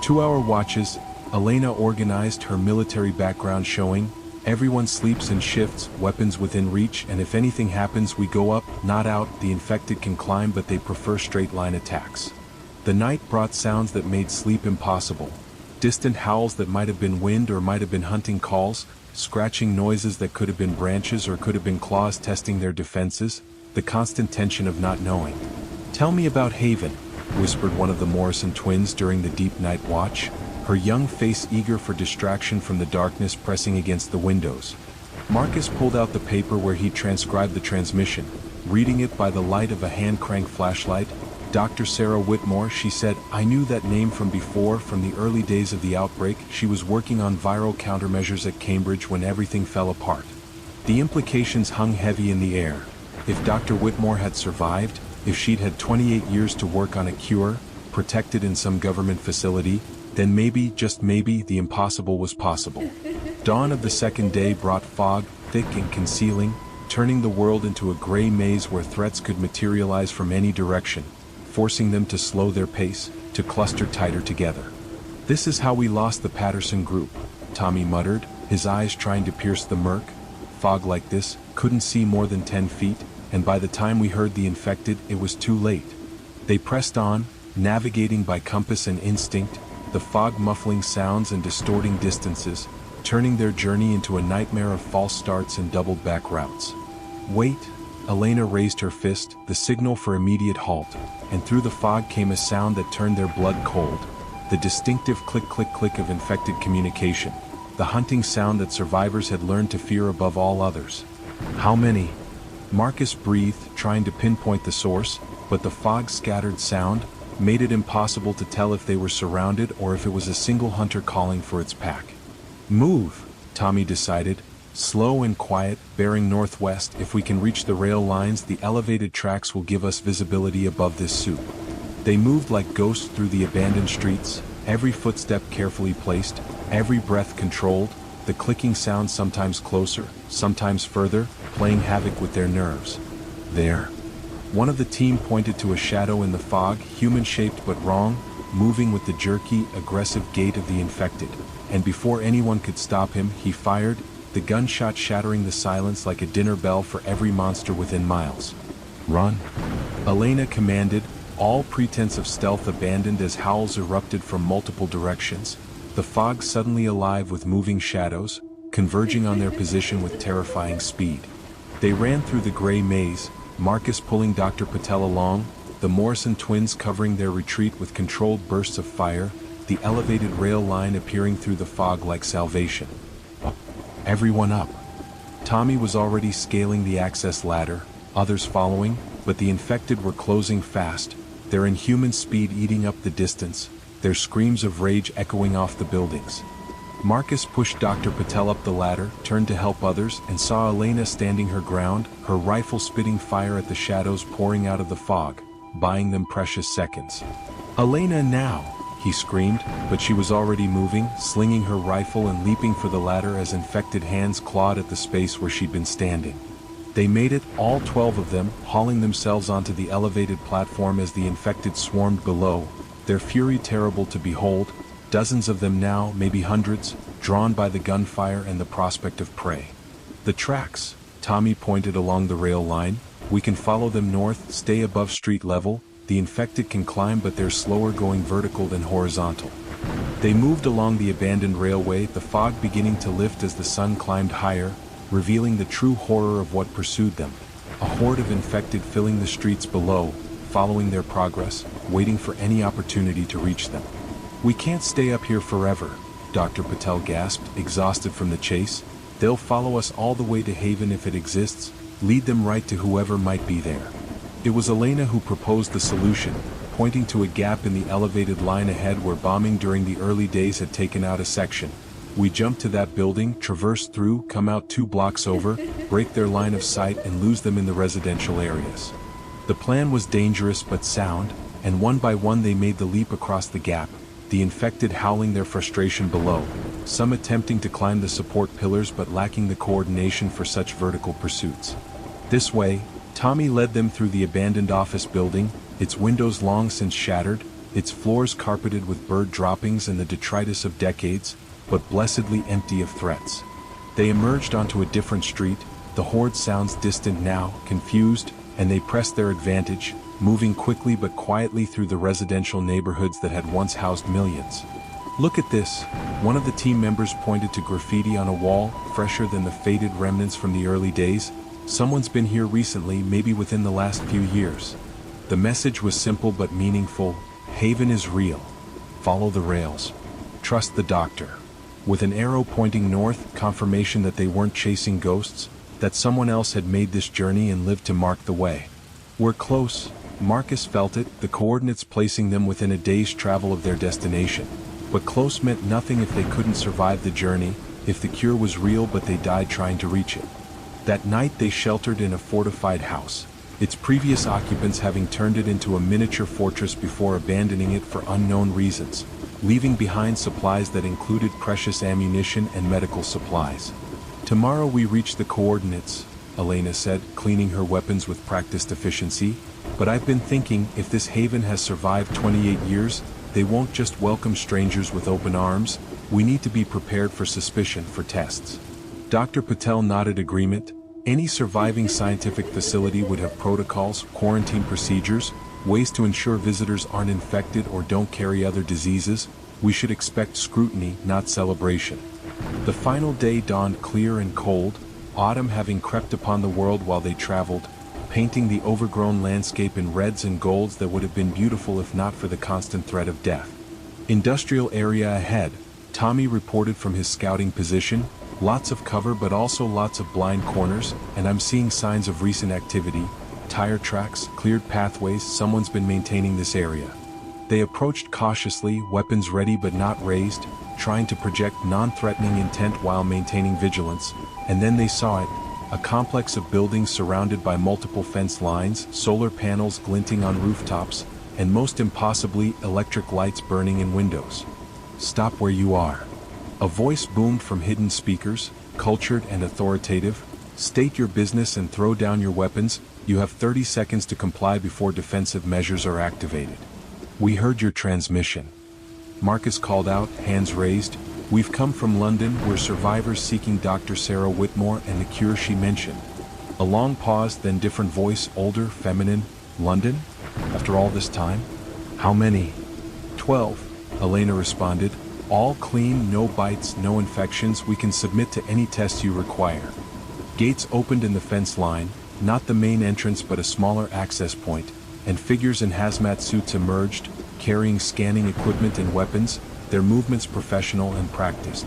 Speaker 1: 2-hour watches, Elena organized, her military background showing. "Everyone sleeps in shifts, weapons within reach, and if anything happens we go up, not out. The infected can climb but they prefer straight-line attacks." The night brought sounds that made sleep impossible. Distant howls that might have been wind or might have been hunting calls, scratching noises that could have been branches or could have been claws testing their defenses, the constant tension of not knowing. "Tell me about Haven," whispered one of the Morrison twins during the deep night watch, her young face eager for distraction from the darkness pressing against the windows. Marcus pulled out the paper where he'd transcribed the transmission, reading it by the light of a hand-crank flashlight. "Dr. Sarah Whitmore," she said. "I knew that name from before, from the early days of the outbreak. She was working on viral countermeasures at Cambridge when everything fell apart." The implications hung heavy in the air. If Dr. Whitmore had survived, if she'd had 28 years to work on a cure, protected in some government facility, then maybe, just maybe, the impossible was possible. Dawn of the second day brought fog, thick and concealing, turning the world into a gray maze where threats could materialize from any direction, forcing them to slow their pace, to cluster tighter together. This is how we lost the Patterson group, Tommy muttered, his eyes trying to pierce the murk. Fog like this, couldn't see more than 10 feet, and by the time we heard the infected, it was too late. They pressed on, navigating by compass and instinct, the fog muffling sounds and distorting distances, turning their journey into a nightmare of false starts and doubled back routes. Wait! Elena raised her fist, the signal for immediate halt, and through the fog came a sound that turned their blood cold. The distinctive click-click-click of infected communication, the hunting sound that survivors had learned to fear above all others. How many? Marcus breathed, trying to pinpoint the source, but the fog-scattered sound made it impossible to tell if they were surrounded or if it was a single hunter calling for its pack. Move, Tommy decided, slow and quiet, bearing northwest. If we can reach the rail lines, the elevated tracks will give us visibility above this soup. They moved like ghosts through the abandoned streets, every footstep carefully placed, every breath controlled, the clicking sound sometimes closer, sometimes further, playing havoc with their nerves. There. One of the team pointed to a shadow in the fog, human-shaped but wrong, moving with the jerky, aggressive gait of the infected. And before anyone could stop him, he fired, the gunshot shattering the silence like a dinner bell for every monster within miles. Run! Elena commanded, all pretense of stealth abandoned as howls erupted from multiple directions, the fog suddenly alive with moving shadows, converging on their position with terrifying speed. They ran through the gray maze, Marcus pulling Dr. Patel along, the Morrison twins covering their retreat with controlled bursts of fire, the elevated rail line appearing through the fog like salvation. Everyone up. Tommy was already scaling the access ladder, others following, but the infected were closing fast, their inhuman speed eating up the distance, their screams of rage echoing off the buildings. Marcus pushed Dr. Patel up the ladder, turned to help others, and saw Elena standing her ground, her rifle spitting fire at the shadows pouring out of the fog, buying them precious seconds. "Elena now!" he screamed, but she was already moving, slinging her rifle and leaping for the ladder as infected hands clawed at the space where she'd been standing. They made it, all 12 of them, hauling themselves onto the elevated platform as the infected swarmed below, their fury terrible to behold, dozens of them now, maybe hundreds, drawn by the gunfire and the prospect of prey. "The tracks," Tommy pointed along the rail line, "we can follow them north, stay above street level, the infected can climb but they're slower going vertical than horizontal." They moved along the abandoned railway, the fog beginning to lift as the sun climbed higher, revealing the true horror of what pursued them. A horde of infected filling the streets below, following their progress, waiting for any opportunity to reach them. "We can't stay up here forever," Dr. Patel gasped, exhausted from the chase. "They'll follow us all the way to Haven if it exists, lead them right to whoever might be there." It was Elena who proposed the solution, pointing to a gap in the elevated line ahead where bombing during the early days had taken out a section. "We jump to that building, traverse through, come out 2 blocks over, break their line of sight and lose them in the residential areas." The plan was dangerous but sound, and one by one they made the leap across the gap, the infected howling their frustration below, some attempting to climb the support pillars but lacking the coordination for such vertical pursuits. This way, Tommy led them through the abandoned office building, its windows long since shattered, its floors carpeted with bird droppings and the detritus of decades, but blessedly empty of threats. They emerged onto a different street, the horde sounds distant now, confused, and they pressed their advantage, moving quickly but quietly through the residential neighborhoods that had once housed millions. "Look at this," one of the team members pointed to graffiti on a wall, fresher than the faded remnants from the early days. "Someone's been here recently, maybe within the last few years." The message was simple but meaningful: Haven is real. Follow the rails. Trust the doctor. With an arrow pointing north, confirmation that they weren't chasing ghosts, that someone else had made this journey and lived to mark the way. "We're close." Marcus felt it, the coordinates placing them within a day's travel of their destination. But close meant nothing if they couldn't survive the journey, if the cure was real but they died trying to reach it. That night they sheltered in a fortified house, its previous occupants having turned it into a miniature fortress before abandoning it for unknown reasons, leaving behind supplies that included precious ammunition and medical supplies. "Tomorrow we reach the coordinates," Elena said, cleaning her weapons with practiced efficiency. "But I've been thinking, if this haven has survived 28 years, They won't just welcome strangers with open arms. We need to be prepared for suspicion for tests. Dr. Patel nodded agreement. Any surviving scientific facility would have protocols, quarantine procedures, ways to ensure visitors aren't infected or don't carry other diseases. We should expect scrutiny, not celebration. The final day dawned clear and cold, autumn having crept upon the world while they traveled, painting the overgrown landscape in reds and golds that would have been beautiful if not for the constant threat of death. Industrial area ahead, Tommy reported from his scouting position. Lots of cover but also lots of blind corners, and I'm seeing signs of recent activity. Tire tracks, cleared pathways, someone's been maintaining this area. They approached cautiously, weapons ready but not raised, trying to project non-threatening intent while maintaining vigilance, and then they saw it. A complex of buildings surrounded by multiple fence lines, solar panels glinting on rooftops, and most impossibly, electric lights burning in windows. "Stop where you are." A voice boomed from hidden speakers, cultured and authoritative. "State your business and throw down your weapons. You have 30 seconds to comply before defensive measures are activated." "We heard your transmission," Marcus called out, hands raised. "We've come from London. We're survivors seeking Dr. Sarah Whitmore and the cure she mentioned." A long pause, then different voice, older, feminine. "London? After all this time? How many?" 12, Elena responded. "All clean, no bites, no infections. We can submit to any tests you require." Gates opened in the fence line, not the main entrance but a smaller access point, and figures in hazmat suits emerged, carrying scanning equipment and weapons, their movements professional and practiced.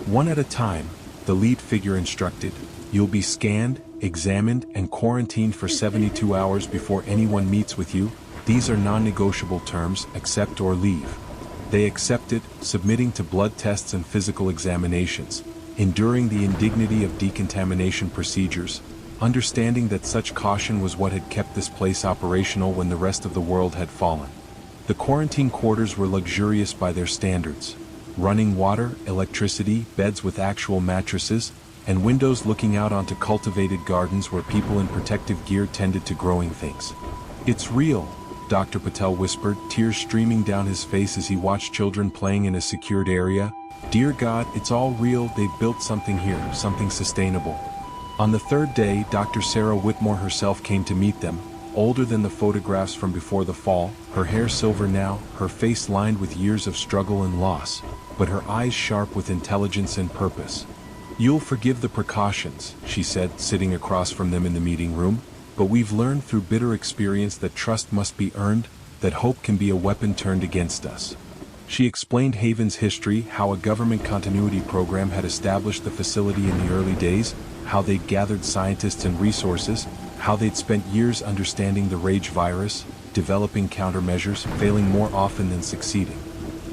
Speaker 1: One at a time, the lead figure instructed, "You'll be scanned, examined, and quarantined for 72 hours before anyone meets with you. These are non-negotiable terms, accept or leave." They accepted, submitting to blood tests and physical examinations, enduring the indignity of decontamination procedures, understanding that such caution was what had kept this place operational when the rest of the world had fallen. The quarantine quarters were luxurious by their standards. Running water, electricity, beds with actual mattresses, and windows looking out onto cultivated gardens where people in protective gear tended to growing things. "It's real," Dr. Patel whispered, tears streaming down his face as he watched children playing in a secured area. "Dear God, it's all real. They've built something here, something sustainable." On the third day, Dr. Sarah Whitmore herself came to meet them, older than the photographs from before the fall, her hair silver now, her face lined with years of struggle and loss, but her eyes sharp with intelligence and purpose. "You'll forgive the precautions," she said, sitting across from them in the meeting room, "but we've learned through bitter experience that trust must be earned, that hope can be a weapon turned against us." She explained Haven's history, how a government continuity program had established the facility in the early days, how they'd gathered scientists and resources, how they'd spent years understanding the rage virus, developing countermeasures, failing more often than succeeding.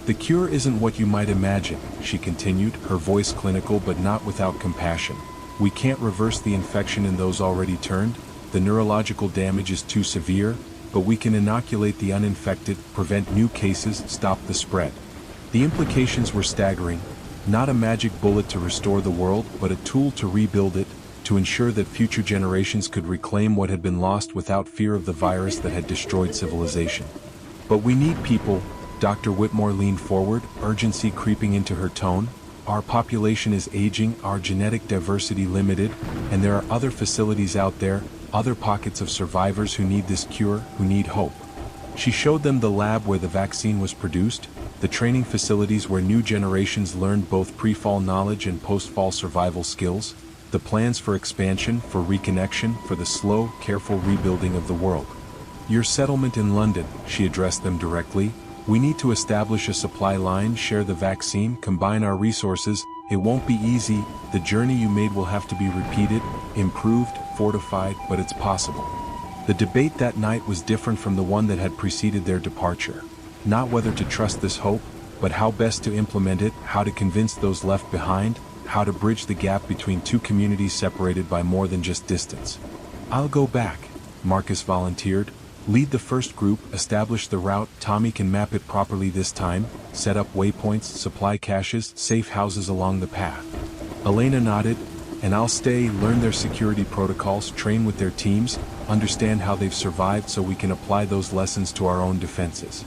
Speaker 1: "The cure isn't what you might imagine," she continued, her voice clinical but not without compassion. "We can't reverse the infection in those already turned, the neurological damage is too severe, but we can inoculate the uninfected, prevent new cases, stop the spread." The implications were staggering. Not a magic bullet to restore the world, but a tool to rebuild it, to ensure that future generations could reclaim what had been lost without fear of the virus that had destroyed civilization. "But we need people," Dr. Whitmore leaned forward, urgency creeping into her tone. "Our population is aging, our genetic diversity limited, and there are other facilities out there, other pockets of survivors who need this cure, who need hope." She showed them the lab where the vaccine was produced, the training facilities where new generations learned both pre-fall knowledge and post-fall survival skills, the plans for expansion, for reconnection, for the slow, careful rebuilding of the world. "Your settlement in London," she addressed them directly. "We need to establish a supply line, share the vaccine, combine our resources. It won't be easy, the journey you made will have to be repeated, improved, fortified, but it's possible." The debate that night was different from the one that had preceded their departure. Not whether to trust this hope, but how best to implement it, how to convince those left behind, how to bridge the gap between two communities separated by more than just distance. "I'll go back," Marcus volunteered. "Lead the first group, establish the route. Tommy can map it properly this time, set up waypoints, supply caches, safe houses along the path." Elena nodded. "And I'll stay, learn their security protocols, train with their teams, understand how they've survived so we can apply those lessons to our own defenses."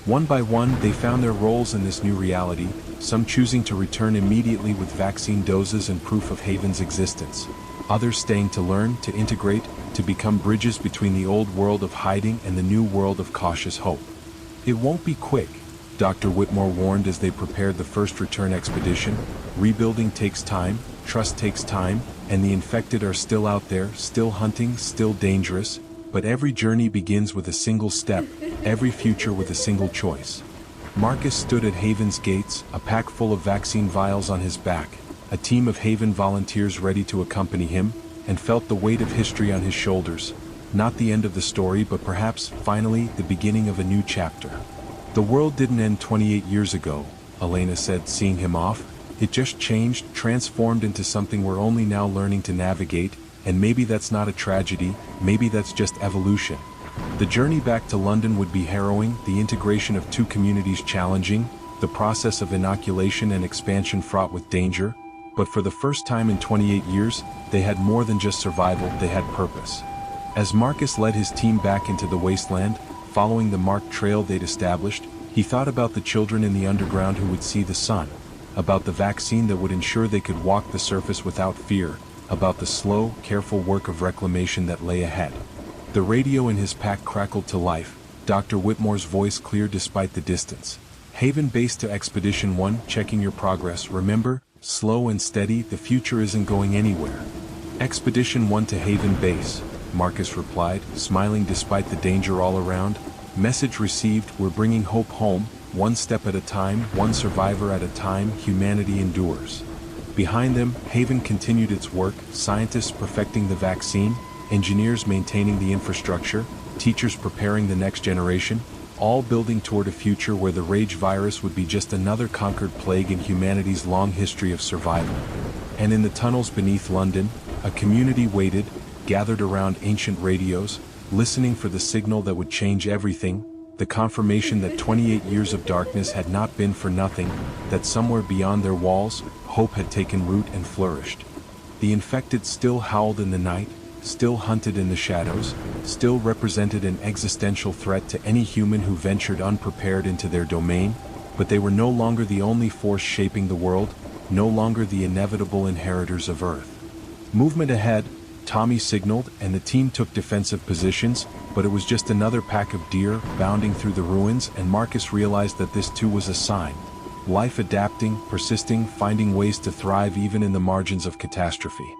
Speaker 1: One by one, they found their roles in this new reality, some choosing to return immediately with vaccine doses and proof of Haven's existence. Others staying to learn, to integrate, to become bridges between the old world of hiding and the new world of cautious hope. It won't be quick, Dr. Whitmore warned as they prepared the first return expedition. Rebuilding takes time, trust takes time, and the infected are still out there, still hunting, still dangerous, but every journey begins with a single step, every future with a single choice. Marcus stood at Haven's gates, a pack full of vaccine vials on his back, a team of Haven volunteers ready to accompany him, and felt the weight of history on his shoulders. Not the end of the story, but perhaps, finally, the beginning of a new chapter. The world didn't end 28 years ago, Elena said, seeing him off. It just changed, transformed into something we're only now learning to navigate, and maybe that's not a tragedy, maybe that's just evolution. The journey back to London would be harrowing, the integration of two communities challenging, the process of inoculation and expansion fraught with danger, but for the first time in 28 years, they had more than just survival, they had purpose. As Marcus led his team back into the wasteland, following the marked trail they'd established, he thought about the children in the underground who would see the sun, about the vaccine that would ensure they could walk the surface without fear, about the slow, careful work of reclamation that lay ahead. The radio in his pack crackled to life, Dr. Whitmore's voice clear despite the distance. Haven base to Expedition 1, checking your progress. Remember, slow and steady, the future isn't going anywhere. Expedition 1 to Haven base, Marcus replied, smiling despite the danger all around. Message received, we're bringing hope home, one step at a time, one survivor at a time, humanity endures. Behind them, Haven continued its work, scientists perfecting the vaccine, engineers maintaining the infrastructure, teachers preparing the next generation, all building toward a future where the rage virus would be just another conquered plague in humanity's long history of survival. And in the tunnels beneath London, a community waited, gathered around ancient radios, listening for the signal that would change everything, the confirmation that 28 years of darkness had not been for nothing, that somewhere beyond their walls, hope had taken root and flourished. The infected still howled in the night, still hunted in the shadows, still represented an existential threat to any human who ventured unprepared into their domain, but they were no longer the only force shaping the world, no longer the inevitable inheritors of Earth. Movement ahead, Tommy signaled, and the team took defensive positions, but it was just another pack of deer bounding through the ruins, and Marcus realized that this too was a sign. Life adapting, persisting, finding ways to thrive even in the margins of catastrophe.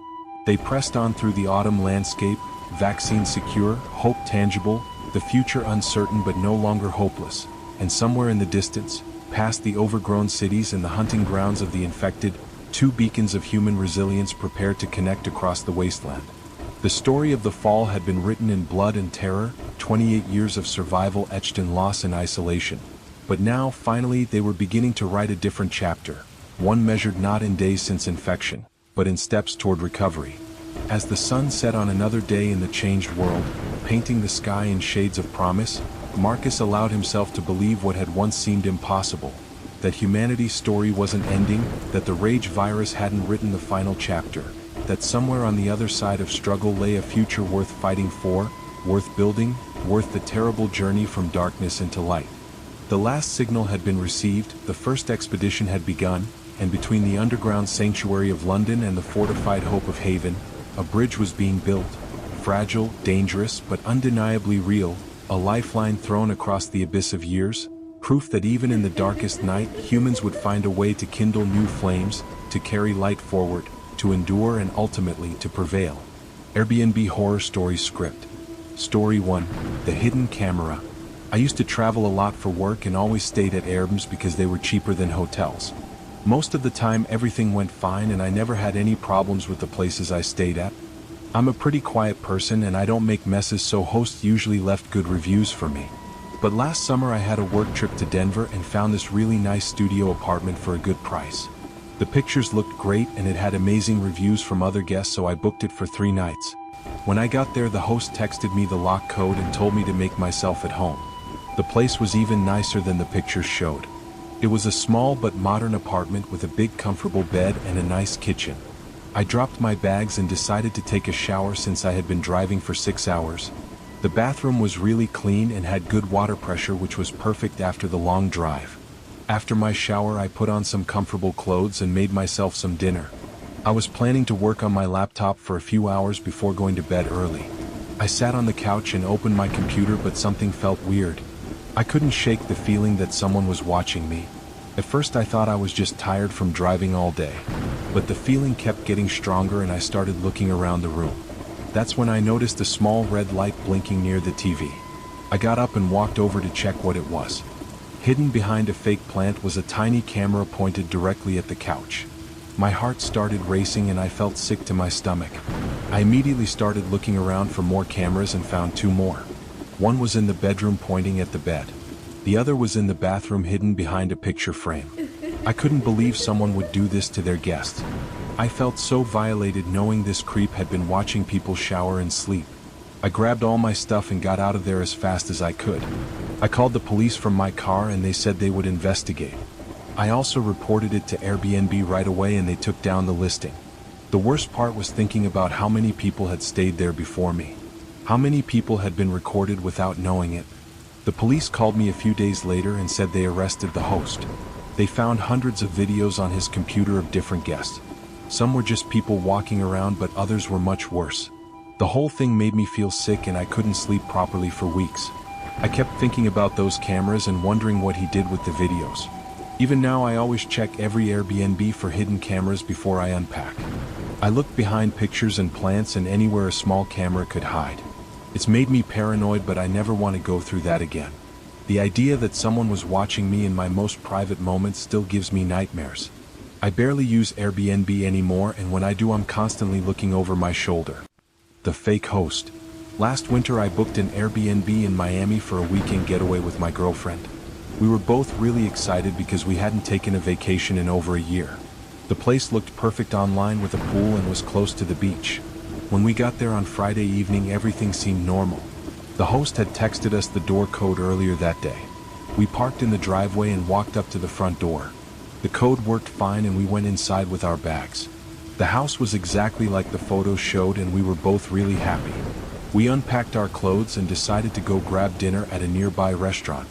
Speaker 1: They pressed on through the autumn landscape, vaccine secure, hope tangible, the future uncertain but no longer hopeless, and somewhere in the distance, past the overgrown cities and the hunting grounds of the infected, two beacons of human resilience prepared to connect across the wasteland. The story of the fall had been written in blood and terror, 28 years of survival etched in loss and isolation. But now, finally, they were beginning to write a different chapter, one measured not in days since infection, but in steps toward recovery. As the sun set on another day in the changed world, painting the sky in shades of promise, Marcus allowed himself to believe what had once seemed impossible, that humanity's story wasn't ending, that the rage virus hadn't written the final chapter, that somewhere on the other side of struggle lay a future worth fighting for, worth building, worth the terrible journey from darkness into light. The last signal had been received, the first expedition had begun, and between the underground sanctuary of London and the fortified hope of Haven, a bridge was being built, fragile, dangerous, but undeniably real, a lifeline thrown across the abyss of years, proof that even in the darkest night, humans would find a way to kindle new flames, to carry light forward, to endure and ultimately to prevail. Airbnb Horror Stories Script. Story 1, The Hidden Camera. I used to travel a lot for work and always stayed at Airbnbs because they were cheaper than hotels. Most of the time everything went fine and I never had any problems with the places I stayed at. I'm a pretty quiet person and I don't make messes, so hosts usually left good reviews for me. But last summer I had a work trip to Denver and found this really nice studio apartment for a good price. The pictures looked great and it had amazing reviews from other guests, so I booked it for 3 nights. When I got there, the host texted me the lock code and told me to make myself at home. The place was even nicer than the pictures showed. It was a small but modern apartment with a big comfortable bed and a nice kitchen. I dropped my bags and decided to take a shower since I had been driving for 6 hours. The bathroom was really clean and had good water pressure, which was perfect after the long drive. After my shower, I put on some comfortable clothes and made myself some dinner. I was planning to work on my laptop for a few hours before going to bed early. I sat on the couch and opened my computer, but something felt weird. I couldn't shake the feeling that someone was watching me. At first I thought I was just tired from driving all day, but the feeling kept getting stronger and I started looking around the room. That's when I noticed a small red light blinking near the TV. I got up and walked over to check what it was. Hidden behind a fake plant was a tiny camera pointed directly at the couch. My heart started racing and I felt sick to my stomach. I immediately started looking around for more cameras and found two more. One was in the bedroom pointing at the bed. The other was in the bathroom hidden behind a picture frame. I couldn't believe someone would do this to their guests. I felt so violated knowing this creep had been watching people shower and sleep. I grabbed all my stuff and got out of there as fast as I could. I called the police from my car and they said they would investigate. I also reported it to Airbnb right away and they took down the listing. The worst part was thinking about how many people had stayed there before me. How many people had been recorded without knowing it. The police called me a few days later and said they arrested the host. They found hundreds of videos on his computer of different guests. Some were just people walking around, but others were much worse. The whole thing made me feel sick and I couldn't sleep properly for weeks. I kept thinking about those cameras and wondering what he did with the videos. Even now I always check every Airbnb for hidden cameras before I unpack. I look behind pictures and plants and anywhere a small camera could hide. It's made me paranoid, but I never want to go through that again. The idea that someone was watching me in my most private moments still gives me nightmares. I barely use Airbnb anymore, and when I do I'm constantly looking over my shoulder. The fake host. Last winter I booked an Airbnb in Miami for a weekend getaway with my girlfriend. We were both really excited because we hadn't taken a vacation in over a year. The place looked perfect online with a pool and was close to the beach. When we got there on Friday evening, everything seemed normal. The host had texted us the door code earlier that day. We parked in the driveway and walked up to the front door. The code worked fine and we went inside with our bags. The house was exactly like the photos showed and we were both really happy. We unpacked our clothes and decided to go grab dinner at a nearby restaurant.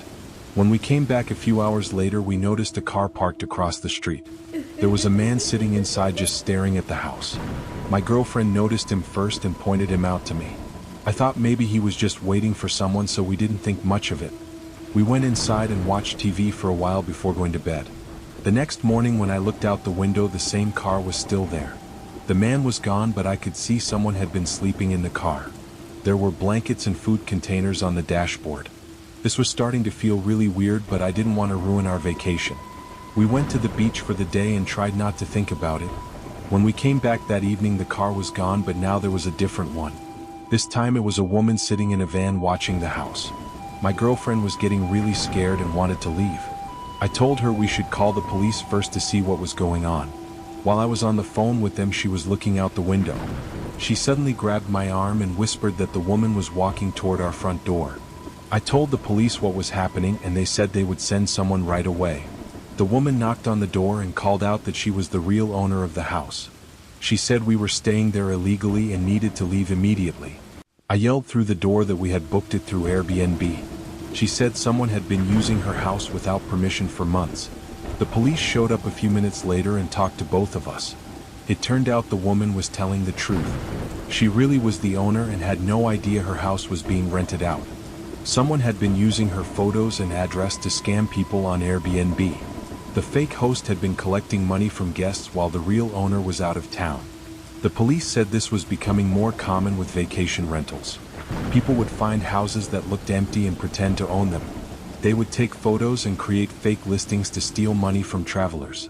Speaker 1: When we came back a few hours later, we noticed a car parked across the street. There was a man sitting inside just staring at the house. My girlfriend noticed him first and pointed him out to me. I thought maybe he was just waiting for someone, so we didn't think much of it. We went inside and watched TV for a while before going to bed. The next morning when I looked out the window, the same car was still there. The man was gone, but I could see someone had been sleeping in the car. There were blankets and food containers on the dashboard. This was starting to feel really weird, but I didn't want to ruin our vacation. We went to the beach for the day and tried not to think about it. When we came back that evening, the car was gone, but now there was a different one. This time it was a woman sitting in a van watching the house. My girlfriend was getting really scared and wanted to leave. I told her we should call the police first to see what was going on. While I was on the phone with them, she was looking out the window. She suddenly grabbed my arm and whispered that the woman was walking toward our front door. I told the police what was happening and they said they would send someone right away. The woman knocked on the door and called out that she was the real owner of the house. She said we were staying there illegally and needed to leave immediately. I yelled through the door that we had booked it through Airbnb. She said someone had been using her house without permission for months. The police showed up a few minutes later and talked to both of us. It turned out the woman was telling the truth. She really was the owner and had no idea her house was being rented out. Someone had been using her photos and address to scam people on Airbnb. The fake host had been collecting money from guests while the real owner was out of town. The police said this was becoming more common with vacation rentals. People would find houses that looked empty and pretend to own them. They would take photos and create fake listings to steal money from travelers.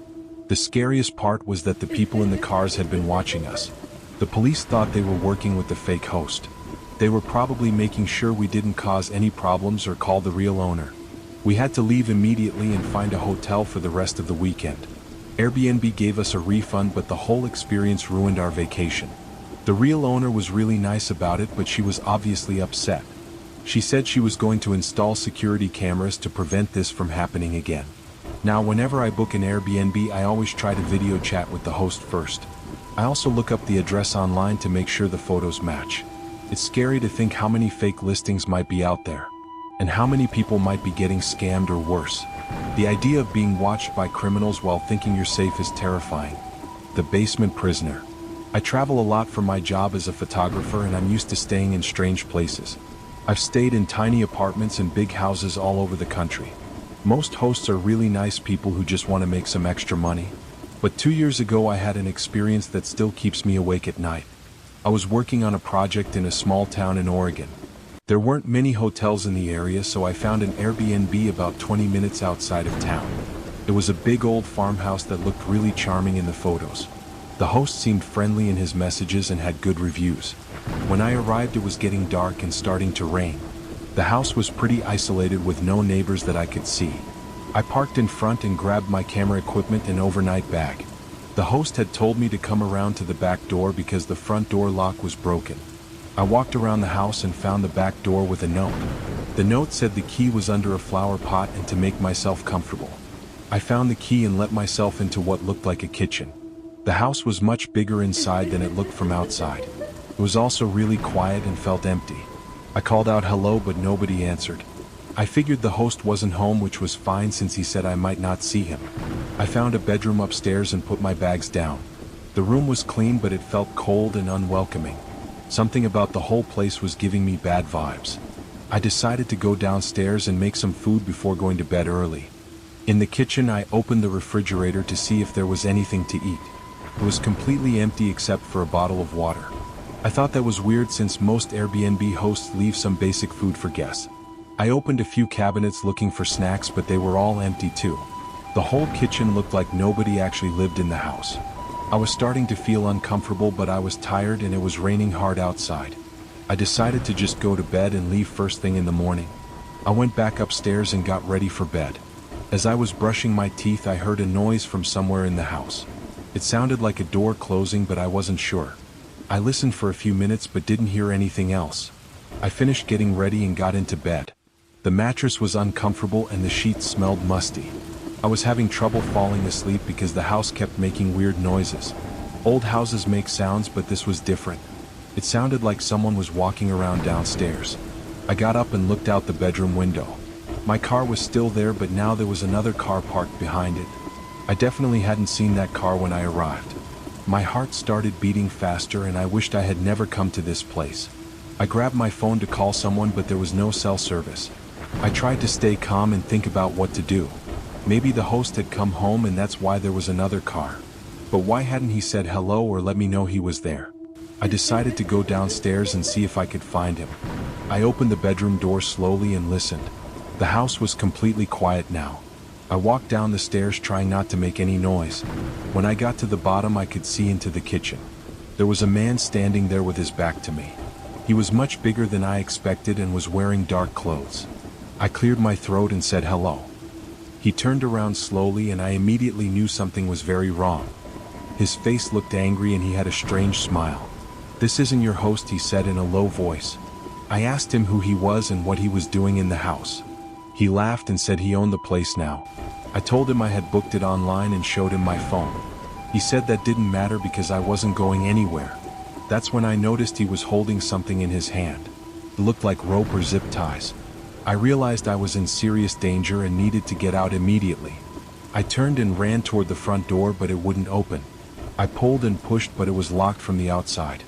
Speaker 1: The scariest part was that the people in the cars had been watching us. The police thought they were working with the fake host. They were probably making sure we didn't cause any problems or call the real owner. We had to leave immediately and find a hotel for the rest of the weekend. Airbnb gave us a refund, but the whole experience ruined our vacation. The real owner was really nice about it, but she was obviously upset. She said she was going to install security cameras to prevent this from happening again. Now, whenever I book an Airbnb, I always try to video chat with the host first. I also look up the address online to make sure the photos match. It's scary to think how many fake listings might be out there, and how many people might be getting scammed or worse. The idea of being watched by criminals while thinking you're safe is terrifying. The basement prisoner. I travel a lot for my job as a photographer, and I'm used to staying in strange places. I've stayed in tiny apartments and big houses all over the country. Most hosts are really nice people who just want to make some extra money. But 2 years ago I had an experience that still keeps me awake at night. I was working on a project in a small town in Oregon. There weren't many hotels in the area, so I found an Airbnb about 20 minutes outside of town. It was a big old farmhouse that looked really charming in the photos. The host seemed friendly in his messages and had good reviews. When I arrived, it was getting dark and starting to rain. The house was pretty isolated with no neighbors that I could see. I parked in front and grabbed my camera equipment and overnight bag. The host had told me to come around to the back door because the front door lock was broken. I walked around the house and found the back door with a note. The note said the key was under a flower pot and to make myself comfortable. I found the key and let myself into what looked like a kitchen. The house was much bigger inside than it looked from outside. It was also really quiet and felt empty. I called out hello, but nobody answered. I figured the host wasn't home, which was fine since he said I might not see him. I found a bedroom upstairs and put my bags down. The room was clean, but it felt cold and unwelcoming. Something about the whole place was giving me bad vibes. I decided to go downstairs and make some food before going to bed early. In the kitchen, I opened the refrigerator to see if there was anything to eat. It was completely empty except for a bottle of water. I thought that was weird since most Airbnb hosts leave some basic food for guests. I opened a few cabinets looking for snacks, but they were all empty too. The whole kitchen looked like nobody actually lived in the house. I was starting to feel uncomfortable, but I was tired and it was raining hard outside. I decided to just go to bed and leave first thing in the morning. I went back upstairs and got ready for bed. As I was brushing my teeth, I heard a noise from somewhere in the house. It sounded like a door closing, but I wasn't sure. I listened for a few minutes but didn't hear anything else. I finished getting ready and got into bed. The mattress was uncomfortable and the sheets smelled musty. I was having trouble falling asleep because the house kept making weird noises. Old houses make sounds, but this was different. It sounded like someone was walking around downstairs. I got up and looked out the bedroom window. My car was still there, but now there was another car parked behind it. I definitely hadn't seen that car when I arrived. My heart started beating faster and I wished I had never come to this place. I grabbed my phone to call someone, but there was no cell service. I tried to stay calm and think about what to do. Maybe the host had come home and that's why there was another car. But why hadn't he said hello or let me know he was there? I decided to go downstairs and see if I could find him. I opened the bedroom door slowly and listened. The house was completely quiet now. I walked down the stairs trying not to make any noise. When I got to the bottom, I could see into the kitchen. There was a man standing there with his back to me. He was much bigger than I expected and was wearing dark clothes. I cleared my throat and said hello. He turned around slowly and I immediately knew something was very wrong. His face looked angry and he had a strange smile. "This isn't your host," he said in a low voice. I asked him who he was and what he was doing in the house. He laughed and said he owned the place now. I told him I had booked it online and showed him my phone. He said that didn't matter because I wasn't going anywhere. That's when I noticed he was holding something in his hand. It looked like rope or zip ties. I realized I was in serious danger and needed to get out immediately. I turned and ran toward the front door, but it wouldn't open. I pulled and pushed, but it was locked from the outside.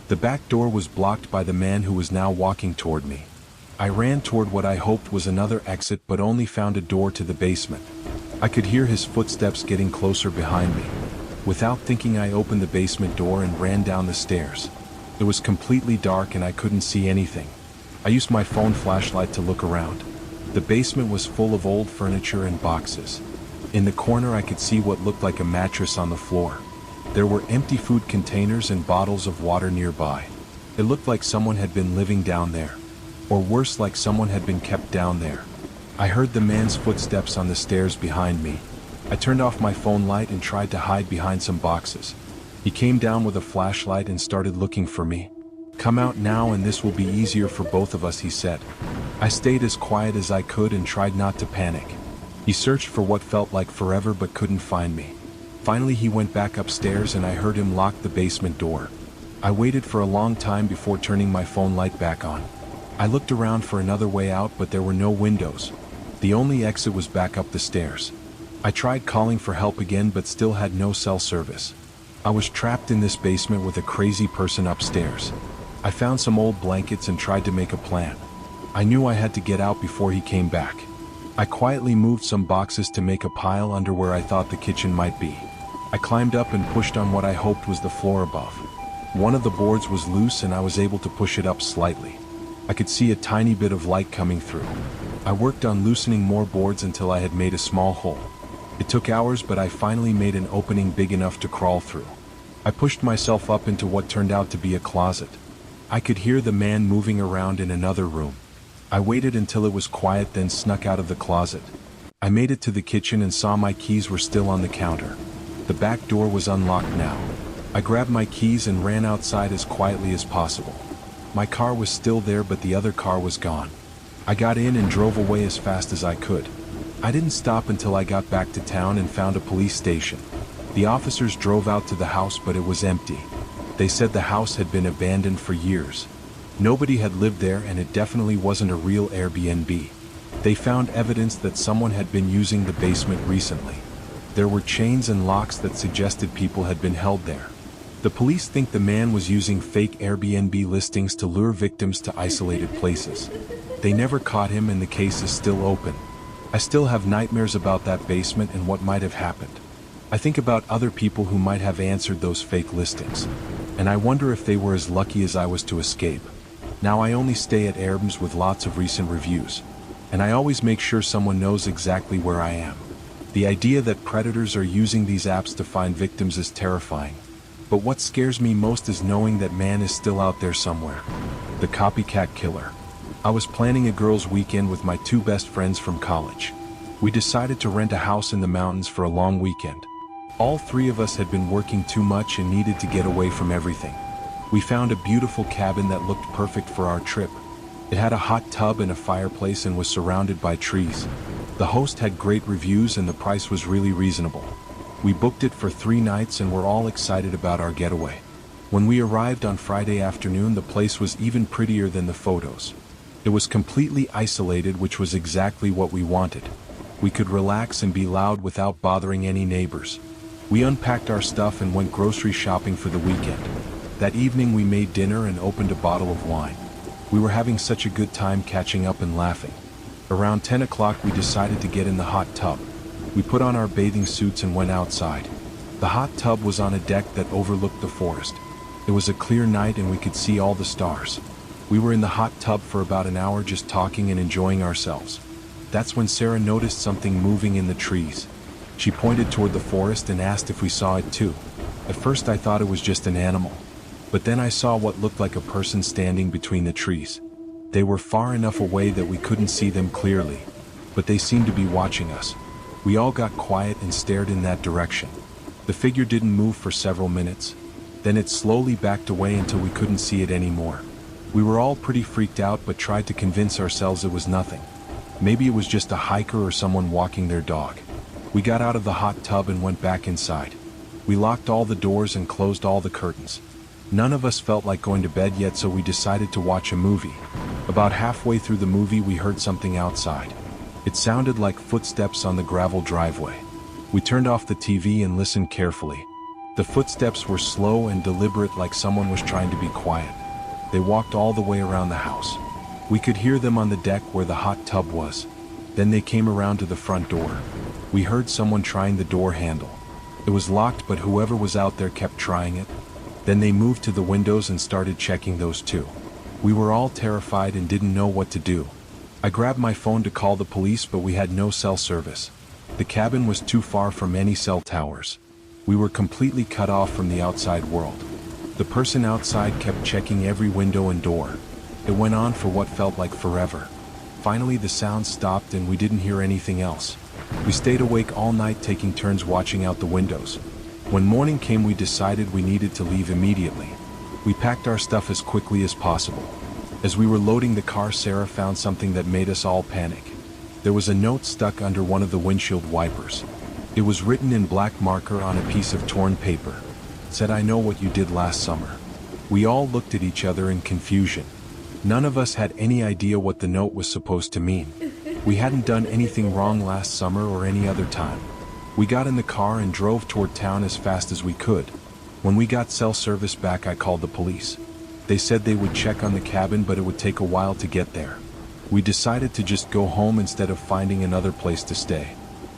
Speaker 1: The back door was blocked by the man who was now walking toward me. I ran toward what I hoped was another exit, but only found a door to the basement. I could hear his footsteps getting closer behind me. Without thinking, I opened the basement door and ran down the stairs. It was completely dark and I couldn't see anything. I used my phone flashlight to look around. The basement was full of old furniture and boxes. In the corner, I could see what looked like a mattress on the floor. There were empty food containers and bottles of water nearby. It looked like someone had been living down there. Or worse, like someone had been kept down there. I heard the man's footsteps on the stairs behind me. I turned off my phone light and tried to hide behind some boxes. He came down with a flashlight and started looking for me. "Come out now and this will be easier for both of us," he said. I stayed as quiet as I could and tried not to panic. He searched for what felt like forever but couldn't find me. Finally he went back upstairs and I heard him lock the basement door. I waited for a long time before turning my phone light back on. I looked around for another way out, but there were no windows. The only exit was back up the stairs. I tried calling for help again, but still had no cell service. I was trapped in this basement with a crazy person upstairs. I found some old blankets and tried to make a plan. I knew I had to get out before he came back. I quietly moved some boxes to make a pile under where I thought the kitchen might be. I climbed up and pushed on what I hoped was the floor above. One of the boards was loose and I was able to push it up slightly. I could see a tiny bit of light coming through. I worked on loosening more boards until I had made a small hole. It took hours, but I finally made an opening big enough to crawl through. I pushed myself up into what turned out to be a closet. I could hear the man moving around in another room. I waited until it was quiet, then snuck out of the closet. I made it to the kitchen and saw my keys were still on the counter. The back door was unlocked now. I grabbed my keys and ran outside as quietly as possible. My car was still there, but the other car was gone. I got in and drove away as fast as I could. I didn't stop until I got back to town and found a police station. The officers drove out to the house, but it was empty. They said the house had been abandoned for years. Nobody had lived there, and it definitely wasn't a real Airbnb. They found evidence that someone had been using the basement recently. There were chains and locks that suggested people had been held there. The police think the man was using fake Airbnb listings to lure victims to isolated places. They never caught him and the case is still open. I still have nightmares about that basement and what might have happened. I think about other people who might have answered those fake listings, and I wonder if they were as lucky as I was to escape. Now I only stay at Airbnbs with lots of recent reviews, and I always make sure someone knows exactly where I am. The idea that predators are using these apps to find victims is terrifying. But what scares me most is knowing that man is still out there somewhere. The copycat killer. I was planning a girls' weekend with my two best friends from college. We decided to rent a house in the mountains for a long weekend. All three of us had been working too much and needed to get away from everything. We found a beautiful cabin that looked perfect for our trip. It had a hot tub and a fireplace and was surrounded by trees. The host had great reviews and the price was really reasonable. We booked it for 3 nights and were all excited about our getaway. When we arrived on Friday afternoon, the place was even prettier than the photos. It was completely isolated, which was exactly what we wanted. We could relax and be loud without bothering any neighbors. We unpacked our stuff and went grocery shopping for the weekend. That evening we made dinner and opened a bottle of wine. We were having such a good time catching up and laughing. Around 10 o'clock we decided to get in the hot tub. We put on our bathing suits and went outside. The hot tub was on a deck that overlooked the forest. It was a clear night and we could see all the stars. We were in the hot tub for about an hour just talking and enjoying ourselves. That's when Sarah noticed something moving in the trees. She pointed toward the forest and asked if we saw it too. At first I thought it was just an animal. But then I saw what looked like a person standing between the trees. They were far enough away that we couldn't see them clearly, but they seemed to be watching us. We all got quiet and stared in that direction. The figure didn't move for several minutes. Then it slowly backed away until we couldn't see it anymore. We were all pretty freaked out but tried to convince ourselves it was nothing. Maybe it was just a hiker or someone walking their dog. We got out of the hot tub and went back inside. We locked all the doors and closed all the curtains. None of us felt like going to bed yet, so we decided to watch a movie. About halfway through the movie we heard something outside. It sounded like footsteps on the gravel driveway. We turned off the TV and listened carefully. The footsteps were slow and deliberate, like someone was trying to be quiet. They walked all the way around the house. We could hear them on the deck where the hot tub was. Then they came around to the front door. We heard someone trying the door handle. It was locked, but whoever was out there kept trying it. Then they moved to the windows and started checking those too. We were all terrified and didn't know what to do. I grabbed my phone to call the police, but we had no cell service. The cabin was too far from any cell towers. We were completely cut off from the outside world. The person outside kept checking every window and door. It went on for what felt like forever. Finally the sound stopped and we didn't hear anything else. We stayed awake all night, taking turns watching out the windows. When morning came we decided we needed to leave immediately. We packed our stuff as quickly as possible. As we were loading the car, Sarah found something that made us all panic. There was a note stuck under one of the windshield wipers. It was written in black marker on a piece of torn paper. It said, "I know what you did last summer." We all looked at each other in confusion. None of us had any idea what the note was supposed to mean. We hadn't done anything wrong last summer or any other time. We got in the car and drove toward town as fast as we could. When we got cell service back, I called the police. They said they would check on the cabin, but it would take a while to get there. We decided to just go home instead of finding another place to stay.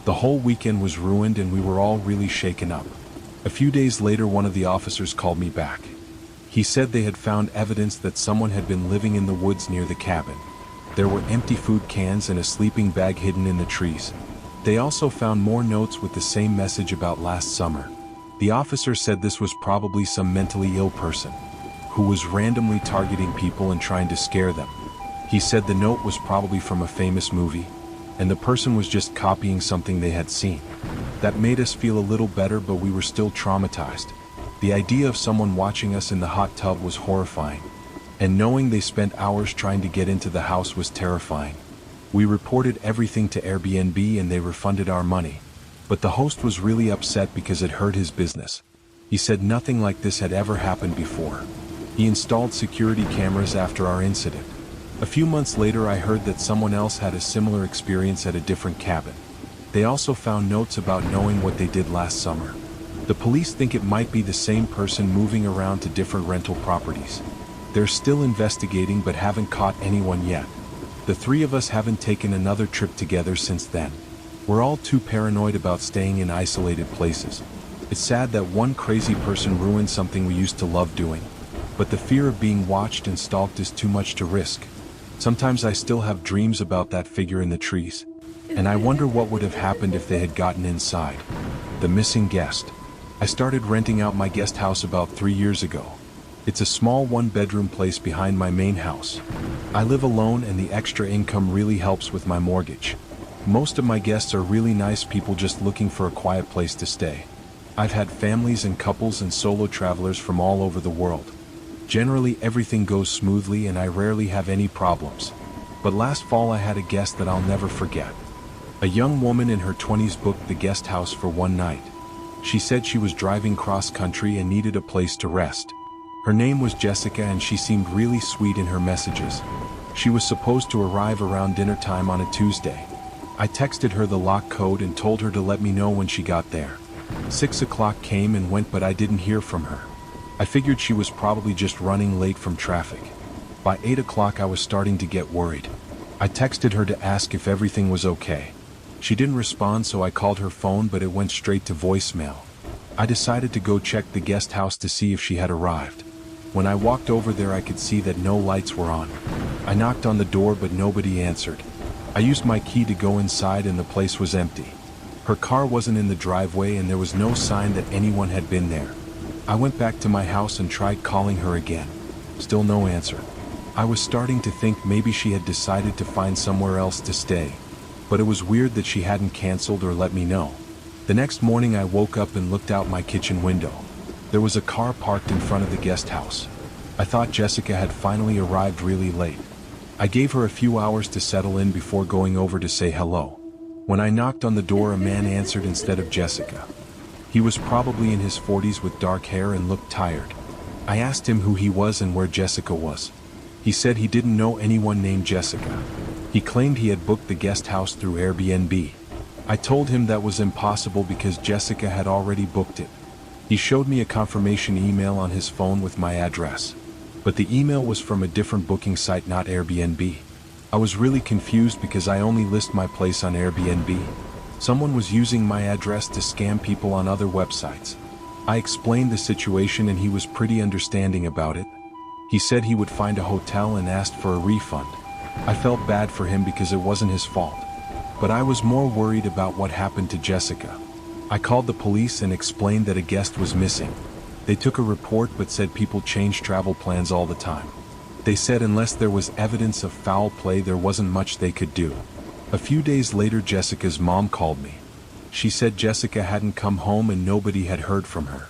Speaker 1: The whole weekend was ruined and we were all really shaken up. A few days later, one of the officers called me back. He said they had found evidence that someone had been living in the woods near the cabin. There were empty food cans and a sleeping bag hidden in the trees. They also found more notes with the same message about last summer. The officer said this was probably some mentally ill person who was randomly targeting people and trying to scare them. He said the note was probably from a famous movie, and the person was just copying something they had seen. That made us feel a little better, but we were still traumatized. The idea of someone watching us in the hot tub was horrifying, and knowing they spent hours trying to get into the house was terrifying. We reported everything to Airbnb and they refunded our money, but the host was really upset because it hurt his business. He said nothing like this had ever happened before. He installed security cameras after our incident. A few months later, I heard that someone else had a similar experience at a different cabin. They also found notes about knowing what they did last summer. The police think it might be the same person moving around to different rental properties. They're still investigating but haven't caught anyone yet. The three of us haven't taken another trip together since then. We're all too paranoid about staying in isolated places. It's sad that one crazy person ruined something we used to love doing, but the fear of being watched and stalked is too much to risk. Sometimes I still have dreams about that figure in the trees, and I wonder what would have happened if they had gotten inside. The missing guest. I started renting out my guest house about 3 years ago. It's a small one-bedroom place behind my main house. I live alone and the extra income really helps with my mortgage. Most of my guests are really nice people just looking for a quiet place to stay. I've had families and couples and solo travelers from all over the world. Generally everything goes smoothly and I rarely have any problems. But last fall I had a guest that I'll never forget. A young woman in her 20s booked the guest house for one night. She said she was driving cross-country and needed a place to rest. Her name was Jessica and she seemed really sweet in her messages. She was supposed to arrive around dinner time on a Tuesday. I texted her the lock code and told her to let me know when she got there. 6 o'clock came and went, but I didn't hear from her. I figured she was probably just running late from traffic. By 8 o'clock I was starting to get worried. I texted her to ask if everything was okay. She didn't respond, so I called her phone, but it went straight to voicemail. I decided to go check the guest house to see if she had arrived. When I walked over there, I could see that no lights were on. I knocked on the door, but nobody answered. I used my key to go inside and the place was empty. Her car wasn't in the driveway and there was no sign that anyone had been there. I went back to my house and tried calling her again. Still no answer. I was starting to think maybe she had decided to find somewhere else to stay. But it was weird that she hadn't canceled or let me know. The next morning I woke up and looked out my kitchen window. There was a car parked in front of the guest house. I thought Jessica had finally arrived really late. I gave her a few hours to settle in before going over to say hello. When I knocked on the door, a man answered instead of Jessica. He was probably in his 40s with dark hair and looked tired. I asked him who he was and where Jessica was. He said he didn't know anyone named Jessica. He claimed he had booked the guest house through Airbnb. I told him that was impossible because Jessica had already booked it. He showed me a confirmation email on his phone with my address. But the email was from a different booking site, not Airbnb. I was really confused because I only list my place on Airbnb. Someone was using my address to scam people on other websites. I explained the situation and he was pretty understanding about it. He said he would find a hotel and asked for a refund. I felt bad for him because it wasn't his fault. But I was more worried about what happened to Jessica. I called the police and explained that a guest was missing. They took a report but said people change travel plans all the time. They said unless there was evidence of foul play, there wasn't much they could do. A few days later, Jessica's mom called me. She said Jessica hadn't come home and nobody had heard from her.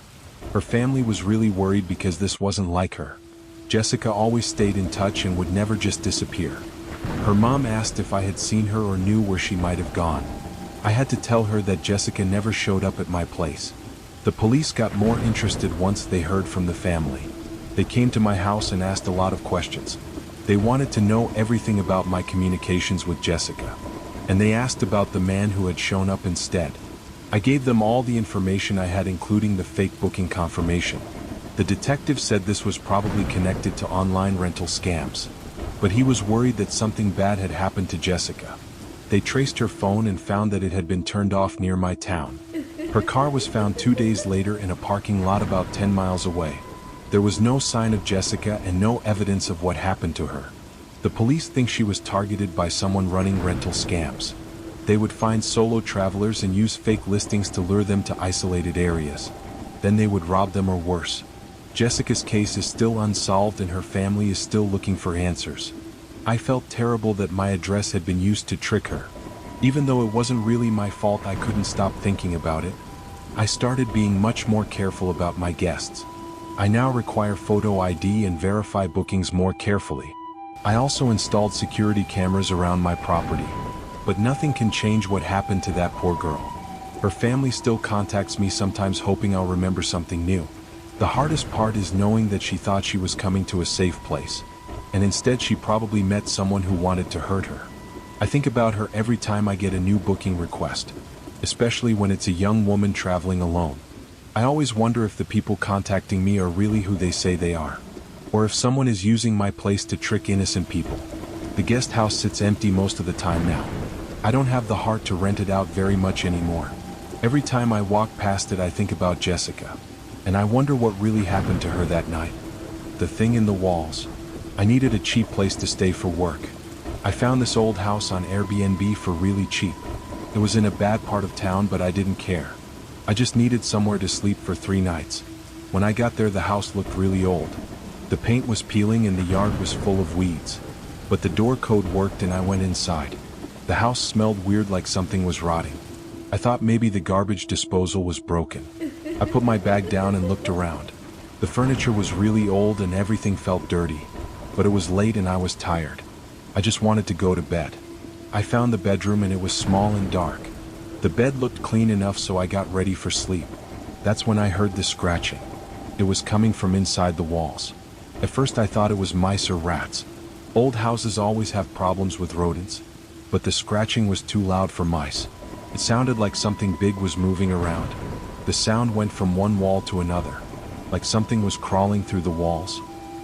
Speaker 1: Her family was really worried because this wasn't like her. Jessica always stayed in touch and would never just disappear. Her mom asked if I had seen her or knew where she might have gone. I had to tell her that Jessica never showed up at my place. The police got more interested once they heard from the family. They came to my house and asked a lot of questions. They wanted to know everything about my communications with Jessica. And they asked about the man who had shown up instead. I gave them all the information I had, including the fake booking confirmation. The detective said this was probably connected to online rental scams. But he was worried that something bad had happened to Jessica. They traced her phone and found that it had been turned off near my town. Her car was found 2 days later in a parking lot about 10 miles away. There was no sign of Jessica and no evidence of what happened to her. The police think she was targeted by someone running rental scams. They would find solo travelers and use fake listings to lure them to isolated areas. Then they would rob them, or worse. Jessica's case is still unsolved and her family is still looking for answers. I felt terrible that my address had been used to trick her. Even though it wasn't really my fault, I couldn't stop thinking about it. I started being much more careful about my guests. I now require photo ID and verify bookings more carefully. I also installed security cameras around my property. But nothing can change what happened to that poor girl. Her family still contacts me sometimes, hoping I'll remember something new. The hardest part is knowing that she thought she was coming to a safe place, and instead she probably met someone who wanted to hurt her. I think about her every time I get a new booking request, especially when it's a young woman traveling alone. I always wonder if the people contacting me are really who they say they are, or if someone is using my place to trick innocent people. The guest house sits empty most of the time now. I don't have the heart to rent it out very much anymore. Every time I walk past it, I think about Jessica, and I wonder what really happened to her that night. The thing in the walls. I needed a cheap place to stay for work. I found this old house on Airbnb for really cheap. It was in a bad part of town, but I didn't care. I just needed somewhere to sleep for 3 nights. When I got there, the house looked really old. The paint was peeling and the yard was full of weeds. But the door code worked and I went inside. The house smelled weird, like something was rotting. I thought maybe the garbage disposal was broken. I put my bag down and looked around. The furniture was really old and everything felt dirty. But it was late and I was tired. I just wanted to go to bed. I found the bedroom and it was small and dark. The bed looked clean enough, so I got ready for sleep. That's when I heard the scratching. It was coming from inside the walls. At first I thought it was mice or rats. Old houses always have problems with rodents. But the scratching was too loud for mice. It sounded like something big was moving around. The sound went from one wall to another, like something was crawling through the walls.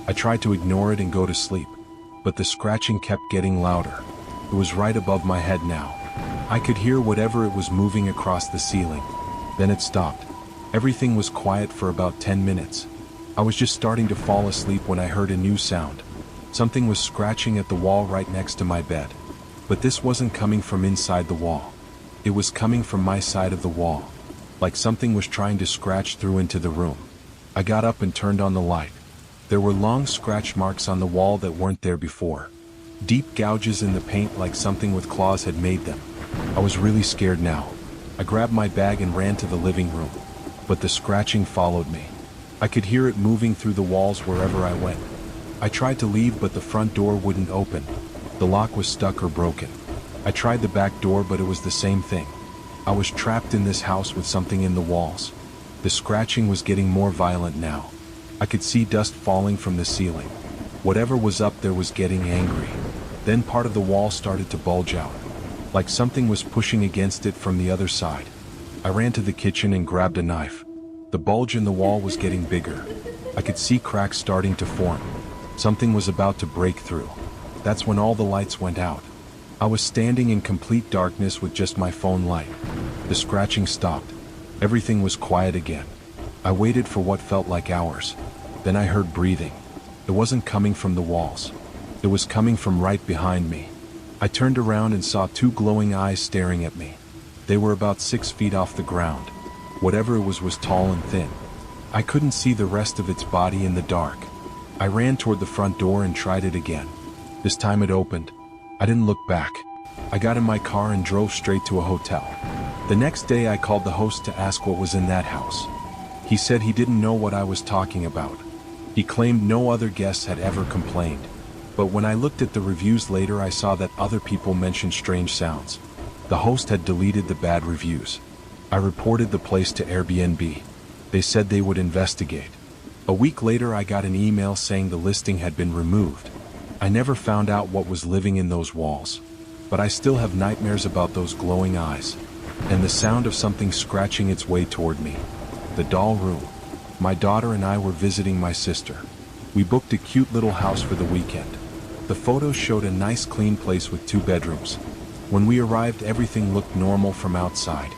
Speaker 1: I tried to ignore it and go to sleep, but the scratching kept getting louder. It was right above my head now. I could hear whatever it was moving across the ceiling. Then it stopped. Everything was quiet for about 10 minutes. I was just starting to fall asleep when I heard a new sound. Something was scratching at the wall right next to my bed. But this wasn't coming from inside the wall. It was coming from my side of the wall, like something was trying to scratch through into the room. I got up and turned on the light. There were long scratch marks on the wall that weren't there before. Deep gouges in the paint, like something with claws had made them. I was really scared now. I grabbed my bag and ran to the living room. But the scratching followed me. I could hear it moving through the walls wherever I went. I tried to leave, but the front door wouldn't open. The lock was stuck or broken. I tried the back door, but it was the same thing. I was trapped in this house with something in the walls. The scratching was getting more violent now. I could see dust falling from the ceiling. Whatever was up there was getting angry. Then part of the wall started to bulge out, like something was pushing against it from the other side. I ran to the kitchen and grabbed a knife. The bulge in the wall was getting bigger. I could see cracks starting to form. Something was about to break through. That's when all the lights went out. I was standing in complete darkness with just my phone light. The scratching stopped. Everything was quiet again. I waited for what felt like hours. Then I heard breathing. It wasn't coming from the walls. It was coming from right behind me. I turned around and saw 2 glowing eyes staring at me. They were about 6 feet off the ground. Whatever it was tall and thin. I couldn't see the rest of its body in the dark. I ran toward the front door and tried it again. This time it opened. I didn't look back. I got in my car and drove straight to a hotel. The next day I called the host to ask what was in that house. He said he didn't know what I was talking about. He claimed no other guests had ever complained. But when I looked at the reviews later, I saw that other people mentioned strange sounds. The host had deleted the bad reviews. I reported the place to Airbnb. They said they would investigate. A week later I got an email saying the listing had been removed. I never found out what was living in those walls. But I still have nightmares about those glowing eyes. And the sound of something scratching its way toward me. The doll room. My daughter and I were visiting my sister. We booked a cute little house for the weekend. The photos showed a nice clean place with 2 bedrooms. When we arrived, everything looked normal from outside.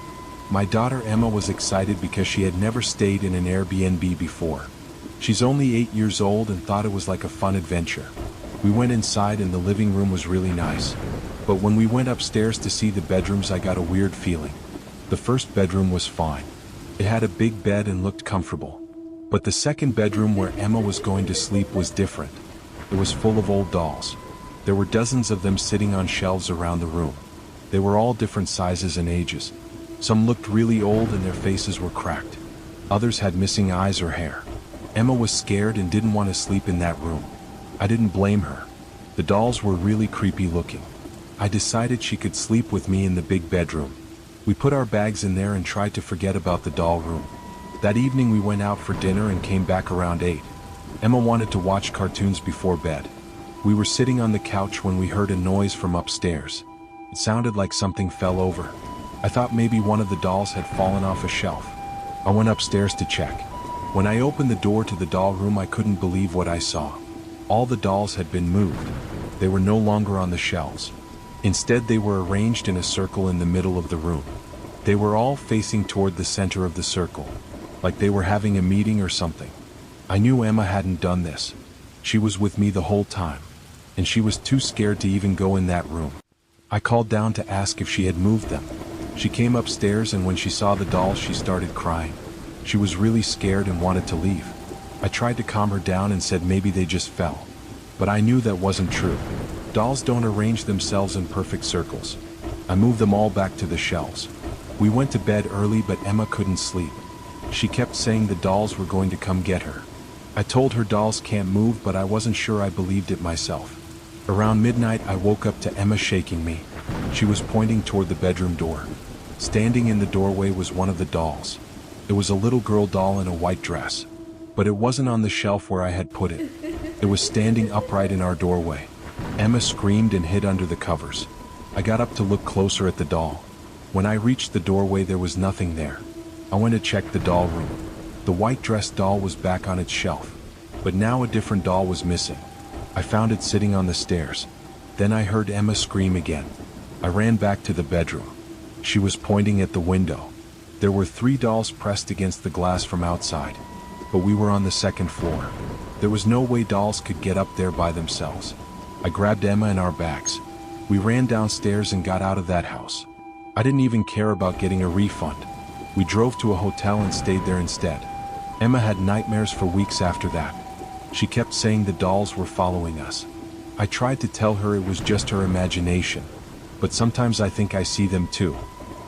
Speaker 1: My daughter Emma was excited because she had never stayed in an Airbnb before. She's only 8 years old and thought it was like a fun adventure. We went inside and the living room was really nice. But when we went upstairs to see the bedrooms, I got a weird feeling. The first bedroom was fine. It had a big bed and looked comfortable. But the second bedroom where Emma was going to sleep was different. It was full of old dolls. There were dozens of them sitting on shelves around the room. They were all different sizes and ages. Some looked really old and their faces were cracked. Others had missing eyes or hair. Emma was scared and didn't want to sleep in that room. I didn't blame her. The dolls were really creepy looking. I decided she could sleep with me in the big bedroom. We put our bags in there and tried to forget about the doll room. That evening we went out for dinner and came back around 8. Emma wanted to watch cartoons before bed. We were sitting on the couch when we heard a noise from upstairs. It sounded like something fell over. I thought maybe one of the dolls had fallen off a shelf. I went upstairs to check. When I opened the door to the doll room, I couldn't believe what I saw. All the dolls had been moved. They were no longer on the shelves. Instead, they were arranged in a circle in the middle of the room. They were all facing toward the center of the circle, like they were having a meeting or something. I knew Emma hadn't done this. She was with me the whole time, and she was too scared to even go in that room. I called down to ask if she had moved them. She came upstairs, and when she saw the dolls, she started crying. She was really scared and wanted to leave. I tried to calm her down and said maybe they just fell. But I knew that wasn't true. Dolls don't arrange themselves in perfect circles. I moved them all back to the shelves. We went to bed early, but Emma couldn't sleep. She kept saying the dolls were going to come get her. I told her dolls can't move, but I wasn't sure I believed it myself. Around midnight, I woke up to Emma shaking me. She was pointing toward the bedroom door. Standing in the doorway was one of the dolls. It was a little girl doll in a white dress. But it wasn't on the shelf where I had put it. It was standing upright in our doorway. Emma screamed and hid under the covers. I got up to look closer at the doll. When I reached the doorway, there was nothing there. I went to check the doll room. The white dressed doll was back on its shelf. But now a different doll was missing. I found it sitting on the stairs. Then I heard Emma scream again. I ran back to the bedroom. She was pointing at the window. There were 3 dolls pressed against the glass from outside. But we were on the 2nd floor. There was no way dolls could get up there by themselves. I grabbed Emma and our bags. We ran downstairs and got out of that house. I didn't even care about getting a refund. We drove to a hotel and stayed there instead. Emma had nightmares for weeks after that. She kept saying the dolls were following us. I tried to tell her it was just her imagination, but sometimes I think I see them too.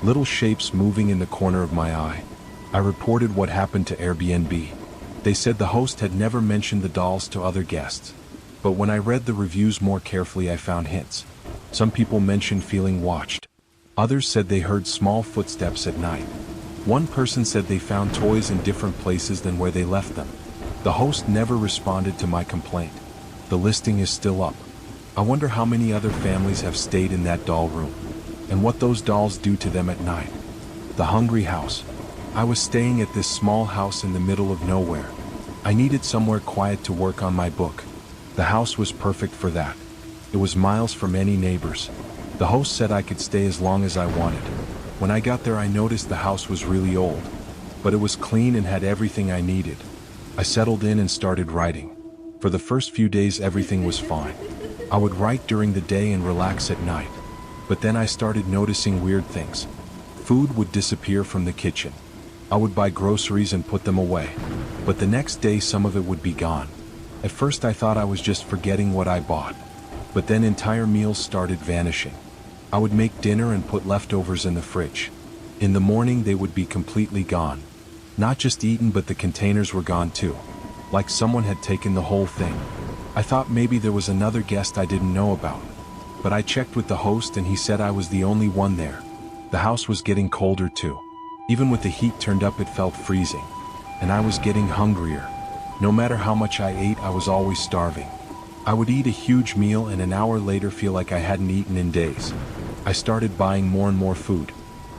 Speaker 1: Little shapes moving in the corner of my eye. I reported what happened to Airbnb. They said the host had never mentioned the dolls to other guests. But when I read the reviews more carefully, I found hints. Some people mentioned feeling watched. Others said they heard small footsteps at night. One person said they found toys in different places than where they left them. The host never responded to my complaint. The listing is still up. I wonder how many other families have stayed in that doll room, and what those dolls do to them at night. The hungry house. I was staying at this small house in the middle of nowhere. I needed somewhere quiet to work on my book. The house was perfect for that. It was miles from any neighbors. The host said I could stay as long as I wanted. When I got there, I noticed the house was really old, but it was clean and had everything I needed. I settled in and started writing. For the first few days, everything was fine. I would write during the day and relax at night. But then I started noticing weird things. Food would disappear from the kitchen. I would buy groceries and put them away. But the next day, some of it would be gone. At first, I thought I was just forgetting what I bought. But then entire meals started vanishing. I would make dinner and put leftovers in the fridge. In the morning, they would be completely gone. Not just eaten, but the containers were gone too. Like someone had taken the whole thing. I thought maybe there was another guest I didn't know about. But I checked with the host and he said I was the only one there. The house was getting colder too. Even with the heat turned up, it felt freezing. And I was getting hungrier. No matter how much I ate, I was always starving. I would eat a huge meal and an hour later feel like I hadn't eaten in days. I started buying more and more food,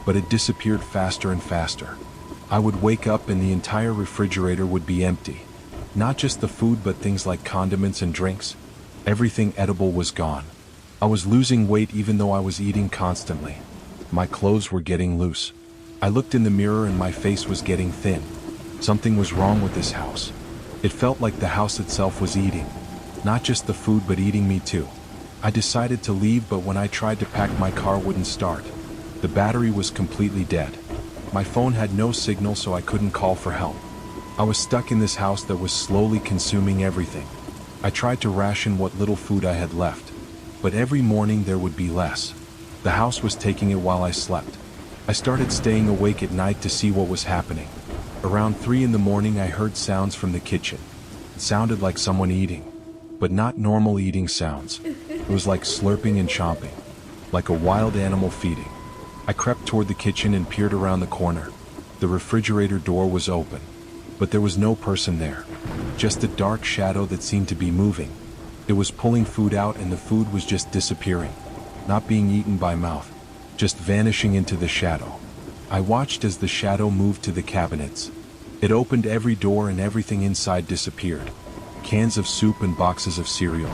Speaker 1: but it disappeared faster and faster. I would wake up and the entire refrigerator would be empty. Not just the food but things like condiments and drinks. Everything edible was gone. I was losing weight even though I was eating constantly. My clothes were getting loose. I looked in the mirror and my face was getting thin. Something was wrong with this house. It felt like the house itself was eating. Not just the food but eating me too. I decided to leave, but when I tried to pack, my car wouldn't start. The battery was completely dead. My phone had no signal, so I couldn't call for help. I was stuck in this house that was slowly consuming everything. I tried to ration what little food I had left, but every morning there would be less. The house was taking it while I slept. I started staying awake at night to see what was happening. Around 3 in the morning I heard sounds from the kitchen. It sounded like someone eating, but not normal eating sounds. It was like slurping and chomping, like a wild animal feeding. I crept toward the kitchen and peered around the corner. The refrigerator door was open, but there was no person there. Just a dark shadow that seemed to be moving. It was pulling food out and the food was just disappearing. Not being eaten by mouth, just vanishing into the shadow. I watched as the shadow moved to the cabinets. It opened every door and everything inside disappeared. Cans of soup and boxes of cereal,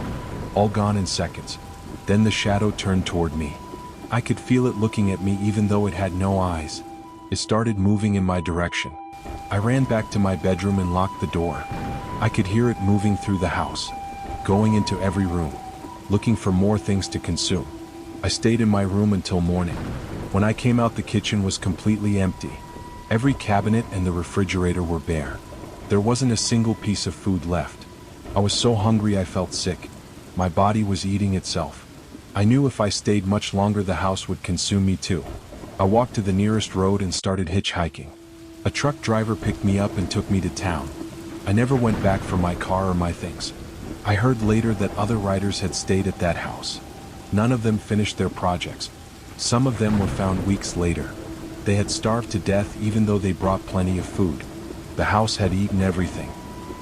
Speaker 1: all gone in seconds. Then the shadow turned toward me. I could feel it looking at me even though it had no eyes. It started moving in my direction. I ran back to my bedroom and locked the door. I could hear it moving through the house, going into every room, looking for more things to consume. I stayed in my room until morning. When I came out, the kitchen was completely empty. Every cabinet and the refrigerator were bare. There wasn't a single piece of food left. I was so hungry I felt sick. My body was eating itself. I knew if I stayed much longer the house would consume me too. I walked to the nearest road and started hitchhiking. A truck driver picked me up and took me to town. I never went back for my car or my things. I heard later that other riders had stayed at that house. None of them finished their projects. Some of them were found weeks later. They had starved to death even though they brought plenty of food. The house had eaten everything,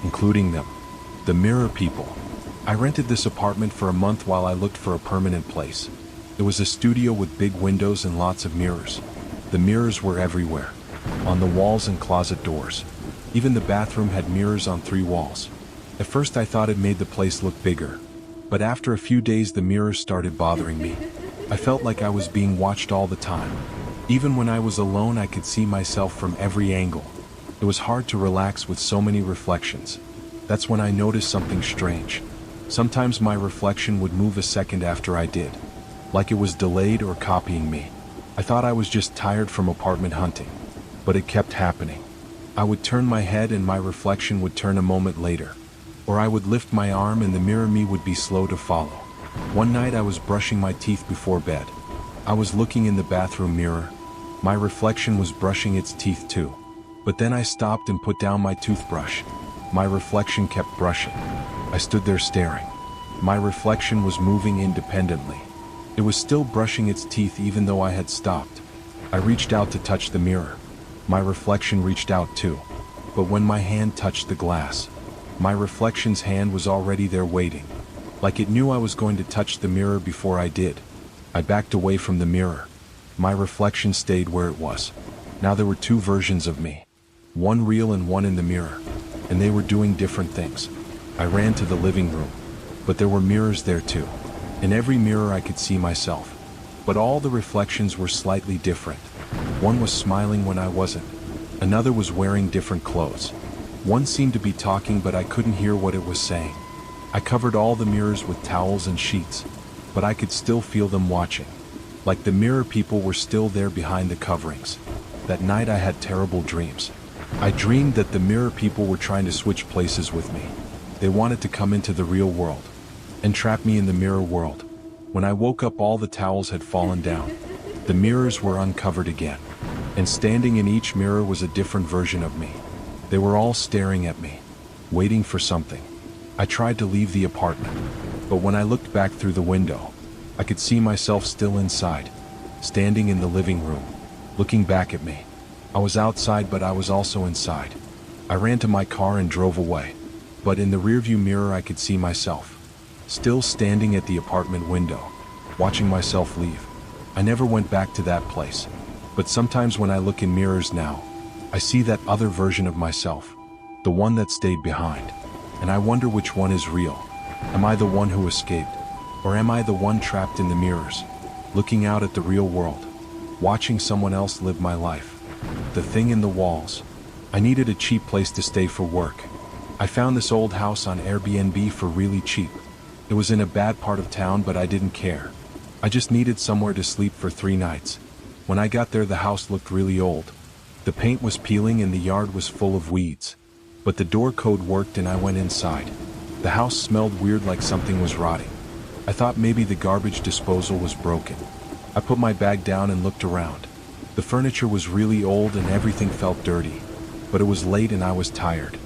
Speaker 1: including them. The mirror people. I rented this apartment for a month while I looked for a permanent place. It was a studio with big windows and lots of mirrors. The mirrors were everywhere, on the walls and closet doors. Even the bathroom had mirrors on 3 walls. At first I thought it made the place look bigger, but after a few days the mirrors started bothering me. I felt like I was being watched all the time. Even when I was alone I could see myself from every angle. It was hard to relax with so many reflections. That's when I noticed something strange. Sometimes my reflection would move a second after I did, like it was delayed or copying me. I thought I was just tired from apartment hunting, but it kept happening. I would turn my head and my reflection would turn a moment later. Or I would lift my arm and the mirror me would be slow to follow. One night I was brushing my teeth before bed. I was looking in the bathroom mirror. My reflection was brushing its teeth too. But then I stopped and put down my toothbrush. My reflection kept brushing. I stood there staring. My reflection was moving independently. It was still brushing its teeth even though I had stopped. I reached out to touch the mirror. My reflection reached out too. But when my hand touched the glass, my reflection's hand was already there waiting. Like it knew I was going to touch the mirror before I did. I backed away from the mirror. My reflection stayed where it was. Now there were 2 versions of me. One real and one in the mirror. And they were doing different things. I ran to the living room. But there were mirrors there too. In every mirror I could see myself. But all the reflections were slightly different. One was smiling when I wasn't. Another was wearing different clothes. One seemed to be talking but I couldn't hear what it was saying. I covered all the mirrors with towels and sheets, but I could still feel them watching. Like the mirror people were still there behind the coverings. That night I had terrible dreams. I dreamed that the mirror people were trying to switch places with me. They wanted to come into the real world and trap me in the mirror world. When I woke up all the towels had fallen down. The mirrors were uncovered again. And standing in each mirror was a different version of me. They were all staring at me, waiting for something. I tried to leave the apartment, but when I looked back through the window, I could see myself still inside, standing in the living room, looking back at me. I was outside but I was also inside. I ran to my car and drove away. but in the rearview mirror I could see myself, still standing at the apartment window, watching myself leave. I never went back to that place, but sometimes when I look in mirrors now, I see that other version of myself, the one that stayed behind, and I wonder which one is real. Am I the one who escaped, or am I the one trapped in the mirrors, looking out at the real world, watching someone else live my life? The thing in the walls. I needed a cheap place to stay for work. I found this old house on Airbnb for really cheap. It was in a bad part of town, but I didn't care. I just needed somewhere to sleep for 3 nights. When I got there, the house looked really old. The paint was peeling and the yard was full of weeds. But the door code worked and I went inside. The house smelled weird, like something was rotting. I thought maybe the garbage disposal was broken. I put my bag down and looked around. The furniture was really old and everything felt dirty. But it was late and I was tired.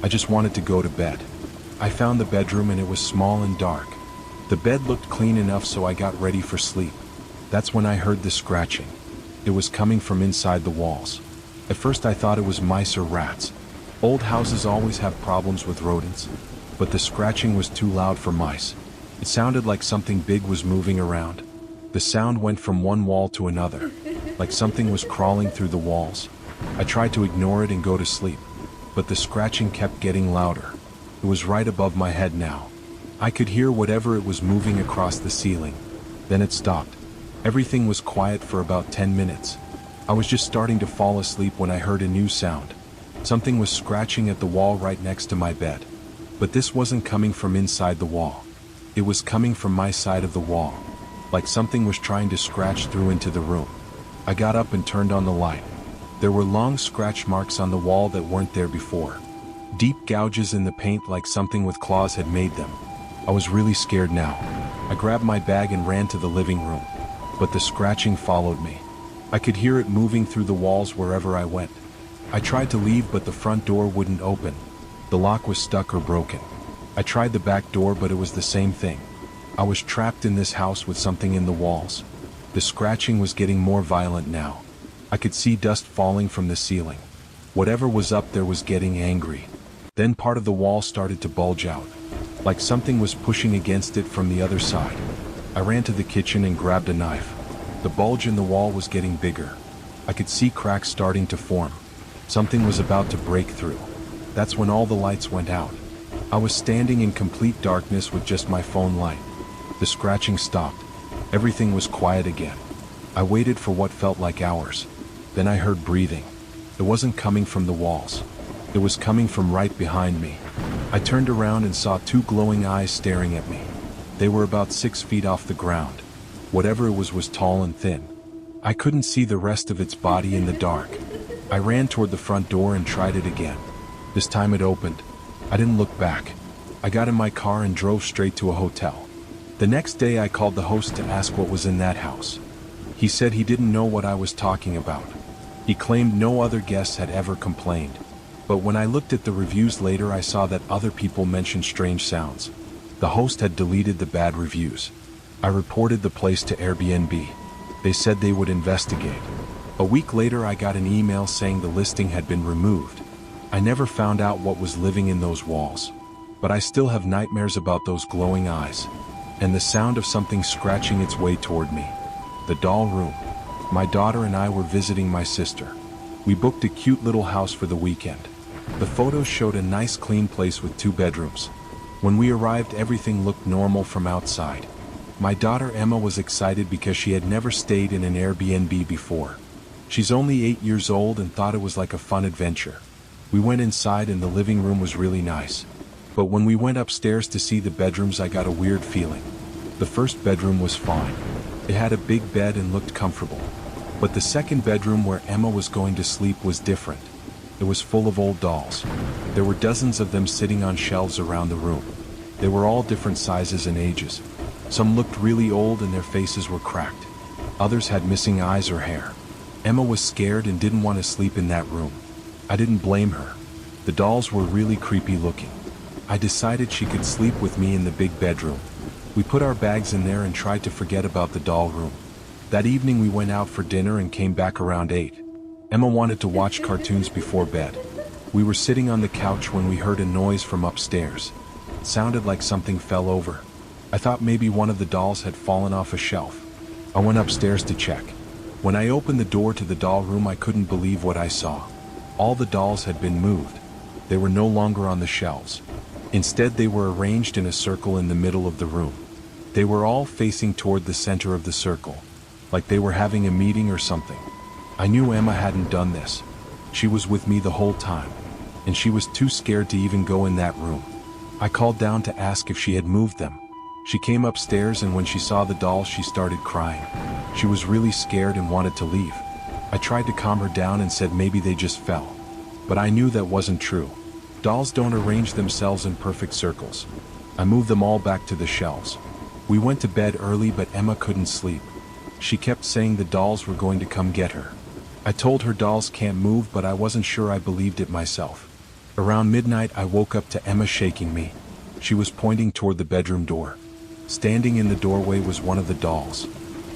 Speaker 1: I just wanted to go to bed. I found the bedroom and it was small and dark. The bed looked clean enough, so I got ready for sleep. That's when I heard the scratching. It was coming from inside the walls. At first I thought it was mice or rats. Old houses always have problems with rodents, but the scratching was too loud for mice. It sounded like something big was moving around. The sound went from one wall to another, like something was crawling through the walls. I tried to ignore it and go to sleep, but the scratching kept getting louder. It was right above my head now. I could hear whatever it was moving across the ceiling. Then it stopped. Everything was quiet for about 10 minutes. I was just starting to fall asleep when I heard a new sound. Something was scratching at the wall right next to my bed. But this wasn't coming from inside the wall. It was coming from my side of the wall, like something was trying to scratch through into the room. I got up and turned on the light. There were long scratch marks on the wall that weren't there before. Deep gouges in the paint, like something with claws had made them. I was really scared now. I grabbed my bag and ran to the living room. But the scratching followed me. I could hear it moving through the walls wherever I went. I tried to leave, but the front door wouldn't open. The lock was stuck or broken. I tried the back door, but it was the same thing. I was trapped in this house with something in the walls. The scratching was getting more violent now. I could see dust falling from the ceiling. Whatever was up there was getting angry. Then part of the wall started to bulge out, like something was pushing against it from the other side. I ran to the kitchen and grabbed a knife. The bulge in the wall was getting bigger. I could see cracks starting to form. Something was about to break through. That's when all the lights went out. I was standing in complete darkness with just my phone light. The scratching stopped. Everything was quiet again. I waited for what felt like hours. Then I heard breathing. It wasn't coming from the walls. It was coming from right behind me. I turned around and saw 2 glowing eyes staring at me. They were about 6 feet off the ground. Whatever it was tall and thin. I couldn't see the rest of its body in the dark. I ran toward the front door and tried it again. This time it opened. I didn't look back. I got in my car and drove straight to a hotel. The next day I called the host to ask what was in that house. He said he didn't know what I was talking about. He claimed no other guests had ever complained. But when I looked at the reviews later, I saw that other people mentioned strange sounds. The host had deleted the bad reviews. I reported the place to Airbnb. They said they would investigate. A week later I got an email saying the listing had been removed. I never found out what was living in those walls. But I still have nightmares about those glowing eyes. And the sound of something scratching its way toward me. The doll room. My daughter and I were visiting my sister. We booked a cute little house for the weekend. The photos showed a nice clean place with 2 bedrooms. When we arrived, everything looked normal from outside. My daughter Emma was excited because she had never stayed in an Airbnb before. She's only 8 years old and thought it was like a fun adventure. We went inside and the living room was really nice. But when we went upstairs to see the bedrooms, I got a weird feeling. The first bedroom was fine. It had a big bed and looked comfortable. But the second bedroom, where Emma was going to sleep, was different. It was full of old dolls. There were dozens of them sitting on shelves around the room. They were all different sizes and ages. Some looked really old and their faces were cracked. Others had missing eyes or hair. Emma was scared and didn't want to sleep in that room. I didn't blame her. The dolls were really creepy looking. I decided she could sleep with me in the big bedroom. We put our bags in there and tried to forget about the doll room. That evening we went out for dinner and came back around 8. Emma wanted to watch cartoons before bed. We were sitting on the couch when we heard a noise from upstairs. It sounded like something fell over. I thought maybe one of the dolls had fallen off a shelf. I went upstairs to check. When I opened the door to the doll room, I couldn't believe what I saw. All the dolls had been moved. They were no longer on the shelves. Instead, they were arranged in a circle in the middle of the room. They were all facing toward the center of the circle, like they were having a meeting or something. I knew Emma hadn't done this. She was with me the whole time, and she was too scared to even go in that room. I called down to ask if she had moved them. She came upstairs, and when she saw the dolls, she started crying. She was really scared and wanted to leave. I tried to calm her down and said maybe they just fell. But I knew that wasn't true. Dolls don't arrange themselves in perfect circles. I moved them all back to the shelves. We went to bed early, but Emma couldn't sleep. She kept saying the dolls were going to come get her. I told her dolls can't move, but I wasn't sure I believed it myself. Around midnight, I woke up to Emma shaking me. She was pointing toward the bedroom door. Standing in the doorway was one of the dolls.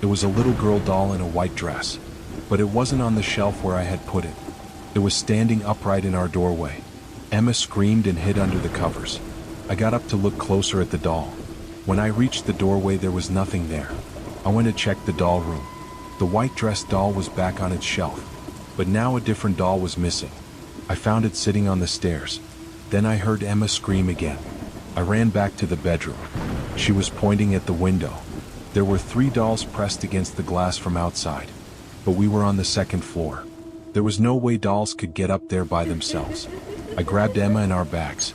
Speaker 1: It was a little girl doll in a white dress, but it wasn't on the shelf where I had put it. It was standing upright in our doorway. Emma screamed and hid under the covers. I got up to look closer at the doll. When I reached the doorway, there was nothing there. I went to check the doll room. The white dress doll was back on its shelf, but now a different doll was missing. I found it sitting on the stairs. Then I heard Emma scream again. I ran back to the bedroom. She was pointing at the window. There were 3 dolls pressed against the glass from outside, but we were on the 2nd floor. There was no way dolls could get up there by themselves. I grabbed Emma and our bags.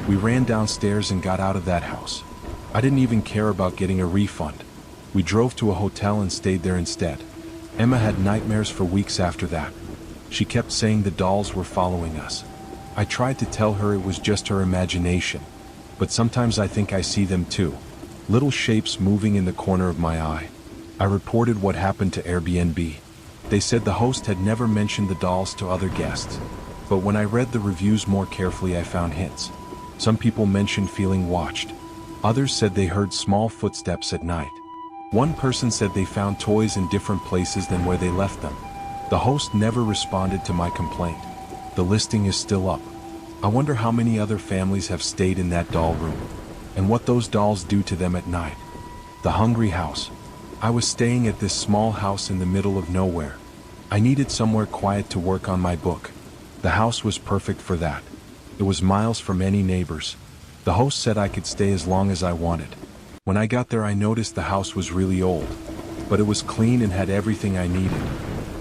Speaker 1: We ran downstairs and got out of that house. I didn't even care about getting a refund. We drove to a hotel and stayed there instead. Emma had nightmares for weeks after that. She kept saying the dolls were following us. I tried to tell her it was just her imagination, but sometimes I think I see them too. Little shapes moving in the corner of my eye. I reported what happened to Airbnb. They said the host had never mentioned the dolls to other guests, but when I read the reviews more carefully, I found hints. Some people mentioned feeling watched. Others said they heard small footsteps at night. One person said they found toys in different places than where they left them. The host never responded to my complaint. The listing is still up. I wonder how many other families have stayed in that doll room, and what those dolls do to them at night. The hungry house. I was staying at this small house in the middle of nowhere. I needed somewhere quiet to work on my book. The house was perfect for that. It was miles from any neighbors. The host said I could stay as long as I wanted. When I got there, I noticed the house was really old, but it was clean and had everything I needed.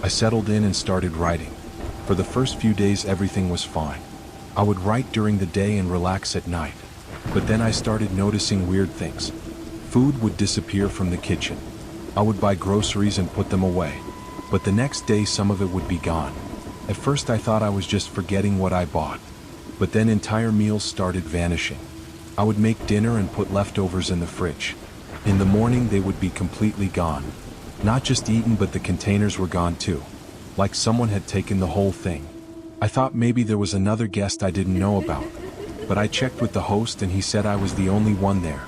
Speaker 1: I settled in and started writing. For the first few days, everything was fine. I would write during the day and relax at night. But then I started noticing weird things. Food would disappear from the kitchen. I would buy groceries and put them away, but the next day some of it would be gone. At first I thought I was just forgetting what I bought, but then entire meals started vanishing. I would make dinner and put leftovers in the fridge. In the morning they would be completely gone. Not just eaten, but the containers were gone too. Like someone had taken the whole thing. I thought maybe there was another guest I didn't know about, but I checked with the host and he said I was the only one there.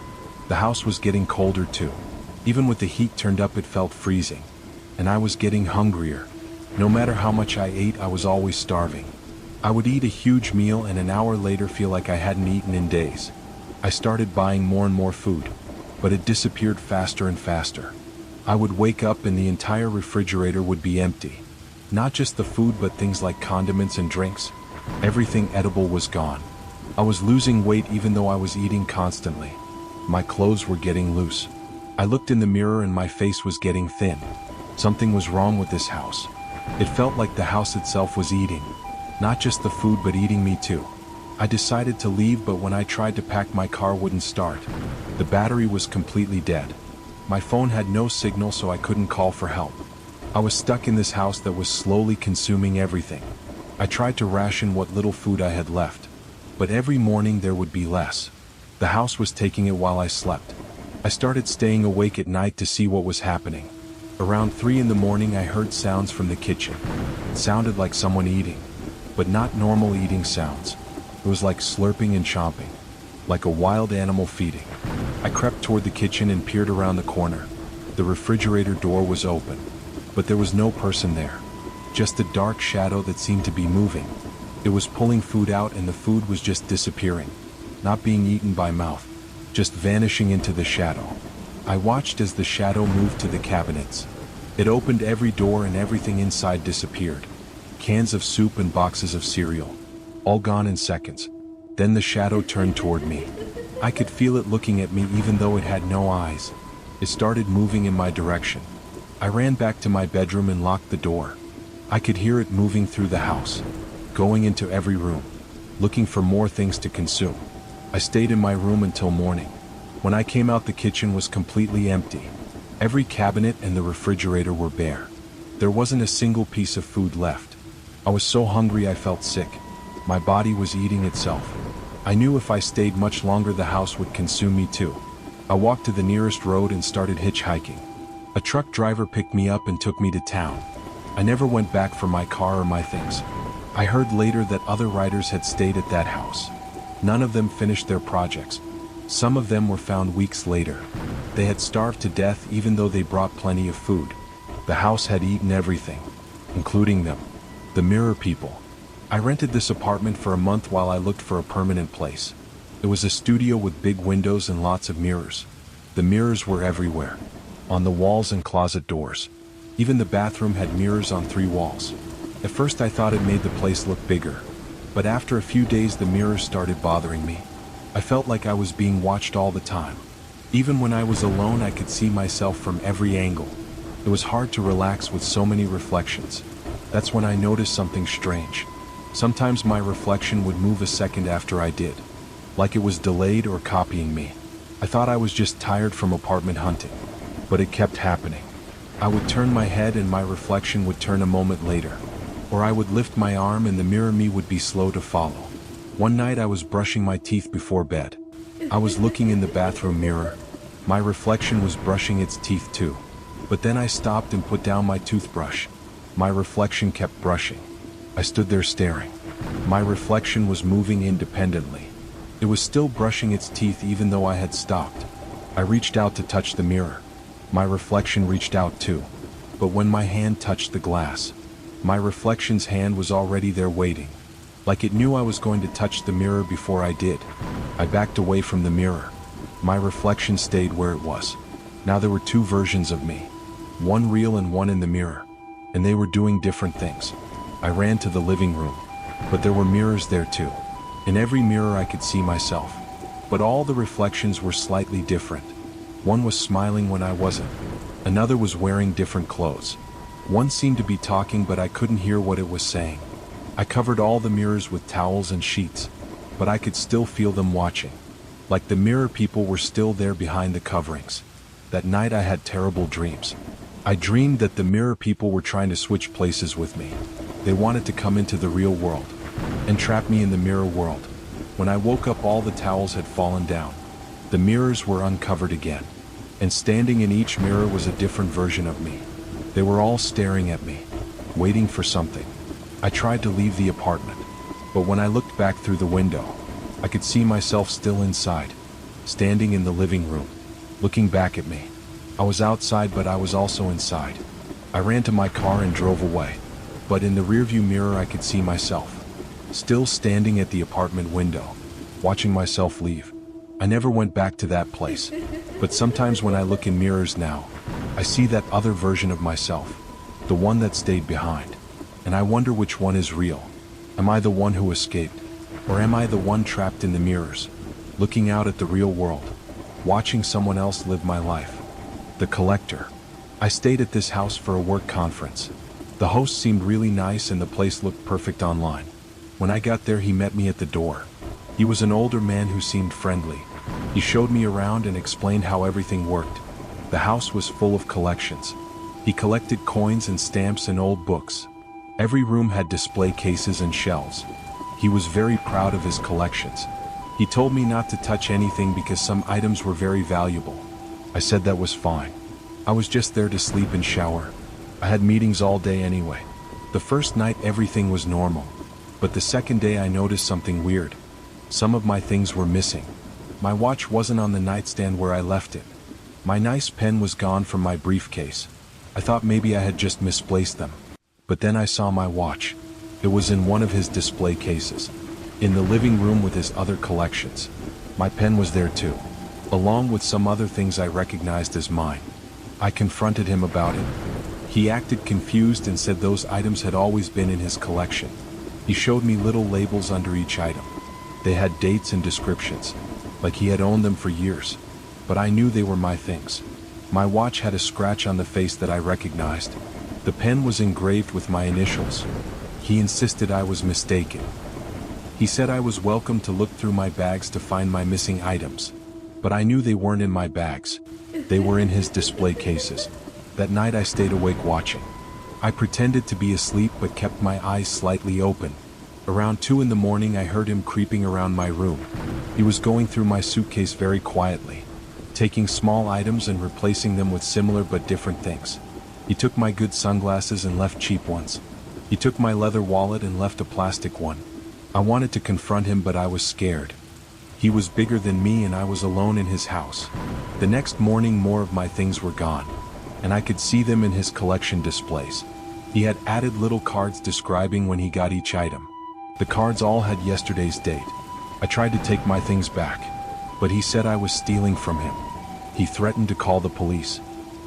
Speaker 1: The house was getting colder too. Even with the heat turned up, it felt freezing. And I was getting hungrier. No matter how much I ate, I was always starving. I would eat a huge meal and an hour later feel like I hadn't eaten in days. I started buying more and more food, but it disappeared faster and faster. I would wake up and the entire refrigerator would be empty. Not just the food, but things like condiments and drinks. Everything edible was gone. I was losing weight even though I was eating constantly. My clothes were getting loose. I looked in the mirror and my face was getting thin. Something was wrong with this house. It felt like the house itself was eating. Not just the food, but eating me too. I decided to leave, but when I tried to pack, my car wouldn't start. The battery was completely dead. My phone had no signal, so I couldn't call for help. I was stuck in this house that was slowly consuming everything. I tried to ration what little food I had left, but every morning there would be less. The house was taking it while I slept. I started staying awake at night to see what was happening. Around 3 in the morning, I heard sounds from the kitchen. It sounded like someone eating, but not normal eating sounds. It was like slurping and chomping, like a wild animal feeding. I crept toward the kitchen and peered around the corner. The refrigerator door was open, but there was no person there. Just a dark shadow that seemed to be moving. It was pulling food out and the food was just disappearing, not being eaten by mouth, just vanishing into the shadow. I watched as the shadow moved to the cabinets. It opened every door and everything inside disappeared. Cans of soup and boxes of cereal, all gone in seconds. Then the shadow turned toward me. I could feel it looking at me even though it had no eyes. It started moving in my direction. I ran back to my bedroom and locked the door. I could hear it moving through the house, going into every room, looking for more things to consume. I stayed in my room until morning. When I came out, the kitchen was completely empty. Every cabinet and the refrigerator were bare. There wasn't a single piece of food left. I was so hungry I felt sick. My body was eating itself. I knew if I stayed much longer the house would consume me too. I walked to the nearest road and started hitchhiking. A truck driver picked me up and took me to town. I never went back for my car or my things. I heard later that other riders had stayed at that house. None of them finished their projects. Some of them were found weeks later. They had starved to death even though they brought plenty of food. The house had eaten everything, including them, the mirror people. I rented this apartment for a month while I looked for a permanent place. It was a studio with big windows and lots of mirrors. The mirrors were everywhere, on the walls and closet doors. Even the bathroom had mirrors on 3 walls. At first I thought it made the place look bigger, but after a few days the mirrors started bothering me. I felt like I was being watched all the time. Even when I was alone I could see myself from every angle. It was hard to relax with so many reflections. That's when I noticed something strange. Sometimes my reflection would move a second after I did, like it was delayed or copying me. I thought I was just tired from apartment hunting, but it kept happening. I would turn my head and my reflection would turn a moment later, or I would lift my arm and the mirror me would be slow to follow. One night I was brushing my teeth before bed. I was looking in the bathroom mirror. My reflection was brushing its teeth too. But then I stopped and put down my toothbrush. My reflection kept brushing. I stood there staring. My reflection was moving independently. It was still brushing its teeth even though I had stopped. I reached out to touch the mirror. My reflection reached out too. But when my hand touched the glass, my reflection's hand was already there waiting. Like it knew I was going to touch the mirror before I did. I backed away from the mirror. My reflection stayed where it was. Now there were 2 versions of me. One real and one in the mirror. And they were doing different things. I ran to the living room, but there were mirrors there too. In every mirror I could see myself, but all the reflections were slightly different. One was smiling when I wasn't. Another was wearing different clothes. One seemed to be talking but I couldn't hear what it was saying. I covered all the mirrors with towels and sheets, but I could still feel them watching. Like the mirror people were still there behind the coverings. That night I had terrible dreams. I dreamed that the mirror people were trying to switch places with me. They wanted to come into the real world and trap me in the mirror world. When I woke up all the towels had fallen down. The mirrors were uncovered again. And standing in each mirror was a different version of me. They were all staring at me, waiting for something. I tried to leave the apartment, but when I looked back through the window, I could see myself still inside, standing in the living room, looking back at me. I was outside but I was also inside. I ran to my car and drove away. But in the rearview mirror I could see myself, still standing at the apartment window, watching myself leave. I never went back to that place, but sometimes when I look in mirrors now, I see that other version of myself, the one that stayed behind. And I wonder which one is real. Am I the one who escaped? Or am I the one trapped in the mirrors, looking out at the real world, watching someone else live my life? The collector. I stayed at this house for a work conference. The host seemed really nice and the place looked perfect online. When I got there he met me at the door. He was an older man who seemed friendly. He showed me around and explained how everything worked. The house was full of collections. He collected coins and stamps and old books. Every room had display cases and shelves. He was very proud of his collections. He told me not to touch anything because some items were very valuable. I said that was fine. I was just there to sleep and shower. I had meetings all day anyway. The first night everything was normal, but the second day I noticed something weird. Some of my things were missing. My watch wasn't on the nightstand where I left it. My nice pen was gone from my briefcase. I thought maybe I had just misplaced them. But then I saw my watch. It was in one of his display cases. In the living room with his other collections. My pen was there too, along with some other things I recognized as mine. I confronted him about it. He acted confused and said those items had always been in his collection. He showed me little labels under each item. They had dates and descriptions, like he had owned them for years. But I knew they were my things. My watch had a scratch on the face that I recognized. The pen was engraved with my initials. He insisted I was mistaken. He said I was welcome to look through my bags to find my missing items. But I knew they weren't in my bags. They were in his display cases. That night I stayed awake watching. I pretended to be asleep but kept my eyes slightly open. Around 2 in the morning I heard him creeping around my room. He was going through my suitcase very quietly, taking small items and replacing them with similar but different things. He took my good sunglasses and left cheap ones. He took my leather wallet and left a plastic one. I wanted to confront him but I was scared. He was bigger than me and I was alone in his house. The next morning more of my things were gone, and I could see them in his collection displays. He had added little cards describing when he got each item. The cards all had yesterday's date. I tried to take my things back, but he said I was stealing from him. He threatened to call the police.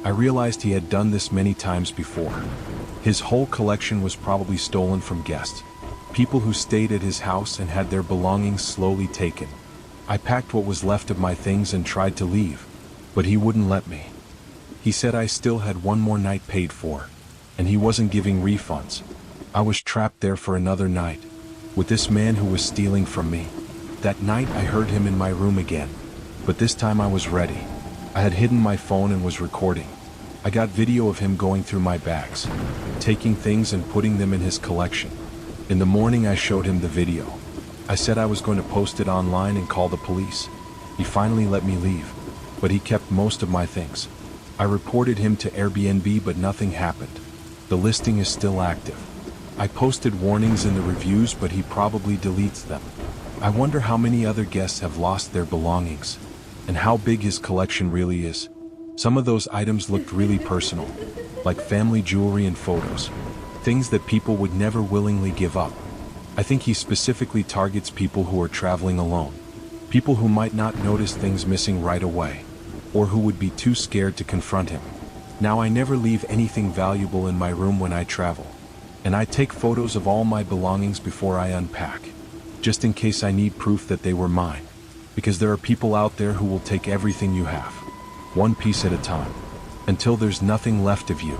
Speaker 1: I realized he had done this many times before. His whole collection was probably stolen from guests, people who stayed at his house and had their belongings slowly taken. I packed what was left of my things and tried to leave, but he wouldn't let me. He said I still had one more night paid for, and he wasn't giving refunds. I was trapped there for another night, with this man who was stealing from me. That night I heard him in my room again, but this time I was ready. I had hidden my phone and was recording. I got video of him going through my bags, taking things and putting them in his collection. In the morning I showed him the video. I said I was going to post it online and call the police. He finally let me leave, but he kept most of my things. I reported him to Airbnb but nothing happened. The listing is still active. I posted warnings in the reviews but he probably deletes them. I wonder how many other guests have lost their belongings, and how big his collection really is. Some of those items looked really personal, like family jewelry and photos, things that people would never willingly give up. I think he specifically targets people who are traveling alone, people who might not notice things missing right away, or who would be too scared to confront him. Now I never leave anything valuable in my room when I travel, and I take photos of all my belongings before I unpack, just in case I need proof that they were mine, because there are people out there who will take everything you have, one piece at a time, until there's nothing left of you.